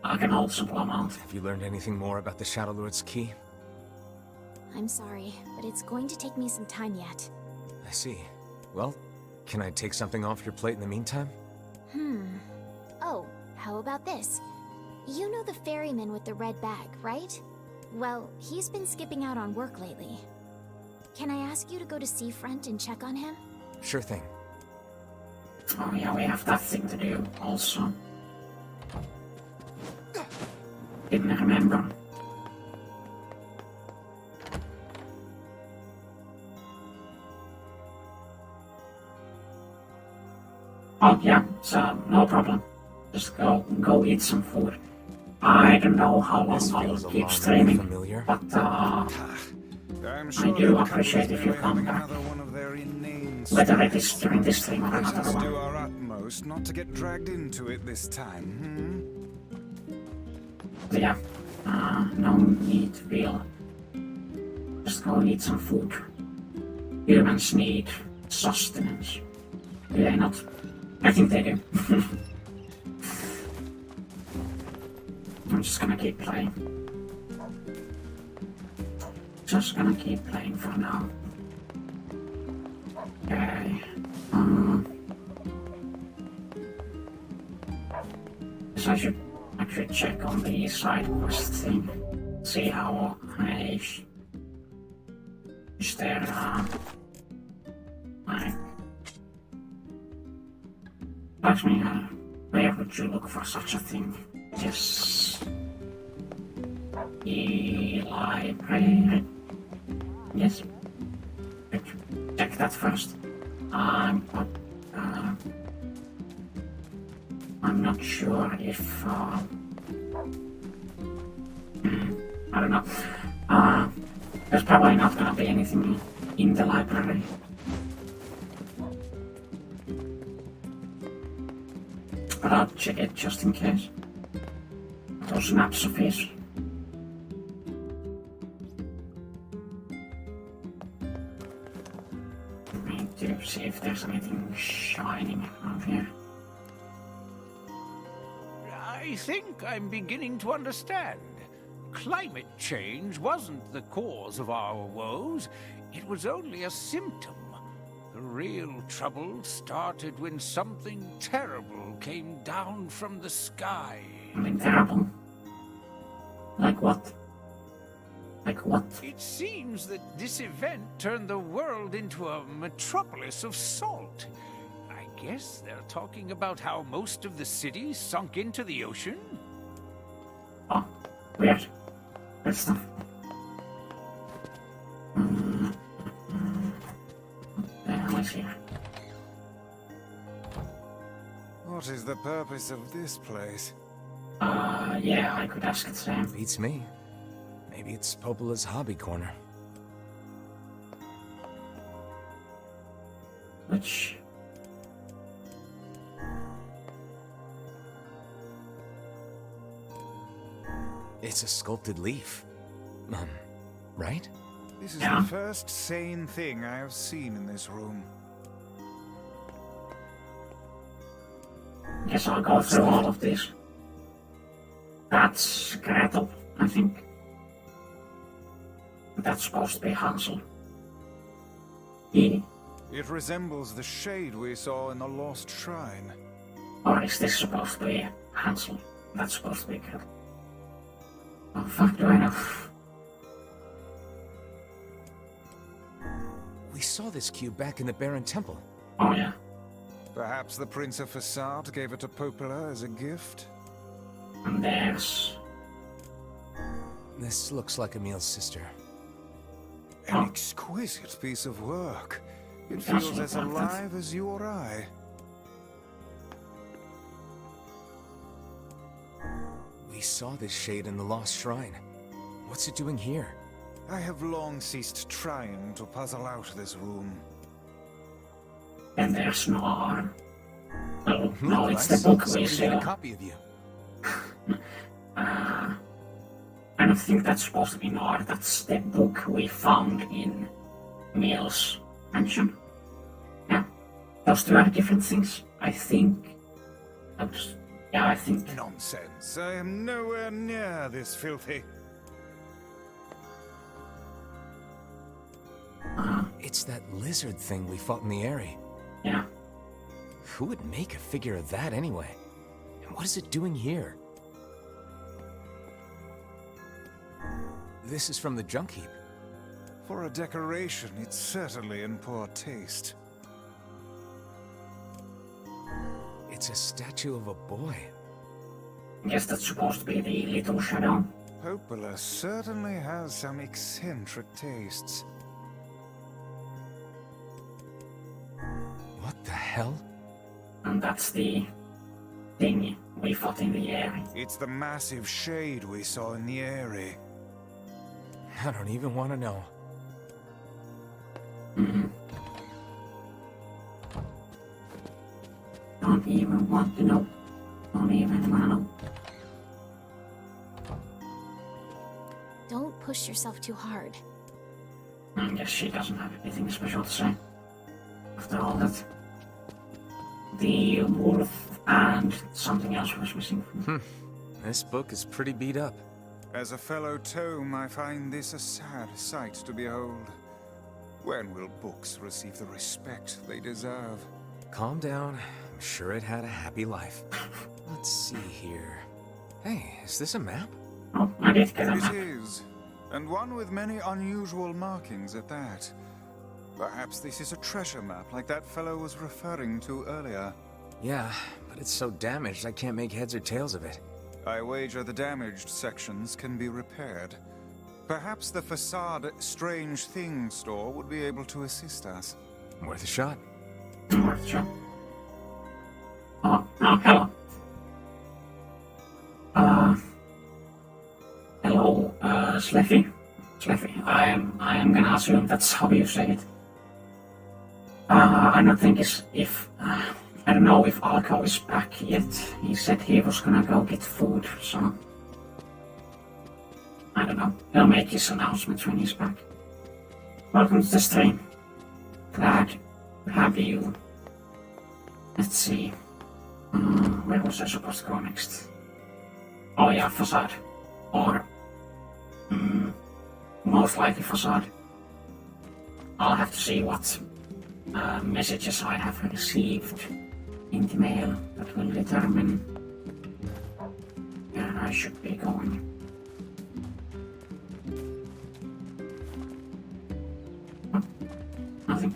a noticeable amount. Have you learned anything more about the Shadow Lord's key? I'm sorry, but it's going to take me some time yet. I see. Well, can I take something off your plate in the meantime? Oh, how about this? You know the ferryman with the red bag, right? Well, he's been skipping out on work lately. Can I ask you to go to Seafront and check on him? Sure thing. Oh yeah, we have that thing to do also. Didn't remember. Oh yeah, so no problem. Just go eat some food. I don't know how long I'll keep streaming, but I do appreciate if you come back. Whether it is during this stream or another Let's one. do our utmost not to get dragged into it this time, Yeah, no need to feel. Just go eat some food. Humans need sustenance. Do they not? I think they do. I'm just gonna keep playing. Just gonna keep playing for now. Okay. So I should actually check on the side quest thing. See how is there like actually where would you look for such a thing? Yes. The library. Yes. Check that first. But I'm not sure if I don't know. There's probably not gonna be anything in the library. But I'll check it just in case. Those maps of his. Need to see if there's anything shining around here. I think I'm beginning to understand. Climate change wasn't the cause of our woes. It was only a symptom. The real trouble started when something terrible came down from the sky. Something terrible? Like what? Like what? It seems that this event turned the world into a metropolis of salt. I guess they're talking about how most of the city sunk into the ocean. Oh, weird. Good stuff. Here. What is the purpose of this place? Yeah, I could ask the same. Beats me. Maybe it's Popola's hobby corner. Which... It's a sculpted leaf. Right? This is the first sane thing I have seen in this room. Guess I'll go through all of this. That's Gretel, I think. That's supposed to be Hansel. He. It resembles the shade we saw in the lost shrine. Or is this supposed to be Hansel? That's supposed to be Gretel. Oh fuck, do I know? We saw this cube back in the Baron Temple. Oh yeah. Perhaps the Prince of Facade gave it to Popola as a gift? And there's... This looks like Emil's sister. An exquisite piece of work. It feels as alive as you or I. We saw this shade in the Lost Shrine. What's it doing here? I have long ceased trying to puzzle out this room. And there's no arm. No, it's the book we Somebody made a saw. copy of you. I don't think that's supposed to be NieR. That's the book we found in Emil's mansion. Yeah, those two are different things. I think. Yeah, I think. Nonsense. I am nowhere near this filthy. It's that lizard thing we fought in the area. Yeah. Who would make a figure of that anyway? And what is it doing here? This is from the junk heap. For a decoration, it's certainly in poor taste. It's a statue of a boy. Guess that's supposed to be the little shadow. Popola certainly has some eccentric tastes. What the hell? And that's the thing we fought in the area. It's the massive shade we saw in the area. I don't even want to know. Don't even want to know. Don't even want to know. Don't push yourself too hard. I guess she doesn't have anything special to say. After all that. The wolf and something else was missing. This book is pretty beat up. As a fellow tome, I find this a sad sight to behold. When will books receive the respect they deserve? Calm down. I'm sure it had a happy life. Let's see here. Hey, is this a map? Oh, I did get a map. It is. And one with many unusual markings at that. Perhaps this is a treasure map like that fellow was referring to earlier. Yeah, but it's so damaged I can't make heads or tails of it. I wager the damaged sections can be repaired. Perhaps the facade Strange Things store would be able to assist us. Worth a shot. Worth a shot. Oh, hello. Hello, Sleffy. Sleffy, I am gonna assume that's how you say it. I don't think I don't know if Alco is back yet. He said he was gonna go get food, so... I don't know. He'll make his announcement when he's back. Welcome to the stream. Glad to have you. Let's see. Where was I supposed to go next? Oh yeah, facade. Or... most likely facade. I'll have to see what messages I have received in the mail that will determine where I should be going. Nothing.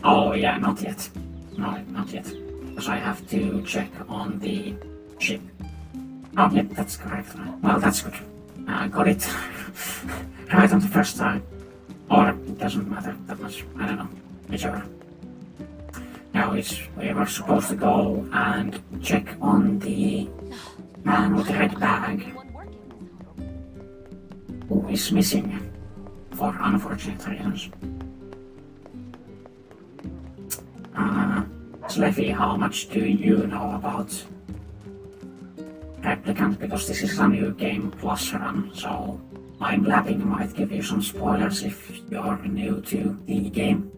Oh yeah, not yet. No, not yet. Because I have to check on the ship. Oh yeah, that's correct. Well, that's good. I got it right on the first time. Or it doesn't matter that much. I don't know. Whichever. Now we were supposed to go and check on the man with the red bag who is missing for unfortunate reasons. Sleffy, how much do you know about Replicant? Because this is a new game plus run, so my blabbing might give you some spoilers if you're new to the game.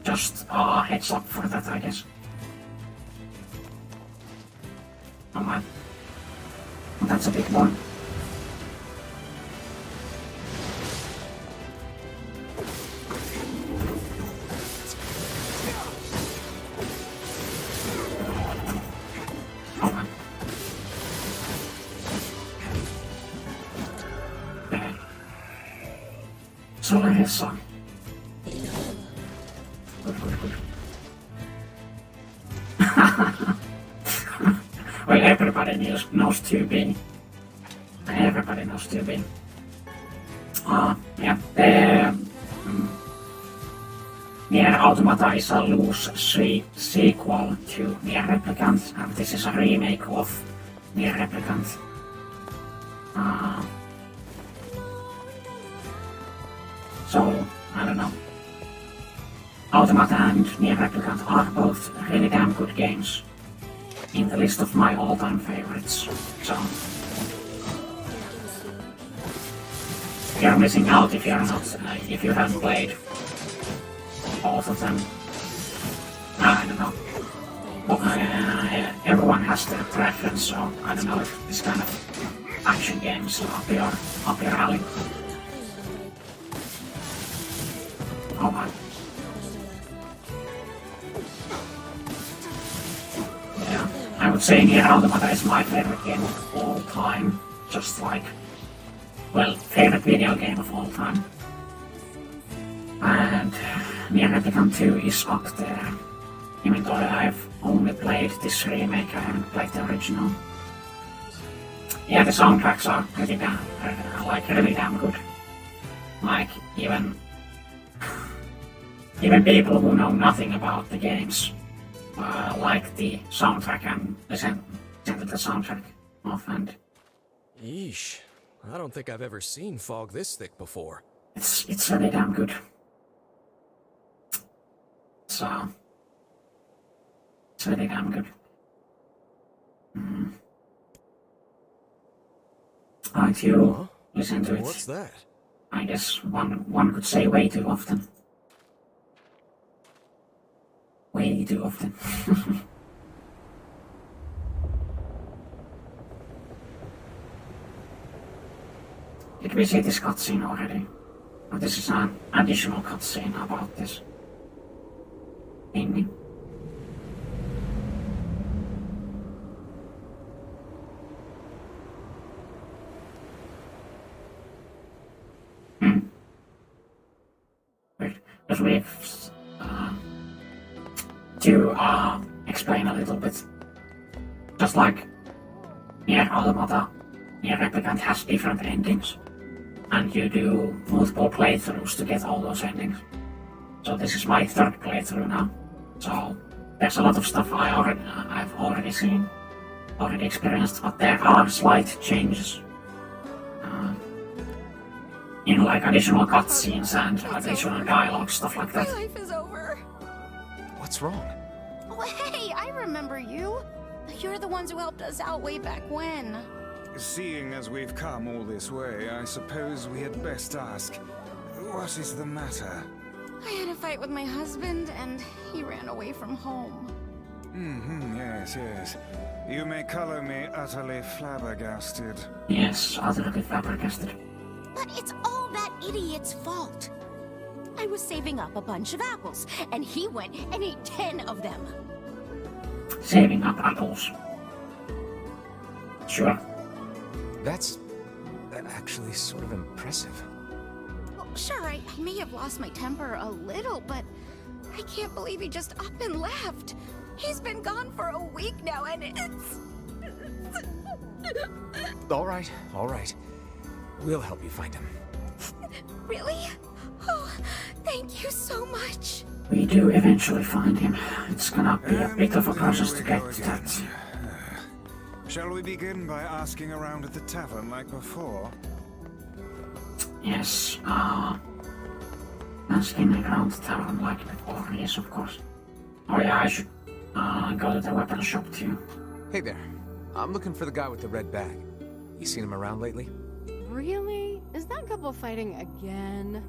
Just a heads up for that, I guess. Oh man. That's a big one. Solar his son. Good. Well, everybody knows tubing. Everybody knows tubing. Yeah, the NieR Automata is a loose sequel to NieR Replicant, and this is a remake of NieR Replicant. So, I don't know. Automata and NieR Replicant are both really damn good games. in the list of my all-time favorites. So you're missing out if you're not, if you haven't played both of them. I don't know. Everyone has their preference, so I don't know if this kind of action games are up your alley. Oh my. Yeah, I would say NieR Automata is my favorite game of all time. Just like, well, favorite video game of all time. And NieR Replicant 2 is up there. Even though I've only played this remake, I haven't played the original. Yeah, the soundtracks are pretty damn, really damn good. Like, even people who know nothing about the games like the soundtrack and listen to the soundtrack often. Yeesh, I don't think I've ever seen fog this thick before. It's really damn good. So it's really damn good. Right, you listen to it. What's that? I guess one could say way too often. Way too often. Did we see this cutscene already? Or this is an additional cutscene about this ending. Wait, because we've to explain a little bit. Just like NieR Automata, NieR Replicant has different endings, and you do multiple playthroughs to get all those endings. So this is my third playthrough now. So there's a lot of stuff I've already seen, already experienced, but there are slight changes in like additional cutscenes and additional dialogue, stuff like that. My life is over. What's wrong? Oh, hey, I remember you. You're the ones who helped us out way back when. Seeing as we've come all this way, I suppose we had best ask, what is the matter? I had a fight with my husband, and he ran away from home. Yes. You may color me utterly flabbergasted. Yes, utterly flabbergasted. But it's all that idiot's fault. I was saving up a bunch of apples, and he went and ate 10 of them. Saving up apples. Sure. That's actually sort of impressive. Well, sure, I may have lost my temper a little, but I can't believe he just up and left. He's been gone for a week now, and it's... All right. We'll help you find him. Really? Oh, thank you so much. We do eventually find him. It's gonna be a bit of a process to get to that. Shall we begin by asking around at the tavern like before? Yes, asking around the tavern like before, yes, of course. Oh yeah, I should go to the weapon shop too. Hey there. I'm looking for the guy with the red bag. You seen him around lately? Really? Is that couple fighting again?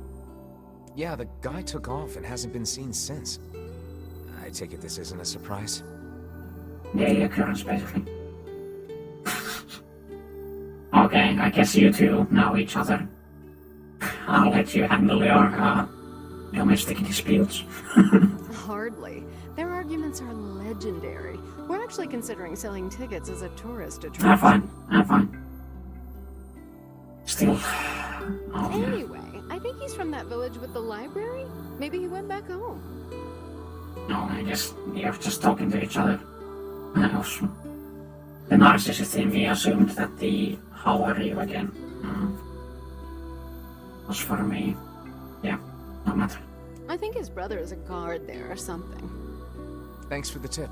Yeah, the guy took off and hasn't been seen since. I take it this isn't a surprise? Daily occurrence, basically. Okay, I guess you two know each other. I'll let you handle your domestic disputes. Hardly. Their arguments are legendary. We're actually considering selling tickets as a tourist attraction. I'm fine. Still. Anyway, I think he's from that village with the library. Maybe he went back home. No, I guess you're just talking to each other. The narcissist in me assumed that the "how are you" again was for me. Yeah, no matter. I think his brother is a guard there or something. Thanks for the tip.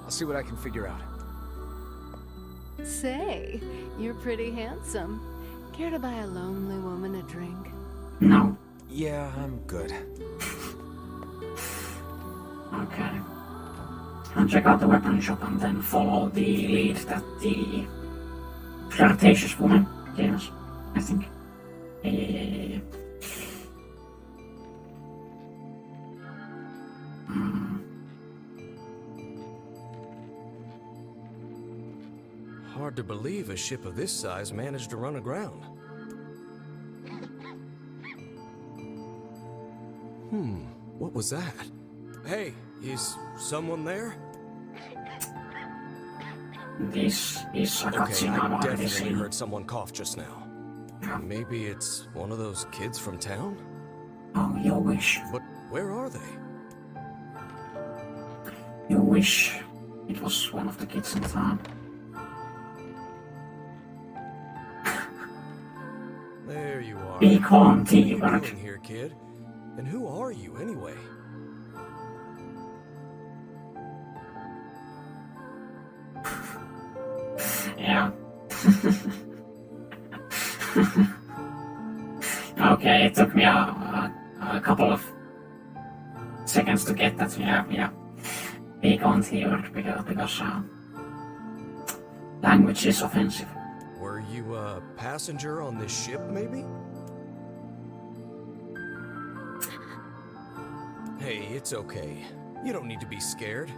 I'll see what I can figure out. Say, you're pretty handsome. Care to buy a lonely woman a drink? No. Yeah, I'm good. Okay. and check out the weapon shop and then follow the lead that the flirtatious woman gave us, I think. Yeah. Hard to believe a ship of this size managed to run aground. What was that? Hey, is someone there? This is a cutscene I I've already definitely seen. heard someone cough just now. Maybe it's one of those kids from town? Oh, you wish. But where are they? You wish it was one of the kids in town. There you are. Be calm, What are you T-Bird. doing here, kid? And who are you, anyway? Yeah. Okay, it took me a couple of seconds to get that. Yeah. Be calm, T-Bird, because language is offensive. Were you a passenger on this ship, maybe? Hey, it's okay. You don't need to be scared.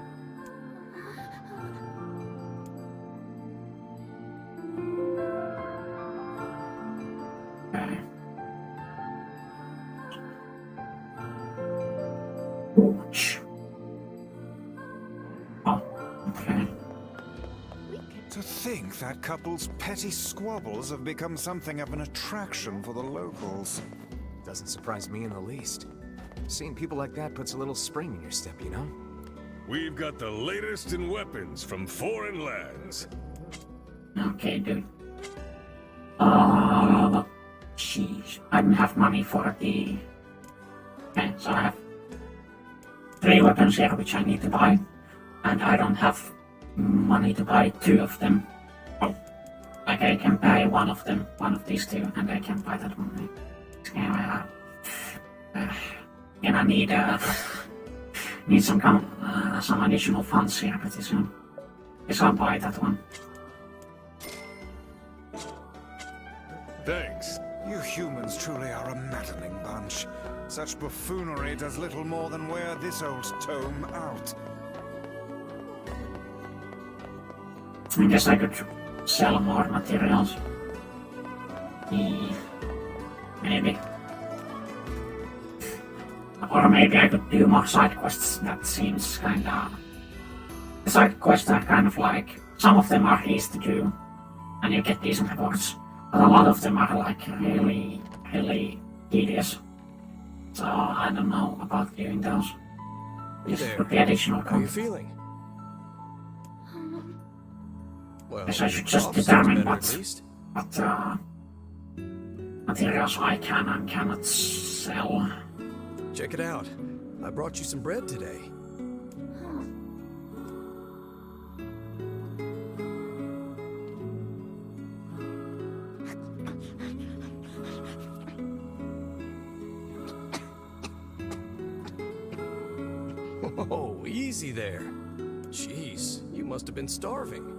Okay. Ouch. Oh, okay. To think that couple's petty squabbles have become something of an attraction for the locals. Doesn't surprise me in the least. Seeing people like that puts a little spring in your step, you know? We've got the latest in weapons from foreign lands. Okay, dude. Jeez. I don't have money for the... Okay, so I have 3 weapons here which I need to buy. And I don't have money to buy 2 of them. Oh. Like I can buy one of them, one of these 2, and I can buy that one. And I need some additional funds here pretty soon. Guess I'll buy that one. Thanks. You humans truly are a maddening bunch. Such buffoonery does little more than wear this old tome out. I guess I could sell more materials. Maybe. Or maybe I could do more side quests. That seems kinda... The side quests are kind of like... Some of them are easy to do, and you get decent rewards. But a lot of them are like really tedious. So I don't know about doing those. This would be additional How are you content. feeling? Well, Guess I your should just cough sounds determine better at least. what materials I can and cannot sell. Check it out. I brought you some bread today. Oh, easy there. Jeez, you must have been starving.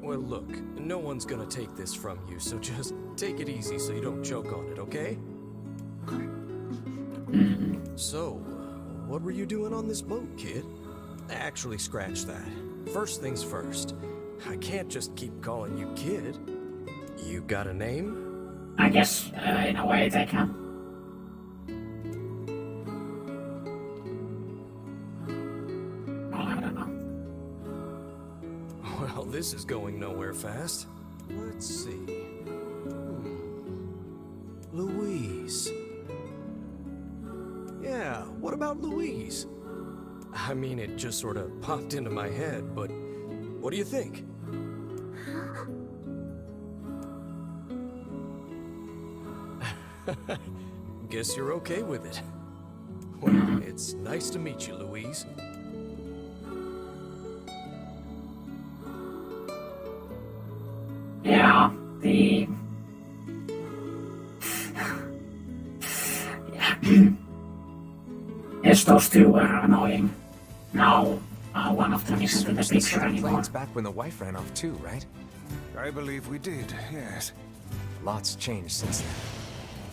Well, look, no one's gonna take this from you, so just take it easy so you don't choke on it, okay? So, what were you doing on this boat, kid? Actually, scratch that. First things first. I can't just keep calling you kid. You got a name? I guess, in a way, they can. Well, I don't know. Well, this is going nowhere fast. Let's see. Louise. Yeah, what about Louise? I mean, it just sort of popped into my head, but what do you think? Guess you're okay with it. Well, it's nice to meet you, Louise. Yeah, the... Yes, those 2 were annoying. Now, one of them is in the picture anymore. Planes back when the wife ran off too, right? I believe we did, yes. Lots changed since then.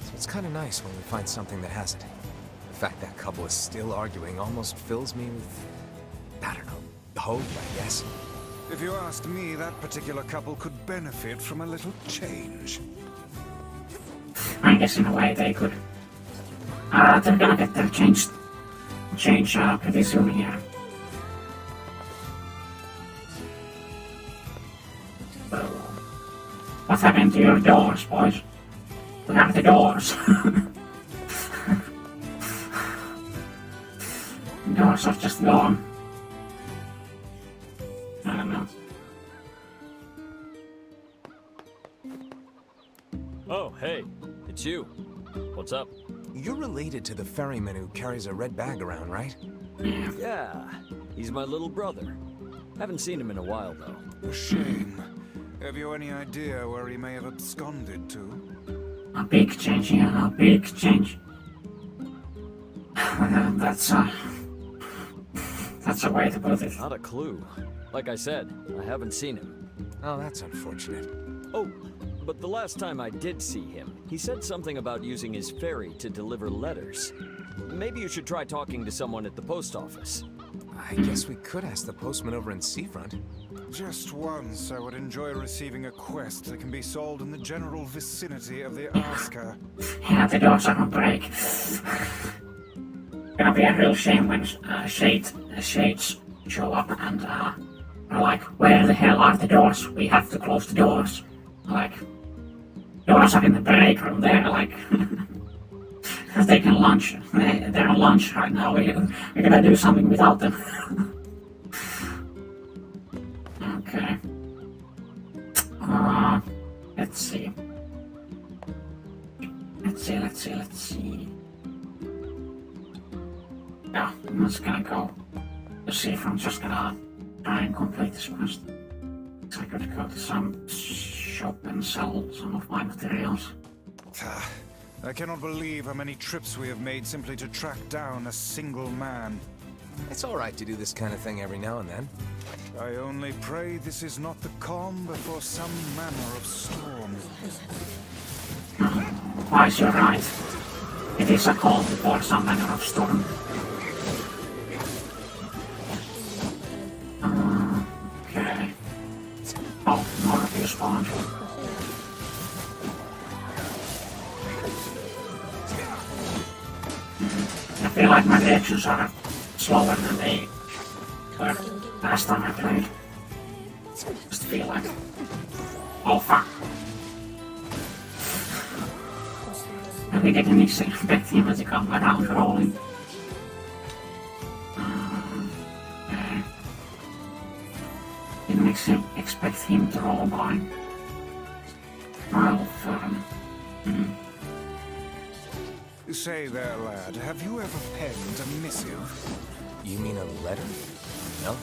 So it's kind of nice when we find something that hasn't. The fact that couple is still arguing almost fills me with, I don't know, hope, I guess. If you asked me, that particular couple could benefit from a little change. I guess in a way they could. They're gonna get their change pretty soon here. What happened to your doors, boys? We have the doors. Doors are just gone. I don't know. Oh, hey, it's you. What's up? You're related to the ferryman who carries a red bag around, right? Yeah, he's my little brother. Haven't seen him in a while, though. A shame. Have you any idea where he may have absconded to? A big change, yeah, a big change. That's a way to put it. Not a clue. Like I said, I haven't seen him. Oh, that's unfortunate. Oh, but the last time I did see him, he said something about using his ferry to deliver letters. Maybe you should try talking to someone at the post office. I guess we could ask the postman over in Seafront. Just once, I would enjoy receiving a quest that can be solved in the general vicinity of the Asker. Yeah, the doors are on break. Gonna be a real shame when shades show up and we're like, where the hell are the doors? We have to close the doors. Like, doors are in the break room. They're like, they're taking lunch. They're on lunch right now. We're gonna do something without them. Okay. Let's see. Let's see. Yeah, I'm just gonna go to see if I'm just gonna try and complete this quest. I could go to some shop and sell some of my materials. I cannot believe how many trips we have made simply to track down a single man. It's alright to do this kind of thing every now and then. I only pray this is not the calm before some manner of storm. Wise, you're right. It is a calm before some manner of storm. Okay. Oh, more of you spawned. I feel like my reactions are slower than they were last time I played. Just feel like... Oh fuck. I didn't expect him to come around rolling. Okay. Didn't expect him to roll by. Well, Say there, lad, have you ever penned a missive? You mean a letter? No.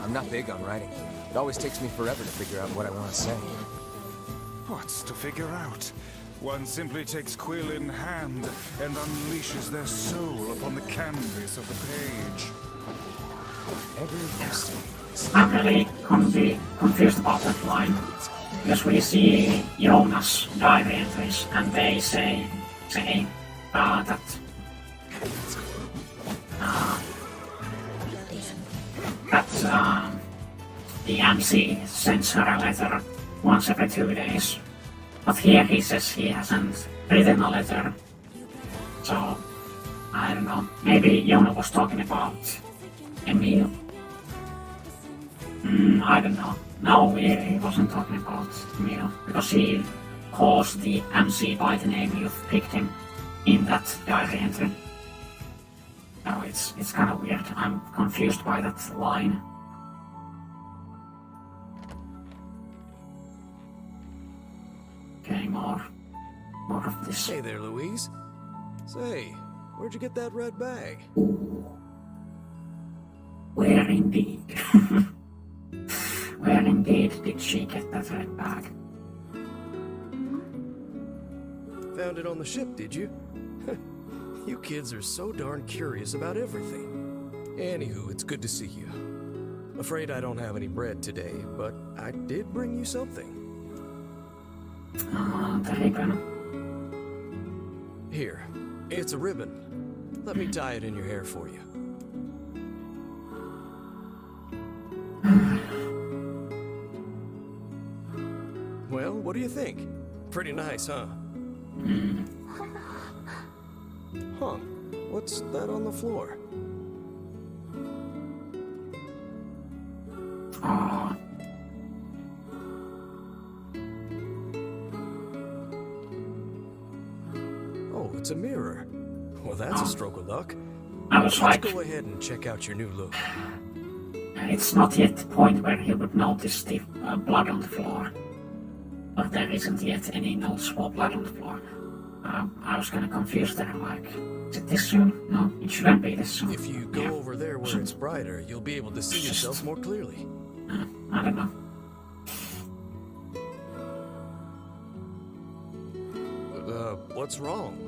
I'm not big on writing. It always takes me forever to figure out what I want to say. What's to figure out? One simply takes quill in hand and unleashes their soul upon the canvas of the page. I'm really confused about that line. Because we see Jonas' diary entries and they say that the MC sends her a letter once every 2 days. But here he says he hasn't written a letter. So, I don't know. Maybe Yona was talking about Emil. I don't know. No, he wasn't talking about Emil. Because he calls the MC by the name you've picked him in that diary entry. No, it's kind of weird. I'm confused by that line. Okay, more of this. Hey there, Louise. Say, where'd you get that red bag? Where indeed? Where indeed did she get that red bag? Found it on the ship, did you? You kids are so darn curious about everything. Anywho, it's good to see you. Afraid I don't have any bread today, but I did bring you something. The ribbon. Here, it's a ribbon. Let me tie it in your hair for you. Well, what do you think? Pretty nice, huh? Huh. What's that on the floor? Oh, it's a mirror. Well, that's a stroke of luck. Let's go ahead and check out your new look. It's not yet the point where you would notice the blood on the floor. But there isn't yet any noticeable blood on the floor. I was kind of confused there, like, is it this soon? No, it shouldn't be this soon. If you go over there where it's brighter, you'll be able to see yourself more clearly. I don't know. What's wrong?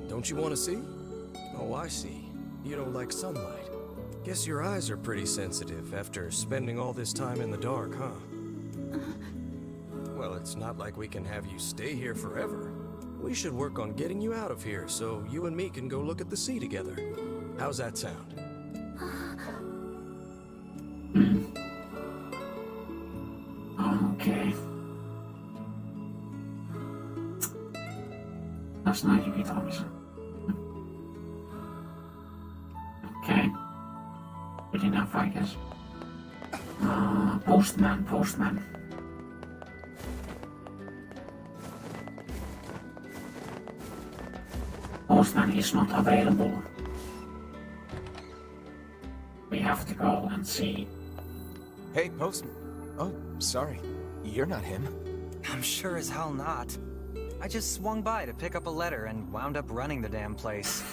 Don't you want to see? Oh, I see. You don't like sunlight. Guess your eyes are pretty sensitive after spending all this time in the dark, huh? Well, it's not like we can have you stay here forever. We should work on getting you out of here so you and me can go look at the sea together. How's that sound? Okay. That's nice of you, Thomas. Okay. Good enough, I guess. Postman. Postman is not available. We have to go and see. Hey, Postman. Oh, sorry. You're not him. I'm sure as hell not. I just swung by to pick up a letter and wound up running the damn place.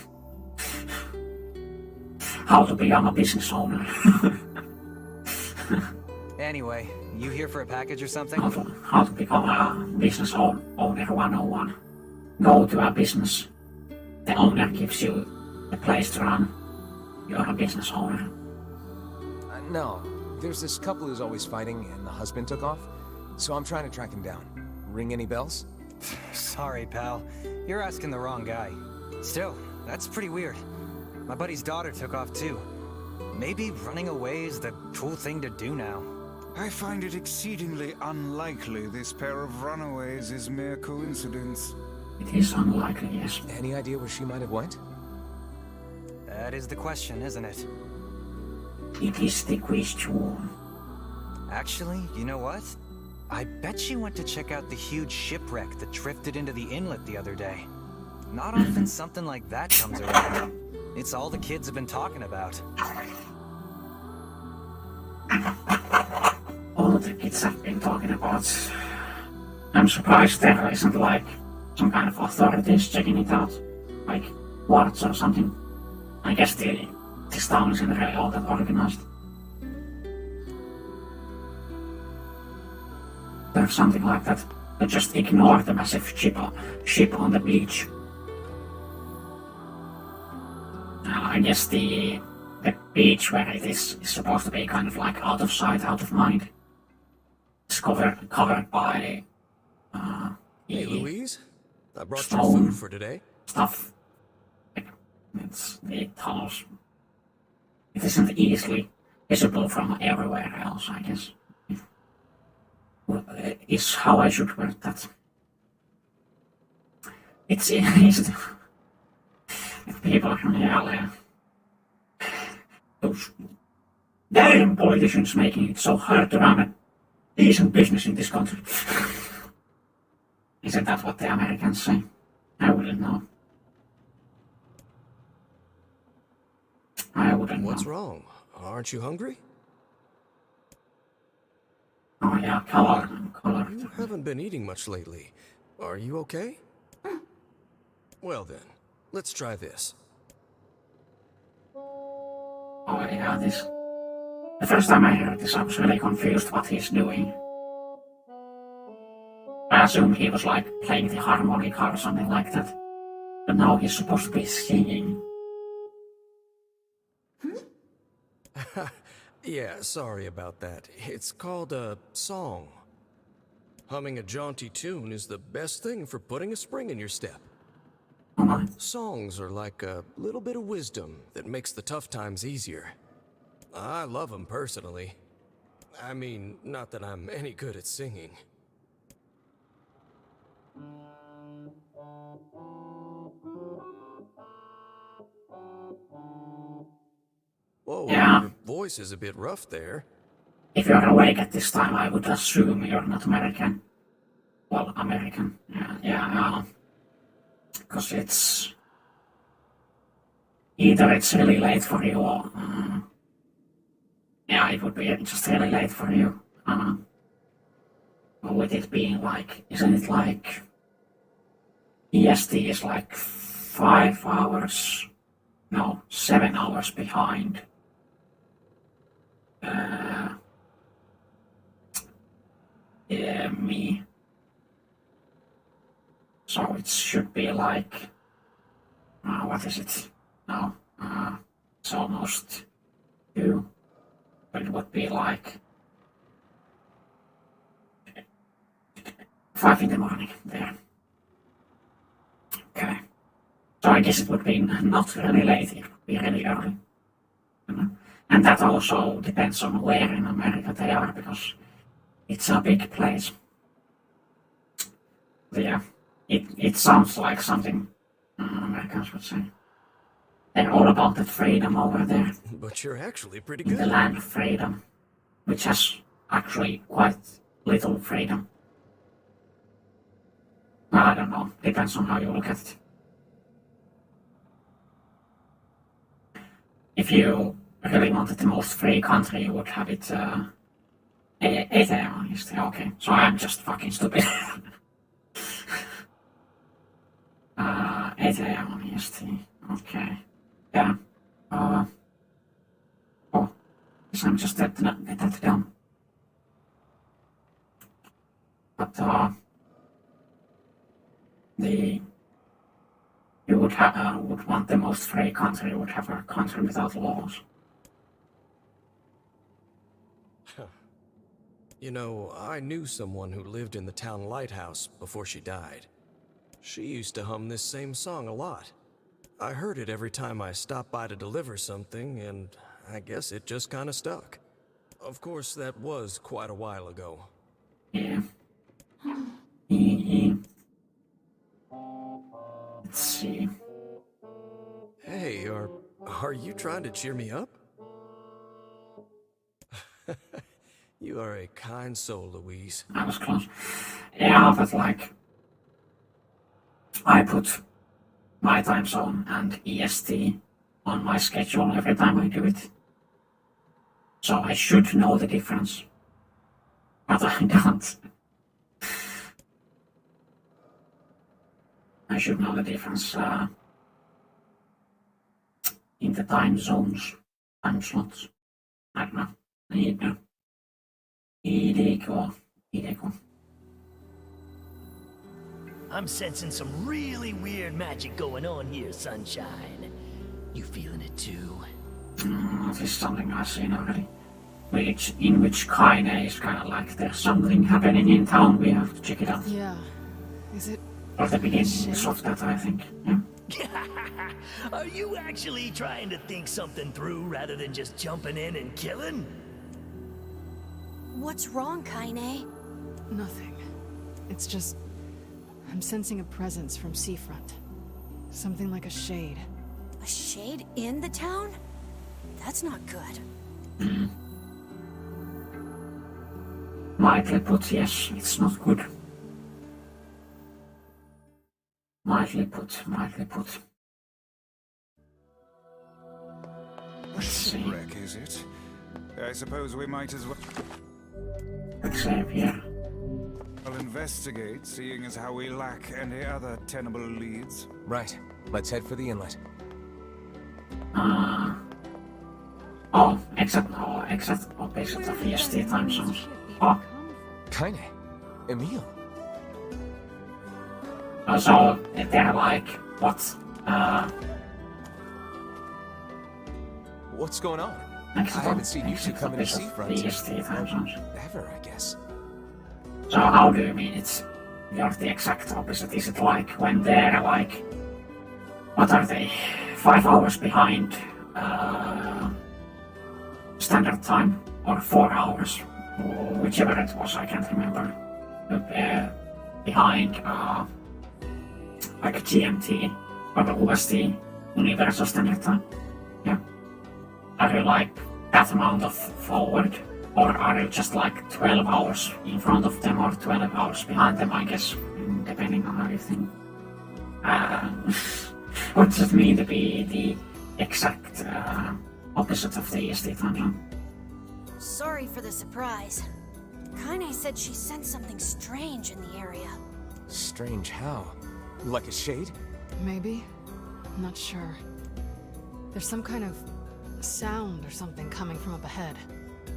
How to become a business owner. Anyway, you here for a package or something? How to become a business owner 101. Go to a business. The owner gives you a place to run. You're a business owner. No. There's this couple who's always fighting and the husband took off. So I'm trying to track him down. Ring any bells? Sorry, pal. You're asking the wrong guy. Still, that's pretty weird. My buddy's daughter took off too. Maybe running away is the cool thing to do now. I find it exceedingly unlikely this pair of runaways is mere coincidence. It is unlikely, yes. Any idea where she might have went? That is the question, isn't it? It is the question. Actually, you know what? I bet she went to check out the huge shipwreck that drifted into the inlet the other day. Not often something like that comes around. It's all the kids have been talking about. All the kids have been talking about. I'm surprised there isn't like some kind of authorities checking it out. Like wards or something. I guess this town isn't really all that organized. There's something like that. They just ignore the massive ship on the beach. I guess the beach where it is supposed to be kind of like out of sight, out of mind. It's covered by Hey Louise, I brought stone you food for today. Stuff. It's the tunnels. It isn't easily visible from everywhere else, I guess. Is how I should word that. It's easy. People from here, those damn politicians making it so hard to run a decent business in this country. Isn't that what the Americans say? I wouldn't know. What's wrong? Aren't you hungry? Oh yeah, color. You haven't been eating much lately. Are you okay? Well then, let's try this. Oh yeah, this. The first time I heard this, I was really confused what he's doing. I assumed he was like playing the harmonica or something like that. But now he's supposed to be singing. Yeah, sorry about that. It's called a song. Humming a jaunty tune is the best thing for putting a spring in your step. Songs are like a little bit of wisdom that makes the tough times easier. I love them personally. I mean, not that I'm any good at singing. Whoa, Yeah. your voice is a bit rough there. If you're awake at this time, I would assume you're not American. Well, American. Yeah. Because it's either it's really late for you or yeah, it would be just really late for you. With it being like, isn't it like EST is like 5 hours, no, 7 hours behind. Me. So it should be like, what is it? No, it's almost 2, but it would be like 5 in the morning there. Okay. So I guess it would be not really late, it would be really early. And that also depends on where in America they are, because it's a big place. Yeah, it sounds like something Americans would say. They're all about that freedom over there. But you're actually pretty In good. the land of freedom, which has actually quite little freedom. Well, I don't know, depends on how you look at it. If you really wanted the most free country, you would have it 8 a.m. EST. Okay, so I'm just fucking stupid. 8 a.m. EST. Okay. Yeah. Oh, guess I'm just get that down. But you would want the most free country. You would have a country without laws. You know, I knew someone who lived in the town lighthouse before she died. She used to hum this same song a lot. I heard it every time I stopped by to deliver something, and I guess it just kind of stuck. Of course, that was quite a while ago. Yeah. Let's see. Hey, are you trying to cheer me up? You are a kind soul, Louise. I was close. Yeah, but like, I put my time zone and EST on my schedule every time I do it. So I should know the difference. But I don't. I should know the difference in the time zones, time slots. I don't know. I need to know. Ideko. I'm sensing some really weird magic going on here, Sunshine. You feeling it too? This is something I've seen already. In which Kaine is kind of like there's something happening in town, we have to check it out. Yeah. Is it? Or the beginnings of that, I think. Yeah. Are you actually trying to think something through rather than just jumping in and killing? What's wrong, Kaine? Nothing. It's just... I'm sensing a presence from seafront. Something like a shade. A shade in the town? That's not good. Mildly put, yes, it's not good. Mildly put. Shipwreck, is it? I suppose we might as well... Xavier. I'll investigate, seeing as how we lack any other tenable leads. Right. Let's head for the inlet. Except opposite of EST time zones. Kaine. Emil. So they're like, what? What's going on? Next I haven't seen you two come in a seafront ever, I guess. So how do you mean you're the exact opposite? Is it like when they're like, what are they, 5 hours behind standard time, or 4 hours, whichever it was, I can't remember, behind like GMT or the UST, Universal Standard Time? Yeah. Are you like that amount of forward, or are you just like 12 hours in front of them or 12 hours behind them, I guess, depending on how you think. What does it mean to be the exact opposite of the EST timeline? Sorry for the surprise. Kaine said she sensed something strange in the area. Strange how? Like a shade? Maybe. I'm not sure. There's some kind of sound or something coming from up ahead.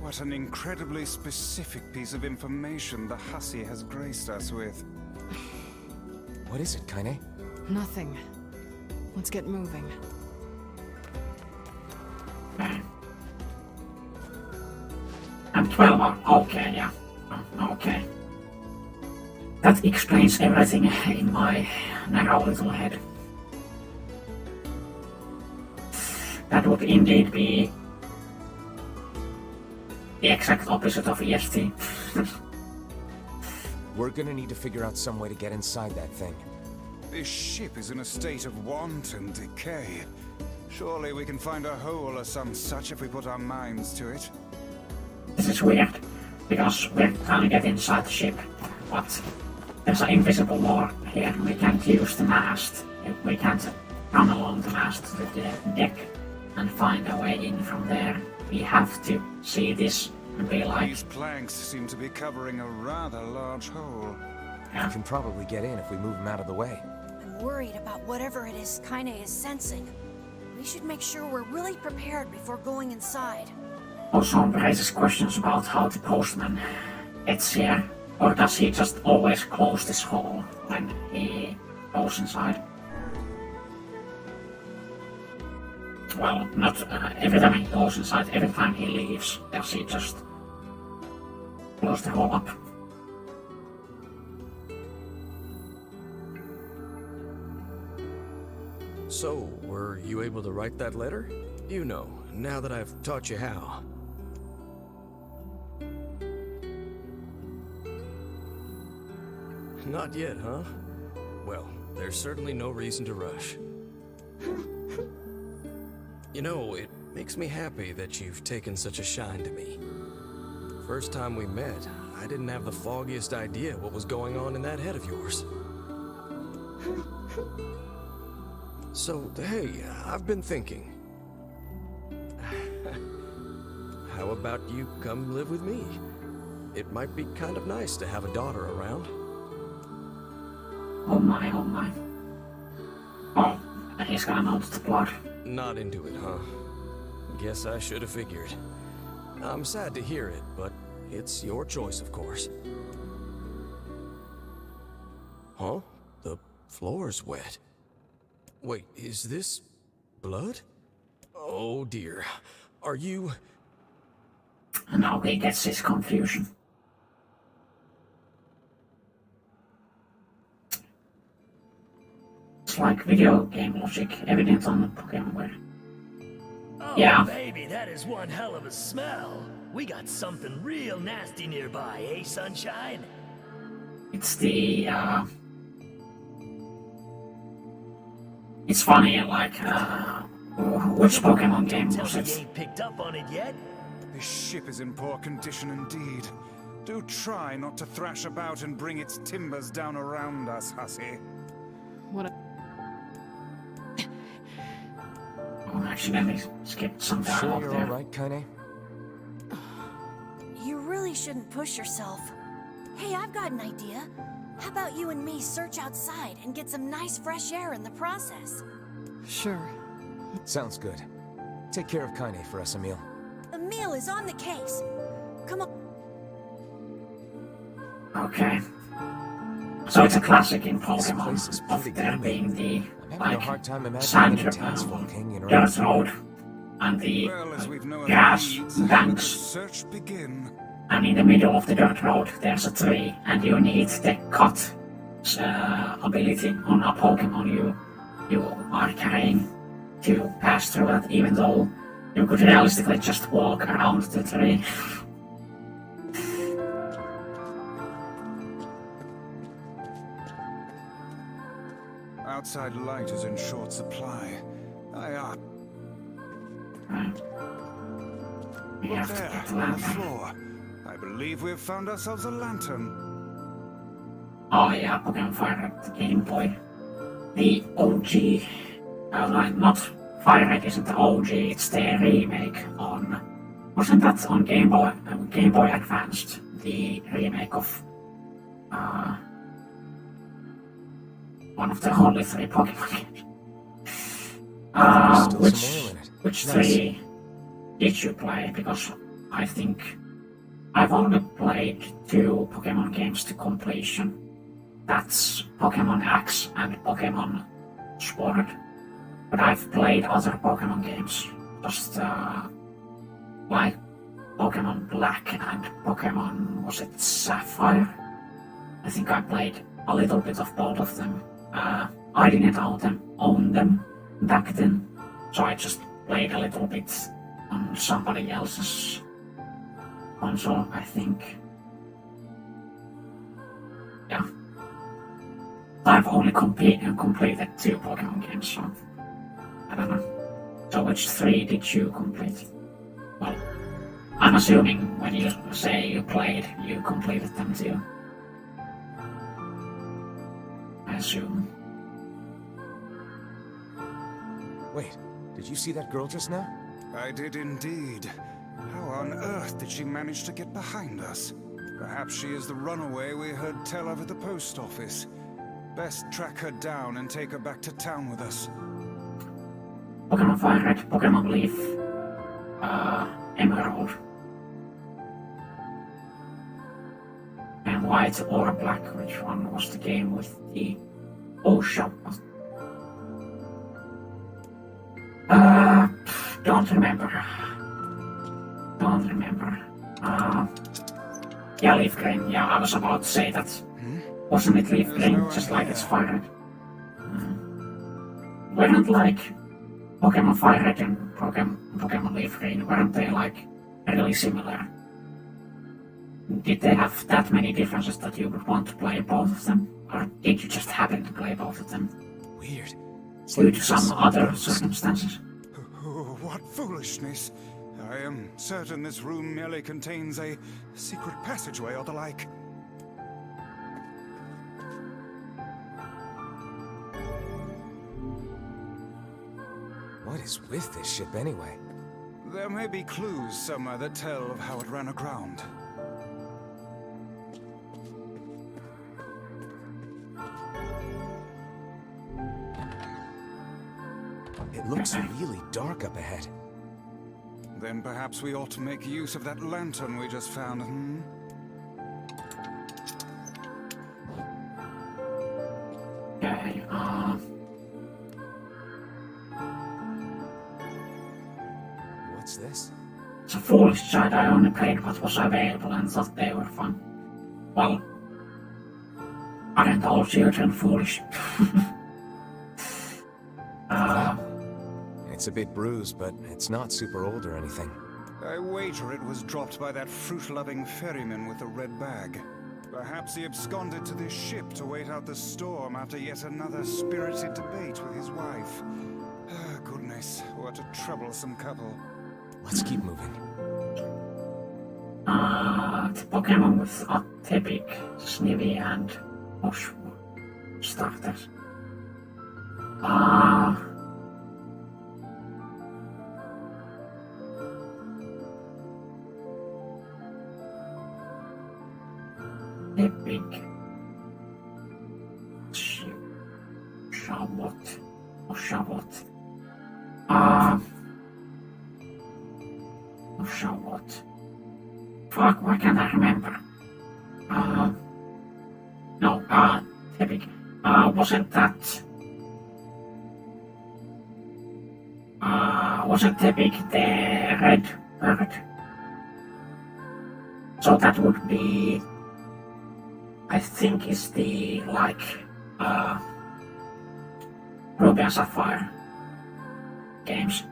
What an incredibly specific piece of information the hussy has graced us with. What is it, Kaine? Nothing. Let's get moving. I'm 12 hours. Okay, yeah. Okay. That explains everything in my narrow little head. That would indeed be the exact opposite of EST. We're gonna need to figure out some way to get inside that thing. This ship is in a state of wanton decay. Surely we can find a hole or some such if we put our minds to it. This is weird, because we're trying to get inside the ship, but there's an invisible wall here. We can't use the mast. We can't run along the mast to the deck and find a way in from there. We have to see this and be like... These planks seem to be covering a rather large hole. We can probably get in if we move them out of the way. I'm worried about whatever it is Kaine is sensing. We should make sure we're really prepared before going inside. Also raises questions about how the postman gets here. Or does he just always close this hole when he goes inside? Well, not every time he goes inside, every time he leaves, does he just close the hole up? So, were you able to write that letter? You know, now that I've taught you how. Not yet, huh? Well, there's certainly no reason to rush. You know, it makes me happy that you've taken such a shine to me. First time we met, I didn't have the foggiest idea what was going on in that head of yours. So, hey, I've been thinking. How about you come live with me? It might be kind of nice to have a daughter around. Oh my, oh my. Oh, he's gonna notice the blood. Not into it, huh? Guess I should have figured. I'm sad to hear it, but it's your choice, of course. Huh? The floor's wet. Wait, is this blood? Oh dear. Are you... And now he gets his confusion. It's like video game logic, evident on the Pokemon. Oh, Yeah. baby, that is one hell of a smell. We got something real nasty nearby, eh, Sunshine? It's the, it's funny, like, which Pokemon game was You it? ain't picked up on it yet? This ship is in poor condition indeed. Do try not to thrash about and bring its timbers down around us, hussy. What Oh, I accidentally skipped some Sure dialogue you're there. alright, Kaine? You really shouldn't push yourself. Hey, I've got an idea. How about you and me search outside and get some nice fresh air in the process? Sure. Sounds good. Take care of Kaine for us, Emil. Emil is on the case. Come on. Okay. So it's a classic in This Pokemon place is of pretty there gloomy. being the, I'm having a like, hard time imagining sand any townsfolk hanging around. dirt road and the Well, as we've no other gas leads, let the tanks. search begin. And in the middle of the dirt road, there's a tree, and you need the cut ability on a Pokemon you are carrying to pass through it, even though you could realistically just walk around the tree. Outside light is in short supply. We Look have to there, get the on the lantern. floor. I believe we've found ourselves a lantern. Oh yeah, Pokemon Fire Red Game Boy. The OG. Not Fire Red isn't the OG, it's the remake on... Wasn't that on Game Boy Advanced? The remake of... one of the only 3 Pokemon games. Which 3 did you play? Because I think I've only played 2 Pokemon games to completion. That's Pokemon X and Pokemon Sword. But I've played other Pokemon games, just like Pokemon Black and Pokemon, was it Sapphire? I think I played a little bit of both of them. I didn't own them back then, so I just played a little bit on somebody else's console, I think. Yeah. I've only completed 2 Pokemon games, so I don't know. So which 3 did you complete? Well, I'm assuming when you say you played, you completed them too. I assume. Wait, did you see that girl just now? I did indeed. How on earth did she manage to get behind us? Perhaps she is the runaway we heard tell of at the post office. Best track her down and take her back to town with us. Pokemon Fire Red, Pokemon Leaf, Emerald. And White or Black, which one was the game with the shop? Don't remember. Yeah, Leaf Green. Yeah, I was about to say that. Wasn't it Leaf Green, just like it's Fire Red? Weren't like Pokemon Fire Red and Pokemon Leaf Green, weren't they like really similar? Did they have that many differences that you would want to play both of them? Or did you just happen to play both of them? Weird. Due to some other circumstances? Oh, what foolishness! I am certain this room merely contains a secret passageway or the like. What is with this ship anyway? There may be clues somewhere that tell of how it ran aground. It looks really dark up ahead. Then perhaps we ought to make use of that lantern we just found, Okay, What's this? It's a foolish child. I only played what was available and thought they were fun. Well, aren't all children foolish? It's a bit bruised, but it's not super old or anything. I wager it was dropped by that fruit-loving ferryman with the red bag. Perhaps he absconded to this ship to wait out the storm after yet another spirited debate with his wife. Ah, goodness, what a troublesome couple. Let's keep moving. The Pokemon with Atypic, Snivy, and Oshwo starters. Epic. Shabot. Or Shabot. Shabot. Fuck, why can't I remember? No, Epic. Wasn't that... wasn't Tepig the red bird? So that would be, I think, is the like Ruby and Sapphire games.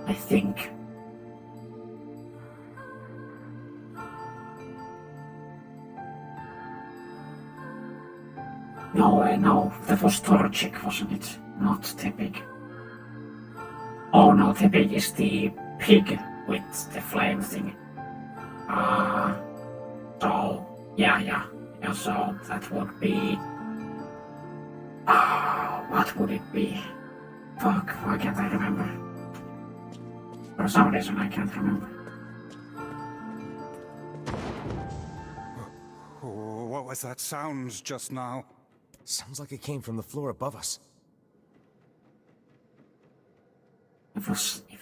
I think. No, that was Torchic, wasn't it? Not Tepig. Oh no, Tepig is the pig with the flame thing. So, yeah, so that would be... what would it be? Fuck, why can't I remember? For some reason I can't remember. What was that sound just now? Sounds like it came from the floor above us. If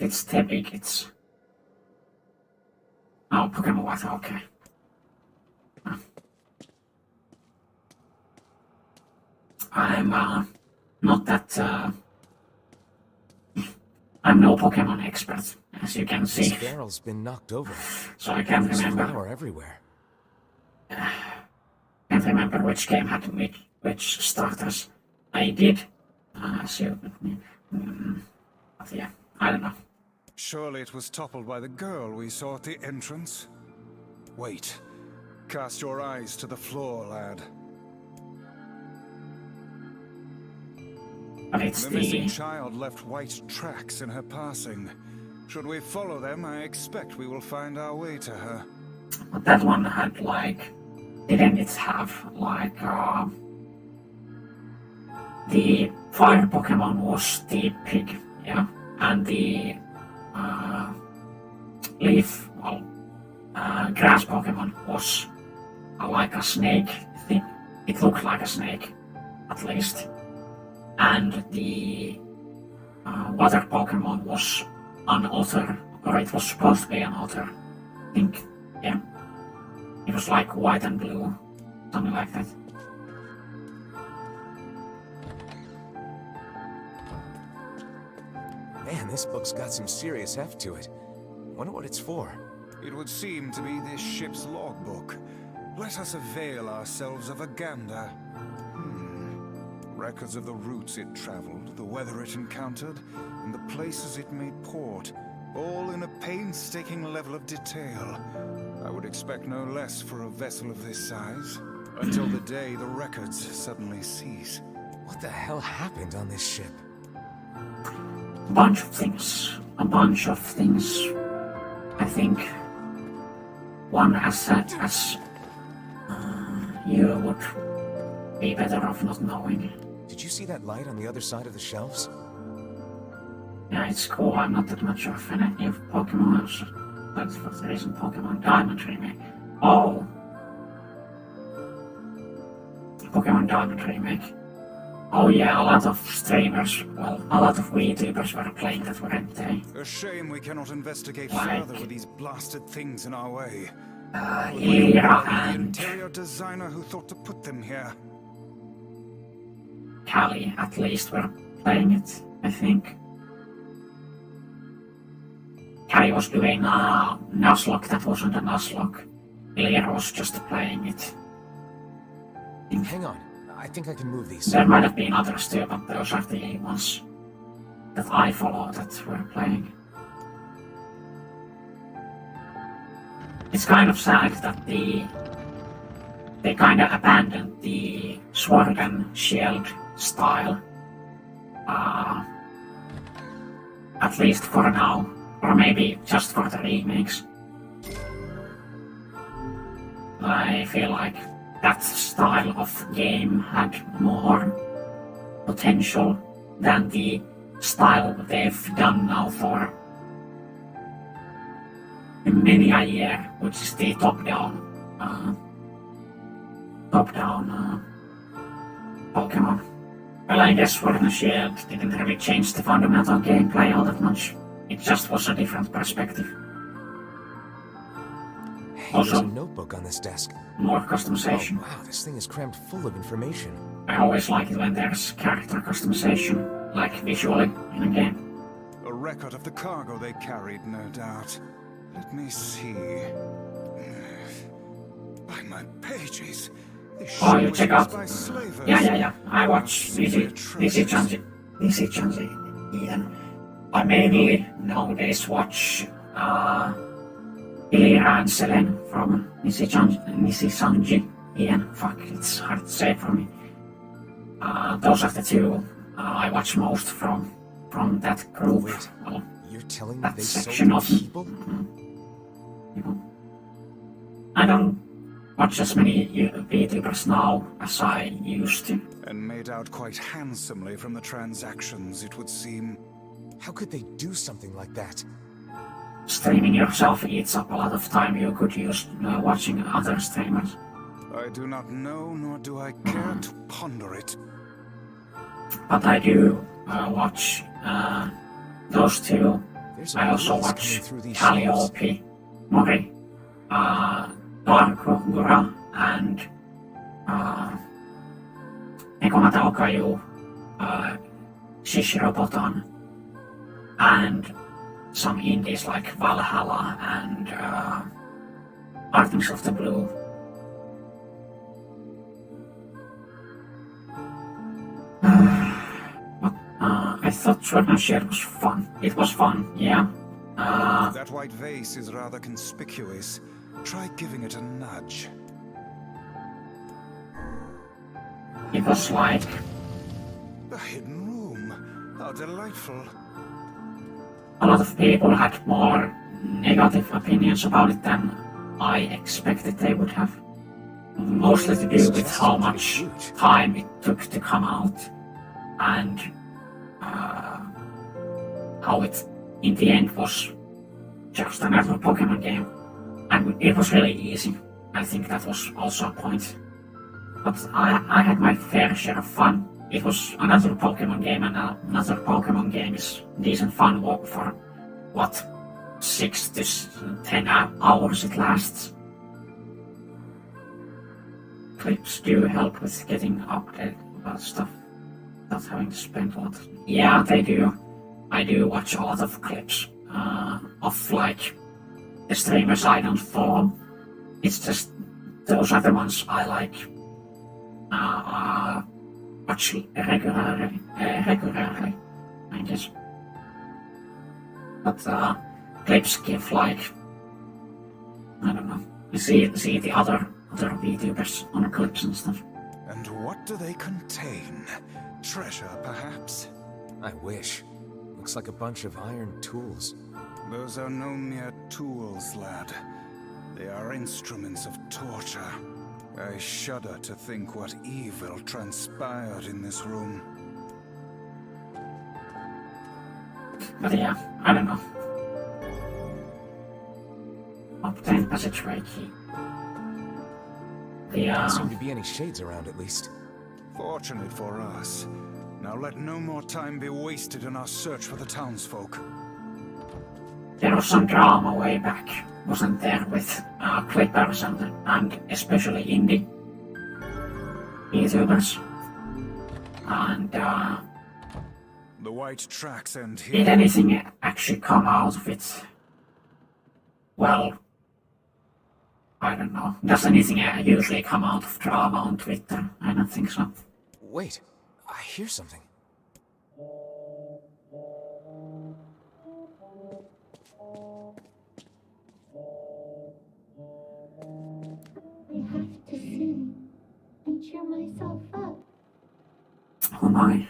it's Tepig, it's... Oh, Pokemon Water, okay. I'm not that... I'm no Pokemon expert, as you can see. This barrel's been knocked over. So I can't remember. There's flour everywhere. Can't remember which game had which starters. I did. But yeah, I don't know. Surely it was toppled by the girl we saw at the entrance. Wait. Cast your eyes to the floor, lad. But it's the missing child left white tracks in her passing. Should we follow them, I expect we will find our way to her. But that one had like... Didn't it have like... the fire Pokemon was the pig, yeah? And the... leaf, well... grass Pokemon was like a snake thing. It looked like a snake, at least. And the water Pokemon was an otter, or it was supposed to be an otter. I think, yeah. It was like white and blue, something like that. Man, this book's got some serious heft to it. Wonder what it's for. It would seem to be this ship's logbook. Let us avail ourselves of a gander. Records of the routes it traveled, the weather it encountered, and the places it made port, all in a painstaking level of detail. I would expect no less for a vessel of this size, until the day the records suddenly cease. What the hell happened on this ship? A bunch of things. I think one as you would be better off not knowing. Did you see that light on the other side of the shelves? Yeah, it's cool. I'm not that much of a fan of new Pokemon. That's for the reason Pokemon Diamond remake. Oh! Pokemon Diamond remake. Oh yeah, a lot of streamers, well, a lot of VTubers were playing that, weren't they? A shame we cannot investigate further with these blasted things in our way. Yeah, and... the interior designer who thought to put them here. Callie, at least, were playing it, I think. Callie was doing a Nuzlocke that wasn't a Nuzlocke. Lear was just playing it. Hang on, I think I can move these. There might have been others too, but those are the ones that I follow that were playing. It's kind of sad that they kind of abandoned the sword and shield style. At least for now, or maybe just for the remakes. I feel like that style of game had more potential than the style they've done now for many a year, which is the top-down Pokemon. Well, I guess Sword and Shield didn't really change the fundamental gameplay all that much. It just was a different perspective. Hey, there's a notebook on this desk. More customization. Oh, wow, this thing is crammed full of information. I always like it when there's character customization, like visually in a game. A record of the cargo they carried, no doubt. Let me see. By my pages, this Oh, ship you was check used out. by slavers. Yeah. I watch Simply atrocious. DC Chansi, Ian. I mainly nowadays watch Billy and Selen from Nisi Sanji. Ian, fuck, it's hard to say for me. Those are the two I watch most from that group. Wait, well, you're telling me that they section sold of people? I don't watch as many VTubers now as I used to. And made out quite handsomely from the transactions, it would seem. How could they do something like that? Streaming yourself eats up a lot of time you could use watching other streamers. I do not know, nor do I care to ponder it. But I do watch those two. There's I a also breeze watch coming through these Calliope, Mori, Darkura, and Nekomata Okayu, Shishiro Botan, and some indies like Valhalla and Artemis of the Blue. I thought Sword and Shield was fun. It was fun, yeah. That white vase is rather conspicuous. Try giving it a nudge. It was like... A hidden room. How delightful. A lot of people had more negative opinions about it than I expected they would have. Mostly to do with how much time it took to come out and how it in the end was just another Pokemon game. And it was really easy. I think that was also a point. But I had my fair share of fun. It was another Pokemon game, and another Pokemon game is decent fun for what, 6 to 10 hours it lasts. Clips do help with getting updated about stuff, not having to spend a lot. Yeah, they do. I do watch a lot of clips of like the streamers I don't follow. It's just those are the ones I like. Watch regularly, I guess. But clips give like, I don't know. You see the other VTubers on clips and stuff. And what do they contain? Treasure, perhaps? I wish. Looks like a bunch of iron tools. Those are no mere tools, lad. They are instruments of torture. I shudder to think what evil transpired in this room. But yeah, I don't know. Obtain passageway key. There don't seem to be any shades around, at least. Fortunate for us. Now let no more time be wasted in our search for the townsfolk. There was some drama way back, wasn't there, with clippers and especially indie VTubers. And the white tracks end here. did anything actually come out of it? Well, I don't know. Does anything usually come out of drama on Twitter? I don't think so. Wait, I hear something. I have to sing and cheer myself up. Oh my.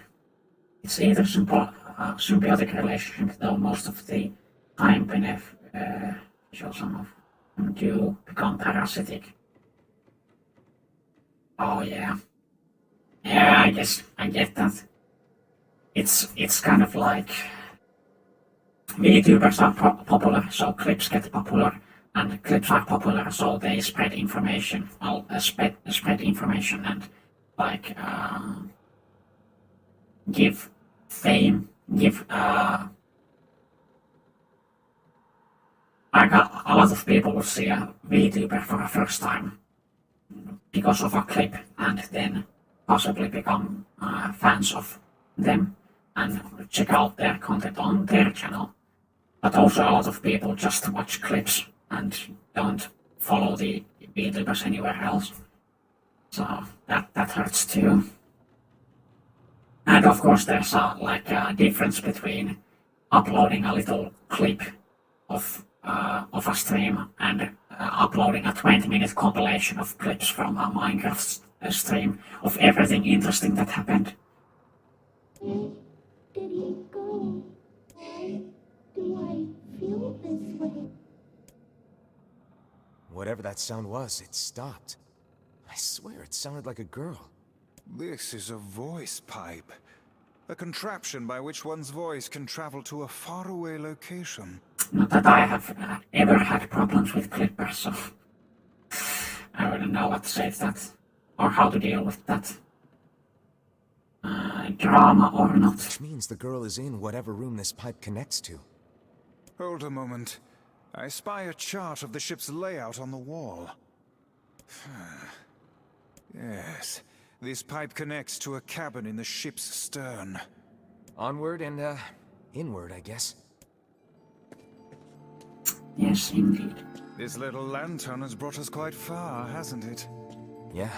It's either symbiotic relationship, though most of the time beneficial, some of them do become parasitic. Oh yeah. Yeah, I guess I get that. It's kind of like VTubers are popular, so clips get popular, and clips are popular, so they spread information. Well, spread information and like give fame, give like a lot of people will see a VTuber for the first time because of a clip, and then possibly become fans of them. and check out their content on their channel. But also a lot of people just watch clips and don't follow the VTubers anywhere else. So that hurts too. And of course there's a difference between uploading a little clip of a stream and uploading a 20-minute compilation of clips from a Minecraft stream of everything interesting that happened. Where did he go? Why do I feel this way? Whatever that sound was, it stopped. I swear it sounded like a girl. This is a voice pipe. A contraption by which one's voice can travel to a faraway location. Not that I have ever had problems with clippers, so I wouldn't know what to say to that, or how to deal with that. Drama or not. Which means the girl is in whatever room this pipe connects to. Hold a moment. I spy a chart of the ship's layout on the wall. Yes, this pipe connects to a cabin in the ship's stern. Onward and, inward, I guess. Yes, indeed. This little lantern has brought us quite far, hasn't it? Yeah,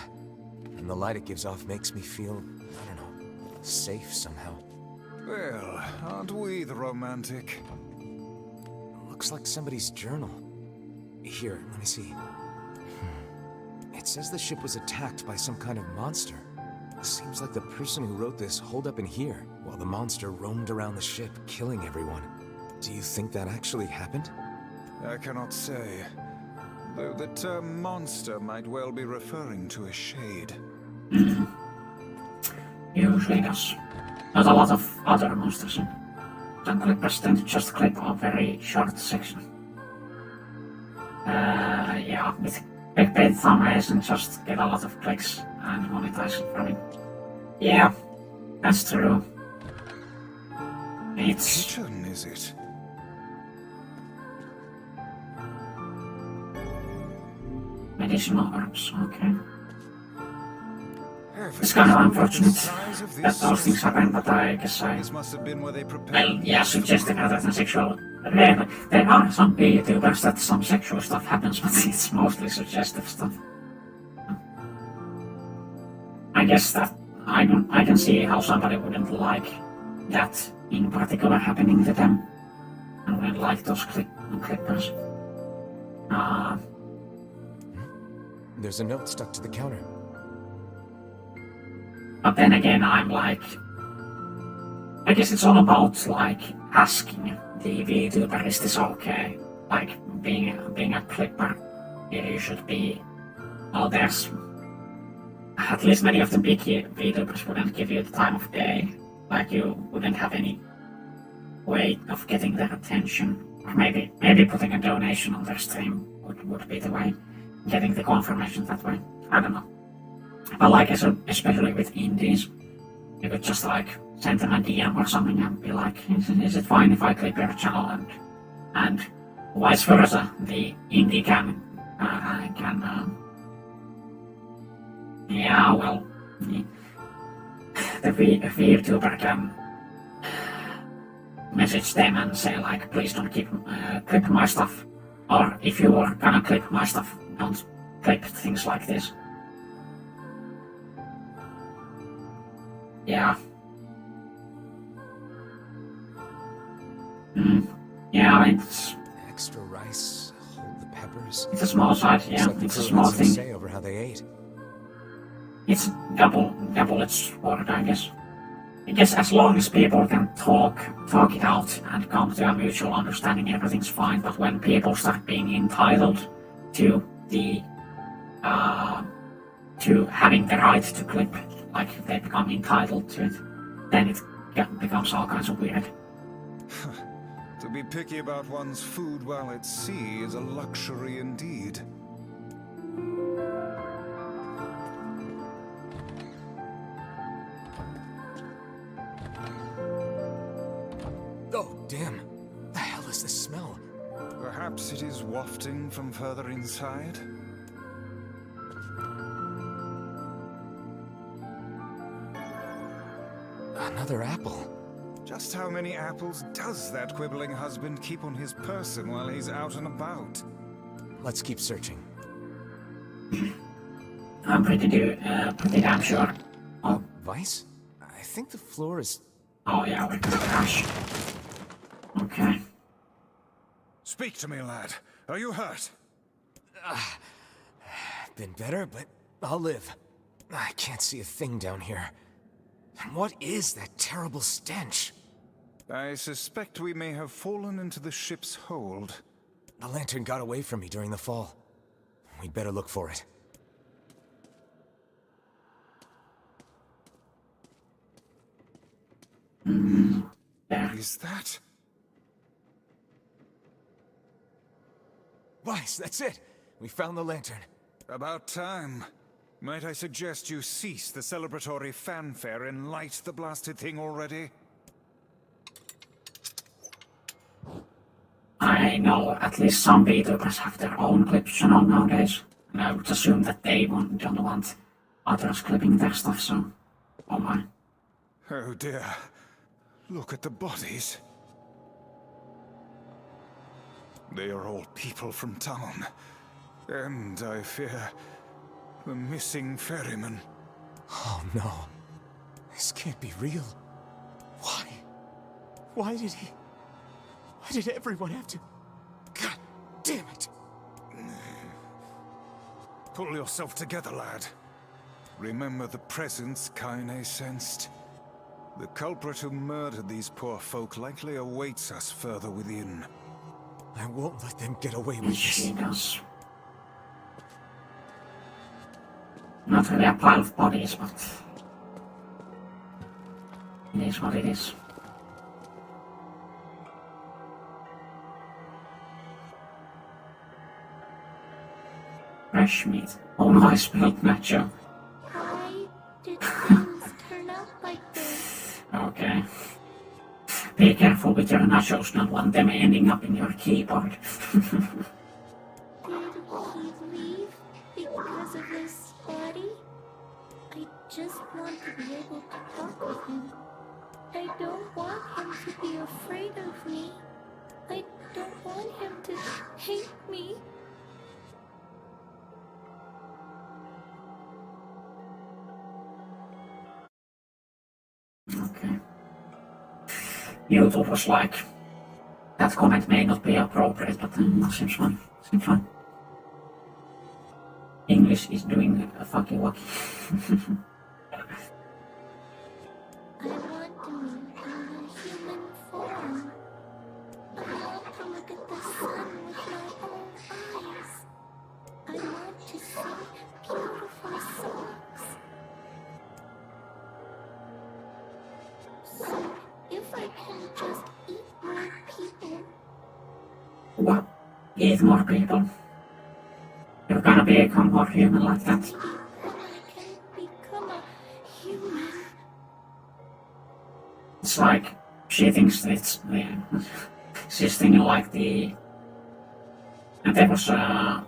and the light it gives off makes me feel, I don't know, safe somehow. Well, aren't we the romantic? Looks like somebody's journal. Here, let me see. It says the ship was attacked by some kind of monster. Seems like the person who wrote this holed up in here, while the monster roamed around the ship, killing everyone. Do you think that actually happened? I cannot say. Though the term monster might well be referring to a shade. Usually does. Not a lot of other monsters. Some clippers tend to just clip a very short section. Yeah, with clickbait thumbnails and just get a lot of clicks and monetization from it. Yeah, that's true. It's... Kitchen, is it? Medicinal herbs, okay. It's kind of unfortunate that those things happen, but I guess well, yeah, suggestive rather than sexual. There are some VTubers that some sexual stuff happens, but it's mostly suggestive stuff. I guess that I can see how somebody wouldn't like that in particular happening to them. I wouldn't like those clippers. There's a note stuck to the counter. But then again, I'm like, I guess it's all about like asking the VTuber, is this okay? Like being a clipper, yeah, you should be. Well, there's at least many of the big VTubers wouldn't give you the time of day. Like you wouldn't have any way of getting their attention. Or maybe putting a donation on their stream would be the way. Getting the confirmation that way. I don't know. But like, especially with indies, you could just like send them a DM or something and be like, is it fine if I clip your channel? And vice versa, the indie can yeah, well, the VTuber can message them and say like, please don't clip my stuff. Or if you are gonna clip my stuff, don't clip things like this. Yeah. Yeah, it's... Extra rice, hold the peppers. It's a small side, yeah, it's a small thing. Say over how they ate. It's double-edged sword, I guess. I guess as long as people can talk it out and come to a mutual understanding, everything's fine. But when people start being entitled to the to having the right to clip, like they become entitled to it, then it becomes all kinds of weird. To be picky about one's food while at sea is a luxury indeed. Oh, damn. The hell is this smell? Perhaps it is wafting from further inside? Another apple. Just how many apples does that quibbling husband keep on his person while he's out and about? Let's keep searching. I'm pretty damn sure. Oh. Vice? I think the floor is... Oh yeah, we're gonna crash. Okay. Speak to me, lad. Are you hurt? Been better, but I'll live. I can't see a thing down here. What is that terrible stench? I suspect we may have fallen into the ship's hold. The lantern got away from me during the fall. We'd better look for it. Is that? Vice, that's it! We found the lantern. About time. Might I suggest you cease the celebratory fanfare and light the blasted thing already? I know at least some VTubers have their own clip channel nowadays. And I would assume that they don't want others clipping their stuff, so... Oh my. Oh dear. Look at the bodies. They are all people from town. And, I fear, the missing ferryman. Oh no. This can't be real. Why? Why did everyone have to... God damn it! Pull yourself together, lad. Remember the presence Kaine sensed? The culprit who murdered these poor folk likely awaits us further within. I won't let them get away with this. She does. Not really a pile of bodies, but... It is what it is. Fresh meat. Oh no, I spilled nacho. Why did things turn out like this? Okay. Be careful with your nachos, not want them ending up in your keyboard. Did he leave because of his body? I just want to be able to talk with him. I don't want him to be afraid of me. I don't want him to hate me. Okay. YouTube was like, that comment may not be appropriate, but seems fine. Seems fine. English is doing a fucky wacky. I want to move in a human form. I want to look at the sun with my own eyes. I want to sing beautiful songs. So, if I can just eat more people. What? Eat more people? You're gonna become more human like that. Maybe then I can become a human. It's like, she thinks it's, she's thinking like the, and there was I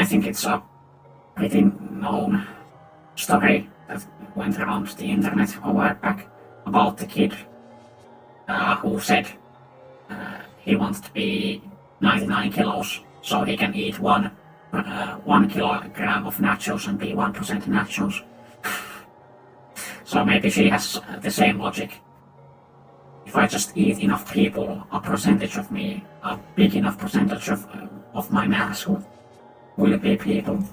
think it's a pretty known story that went around the internet a while back about the kid who said he wanted to be 99 kilos so he can eat 1 kilogram of nachos and be 1% nachos. So maybe she has the same logic. If I just eat enough people, a percentage of me, a big enough percentage of my mass will be people.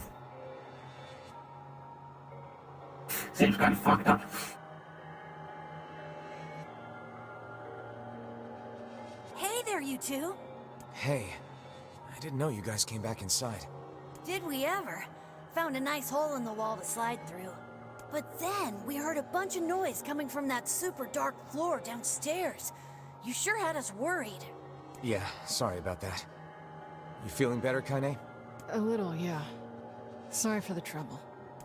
Seems kind of fucked up. Hey there, you two. Hey, I didn't know you guys came back inside. Did we ever? Found a nice hole in the wall to slide through. But then we heard a bunch of noise coming from that super dark floor downstairs. You sure had us worried. Yeah, sorry about that. You feeling better, Kaine? A little, yeah. Sorry for the trouble.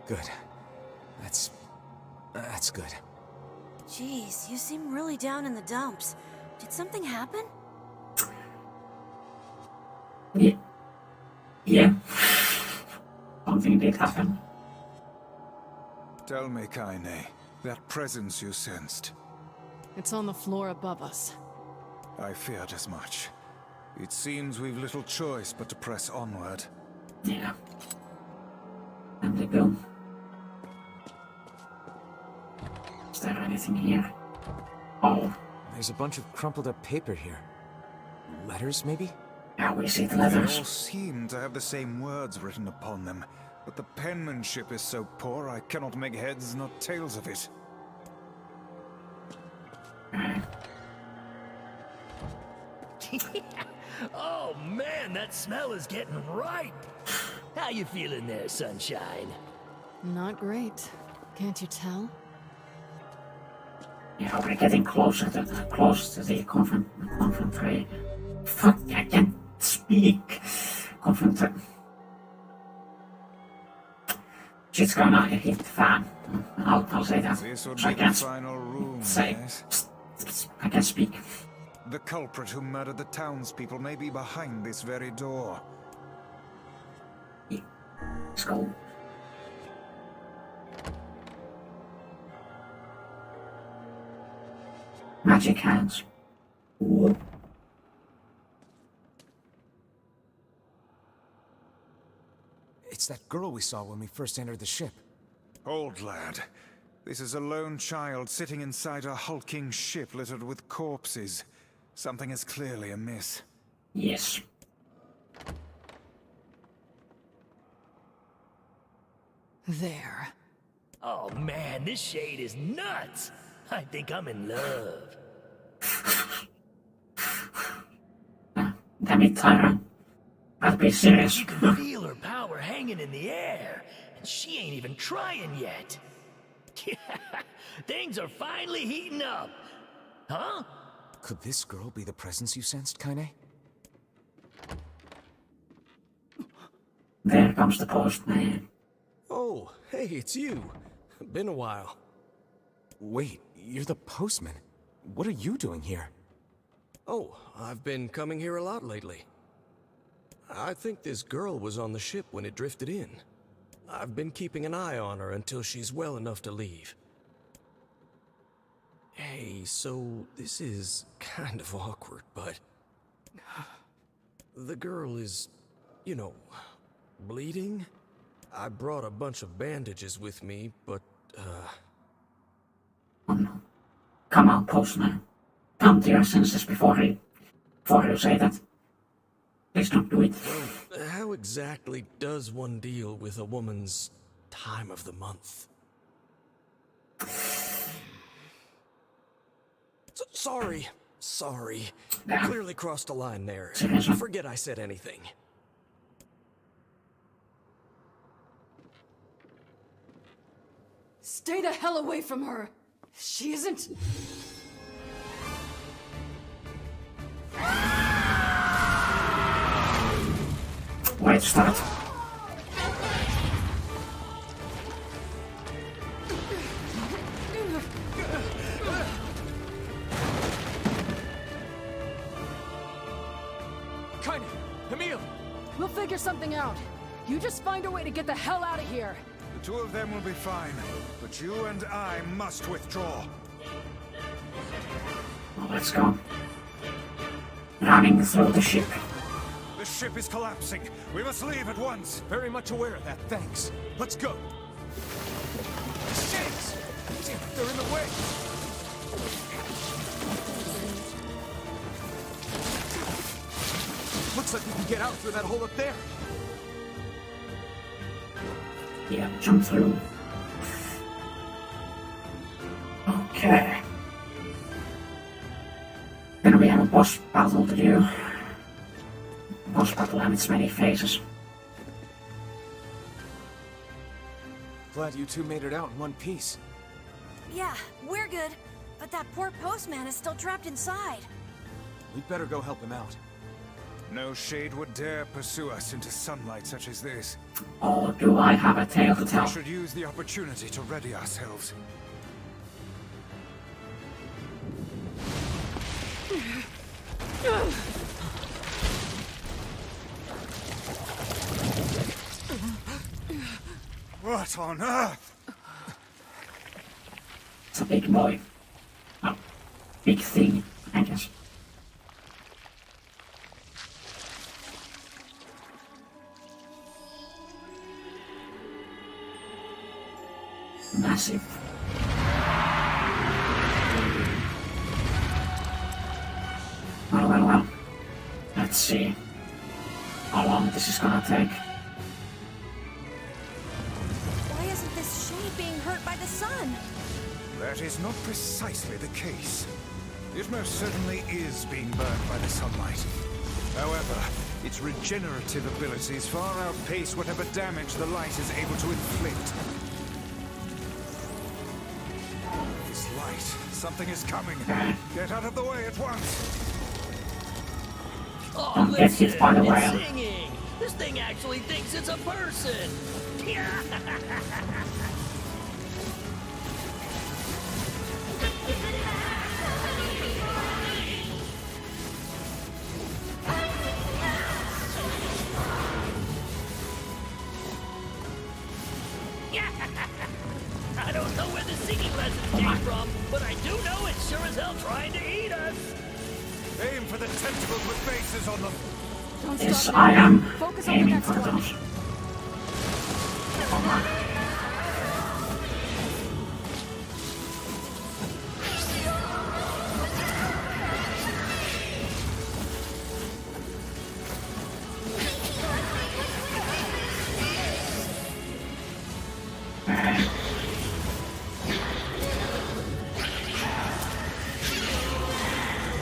Good. That's good. Jeez, you seem really down in the dumps. Did something happen? Yeah. Something did happen. Tell me, Kaine, that presence you sensed. It's on the floor above us. I feared as much. It seems we've little choice but to press onward. Yeah. And they go. Is there anything here? Oh. There's a bunch of crumpled up paper here. Letters, maybe? Yeah, we see the They letters. all seem to have the same words written upon them, but the penmanship is so poor I cannot make heads nor tails of it. Oh man, that smell is getting ripe. How you feeling there, sunshine? Not great. Can't you tell? Yeah, we're getting closer to the confrontation. Fuck, I can't speak. Shit's gonna hit the fan. I'll say that. This would So be the final room, yes? I can speak. The culprit who murdered the townspeople may be behind this very door. Let's go. Magic hands. Ooh. It's that girl we saw when we first entered the ship. Old lad, this is a lone child sitting inside a hulking ship littered with corpses. Something is clearly amiss. Yes. There. Oh man, this shade is nuts. I think I'm in love. Damn it, Tyra. I'll be serious. You can feel her power hanging in the air, and she ain't even trying yet. Things are finally heating up. Huh? Could this girl be the presence you sensed, Kaine? There comes the postman. Oh, hey, it's you. Been a while. Wait, you're the postman. What are you doing here? Oh, I've been coming here a lot lately. I think this girl was on the ship when it drifted in. I've been keeping an eye on her until she's well enough to leave. Hey, so this is kind of awkward, but... the girl is, you know, bleeding? I brought a bunch of bandages with me, but, Oh no. Come on, postman. Come to your senses before you say that. Please don't do it. Well, how exactly does one deal with a woman's time of the month? Sorry. Clearly crossed a line there. Forget I said anything. Stay the hell away from her! She isn't... Wait, start. Kaine! Emil! We'll figure something out. You just find a way to get the hell out of here. The two of them will be fine, but you and I must withdraw. Well, let's go. Running through the ship. The ship is collapsing. We must leave at once. Very much aware of that, thanks. Let's go. Shakes! Damn it, they're in the way! Looks like we can get out through that hole up there. Yeah, jump through. Okay. Then we have a boss battle to do. Boss battle and its many phases. Glad you two made it out in one piece. Yeah, we're good. But that poor postman is still trapped inside. We'd better go help him out. No shade would dare pursue us into sunlight such as this. Oh, do I have a tale to tell? We should use the opportunity to ready ourselves. What on earth? It's a big boy. Oh. big thing, I guess. Massive. Well. Let's see how long this is gonna take. Why isn't this shade being hurt by the sun? That is not precisely the case. It most certainly is being burned by the sunlight. However, its regenerative abilities far outpace whatever damage the light is able to inflict. This light, something is coming. Get out of the way at once. Oh, Don't get hit by the it's whale. singing! This thing actually thinks it's a person! I don't know where the singing lessons came from, but I do know it's sure as hell trying to eat us! Aim for the tentacles with bases on them. Don't Yes, stop I now. am Focus on the aiming next for one. those. Come on.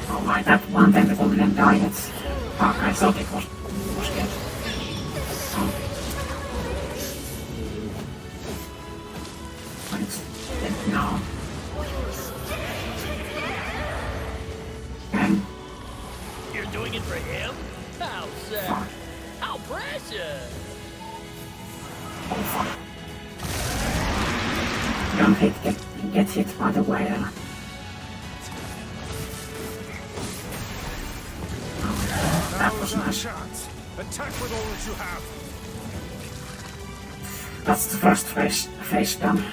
Oh my, that one tentacle didn't die yet. Oh, I thought it was dead. Oh. But it's dead now. And You're doing it for him? How sad! How precious! oh fuck. Don't get hit by the whale. That was nice. Chance. Attack with all that you have. That's the first face done.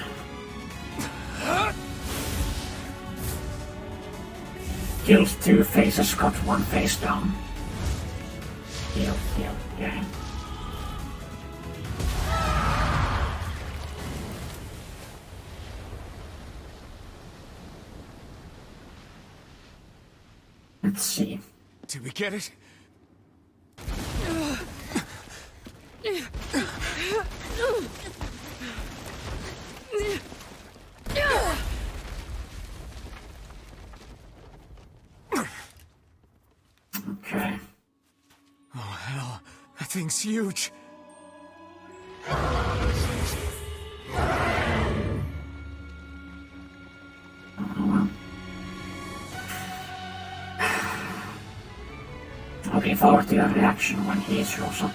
Killed 2 faces, got 1 face down. Yeah. Let's see. Did we get it? Okay. Oh hell, that thing's huge. Looking forward to your reaction when he is also.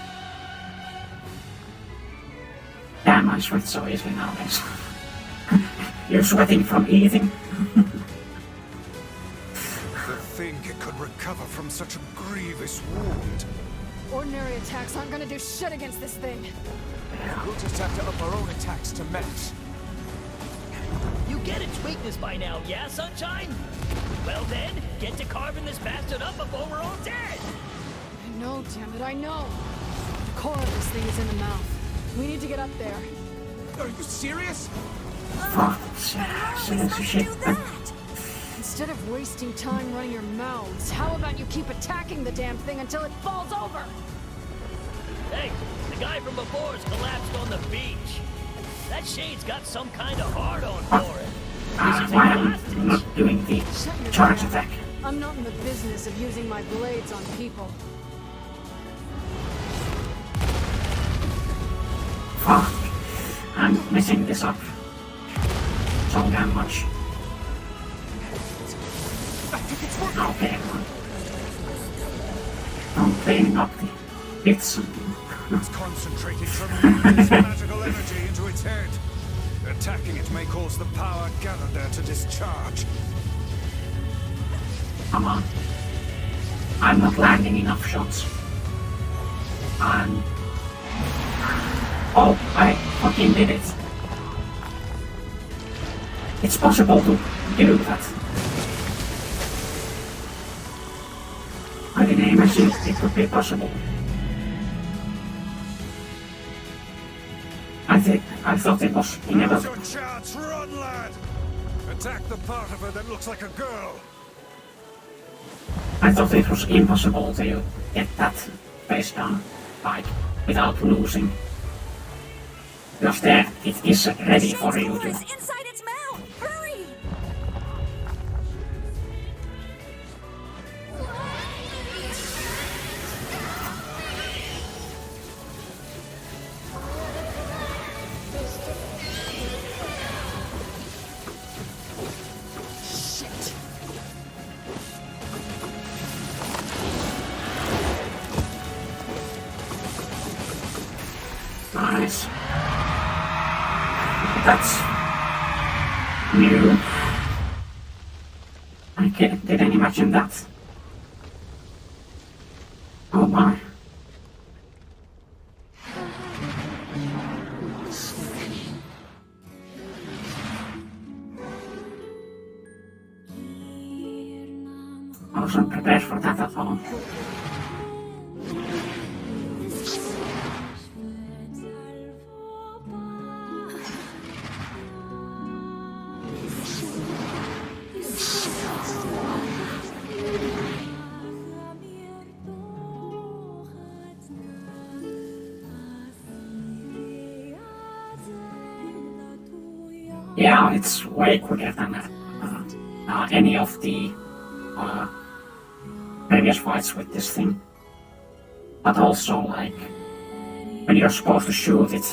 Damn, I sweat so easily nowadays. You're sweating from eating. To think it could recover from such a grievous wound. Ordinary attacks aren't gonna do shit against this thing. We'll just have to up our own attacks to match. You get its weakness by now, yeah, Sunshine? Well then, get to carving this bastard up before we're all dead! I know, damn it, I know. The core of this thing is in the mouth. We need to get up there. Are you serious? Fuck, shit. Instead of wasting time running your mouths, how about you keep attacking the damn thing until it falls over? Hey, the guy from before's collapsed on the beach. That shade's got some kind of hard-on for it. Why am I not doing the charge attack? I'm not in the business of using my blades on people. Fuck. I'm messing this up. So damn much. Okay, I'm cleaning up the bits. It's concentrating tremendous magical energy into its head. Attacking it may cause the power gathered there to discharge. Come on. I'm not landing enough shots. Oh, I fucking did it. It's possible to do that. it could be possible. I thought it was Now's inevitable. your chance, run, lad! Attack the part of her that looks like a girl. I thought it was impossible to get that face down, like, without losing. Because there, it is ready for you to... inside its mouth! Hurry! Shit. Nice. That's new. I didn't imagine that. Oh my. I wasn't prepared for that at all. Yeah, it's way quicker than any of the previous fights with this thing. But also, like, when you're supposed to shoot it,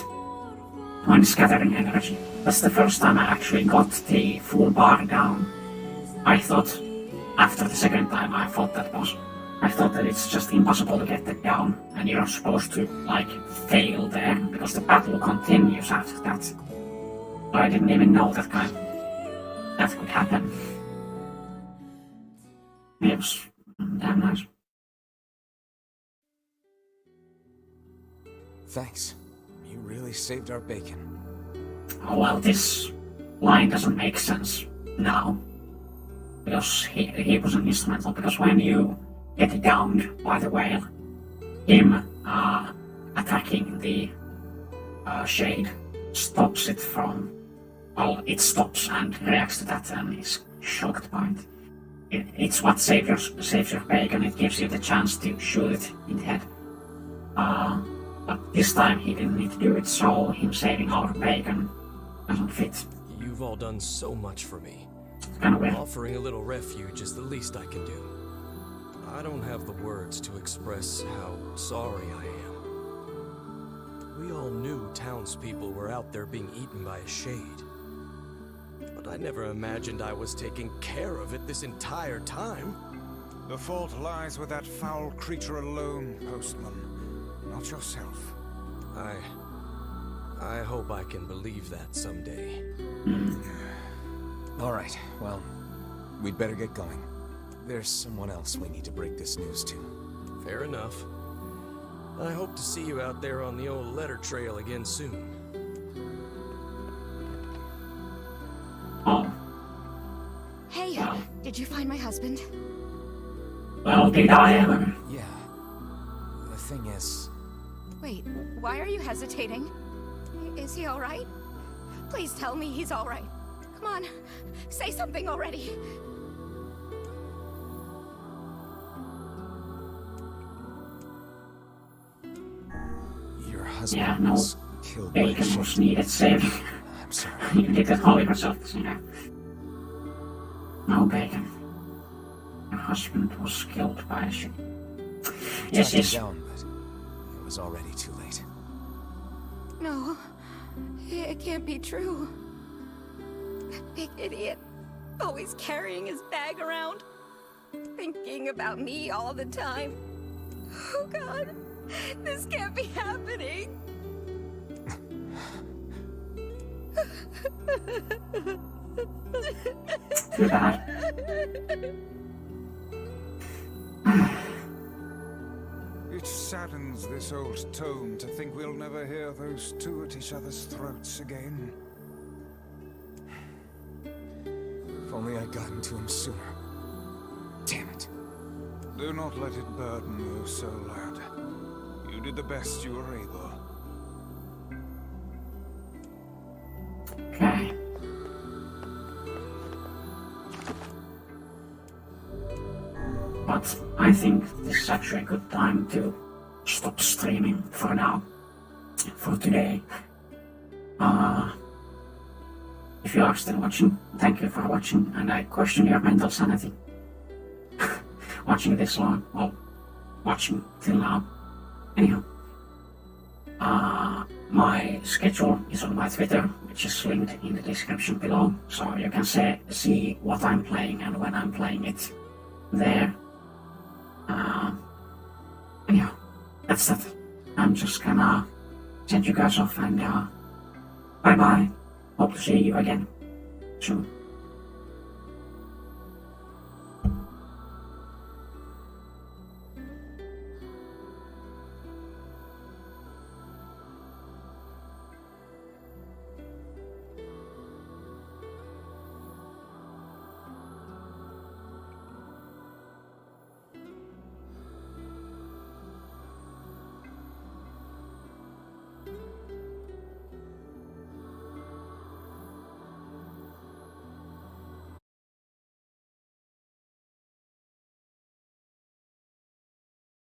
when scattering energy. That's the first time I actually got the full bar down. I thought, after the second time, I thought that it's just impossible to get that down, and you're supposed to, like, fail there, because the battle continues after that. So I didn't even know that could happen. It was damn nice. Thanks. You really saved our bacon. Oh well, this line doesn't make sense now. Because he wasn't instrumental, because when you get downed by the whale, him attacking the shade stops it from... Well, it stops and reacts to that and is shocked by it. It's what saves your bacon. It gives you the chance to shoot it in the head. But this time he didn't need to do it, so him saving our bacon doesn't fit. You've all done so much for me. It's kinda weird. Offering a little refuge is the least I can do. I don't have the words to express how sorry I am. We all knew townspeople were out there being eaten by a shade. But I never imagined I was taking care of it this entire time. The fault lies with that foul creature alone, Postman. Not yourself. I hope I can believe that someday. All right, well, we'd better get going. There's someone else we need to break this news to. Fair enough. I hope to see you out there on the old letter trail again soon. Oh. Hey, did you find my husband? Well, did I ever? Yeah. The thing is... Wait, why are you hesitating? Is he alright? Please tell me he's alright. Come on, say something already. Your husband Yeah, no. was killed by a Bacon shade. was needed saving. I'm sorry. You did that all yourself, you know. No, Bacon. Your husband was killed by a ship. Yes, Tracked him yes. down, but it was already too late. No, it can't be true. That big idiot, always carrying his bag around, thinking about me all the time. Oh God, this can't be happening. Too bad. It saddens this old tome to think we'll never hear those two at each other's throats again. If only I'd gotten to him sooner. Damn it. Do not let it burden you so, lad. You did the best you were able. Okay. But I think this is actually a good time to stop streaming for now, for today. If you are still watching, thank you for watching, and I question your mental sanity. Watching this long, well, watching till now. Anyhow, my schedule is on my Twitter, which is linked in the description below, so you can see what I'm playing and when I'm playing it there. Anyhow, that's that. I'm just gonna send you guys off and bye bye. Hope to see you again soon.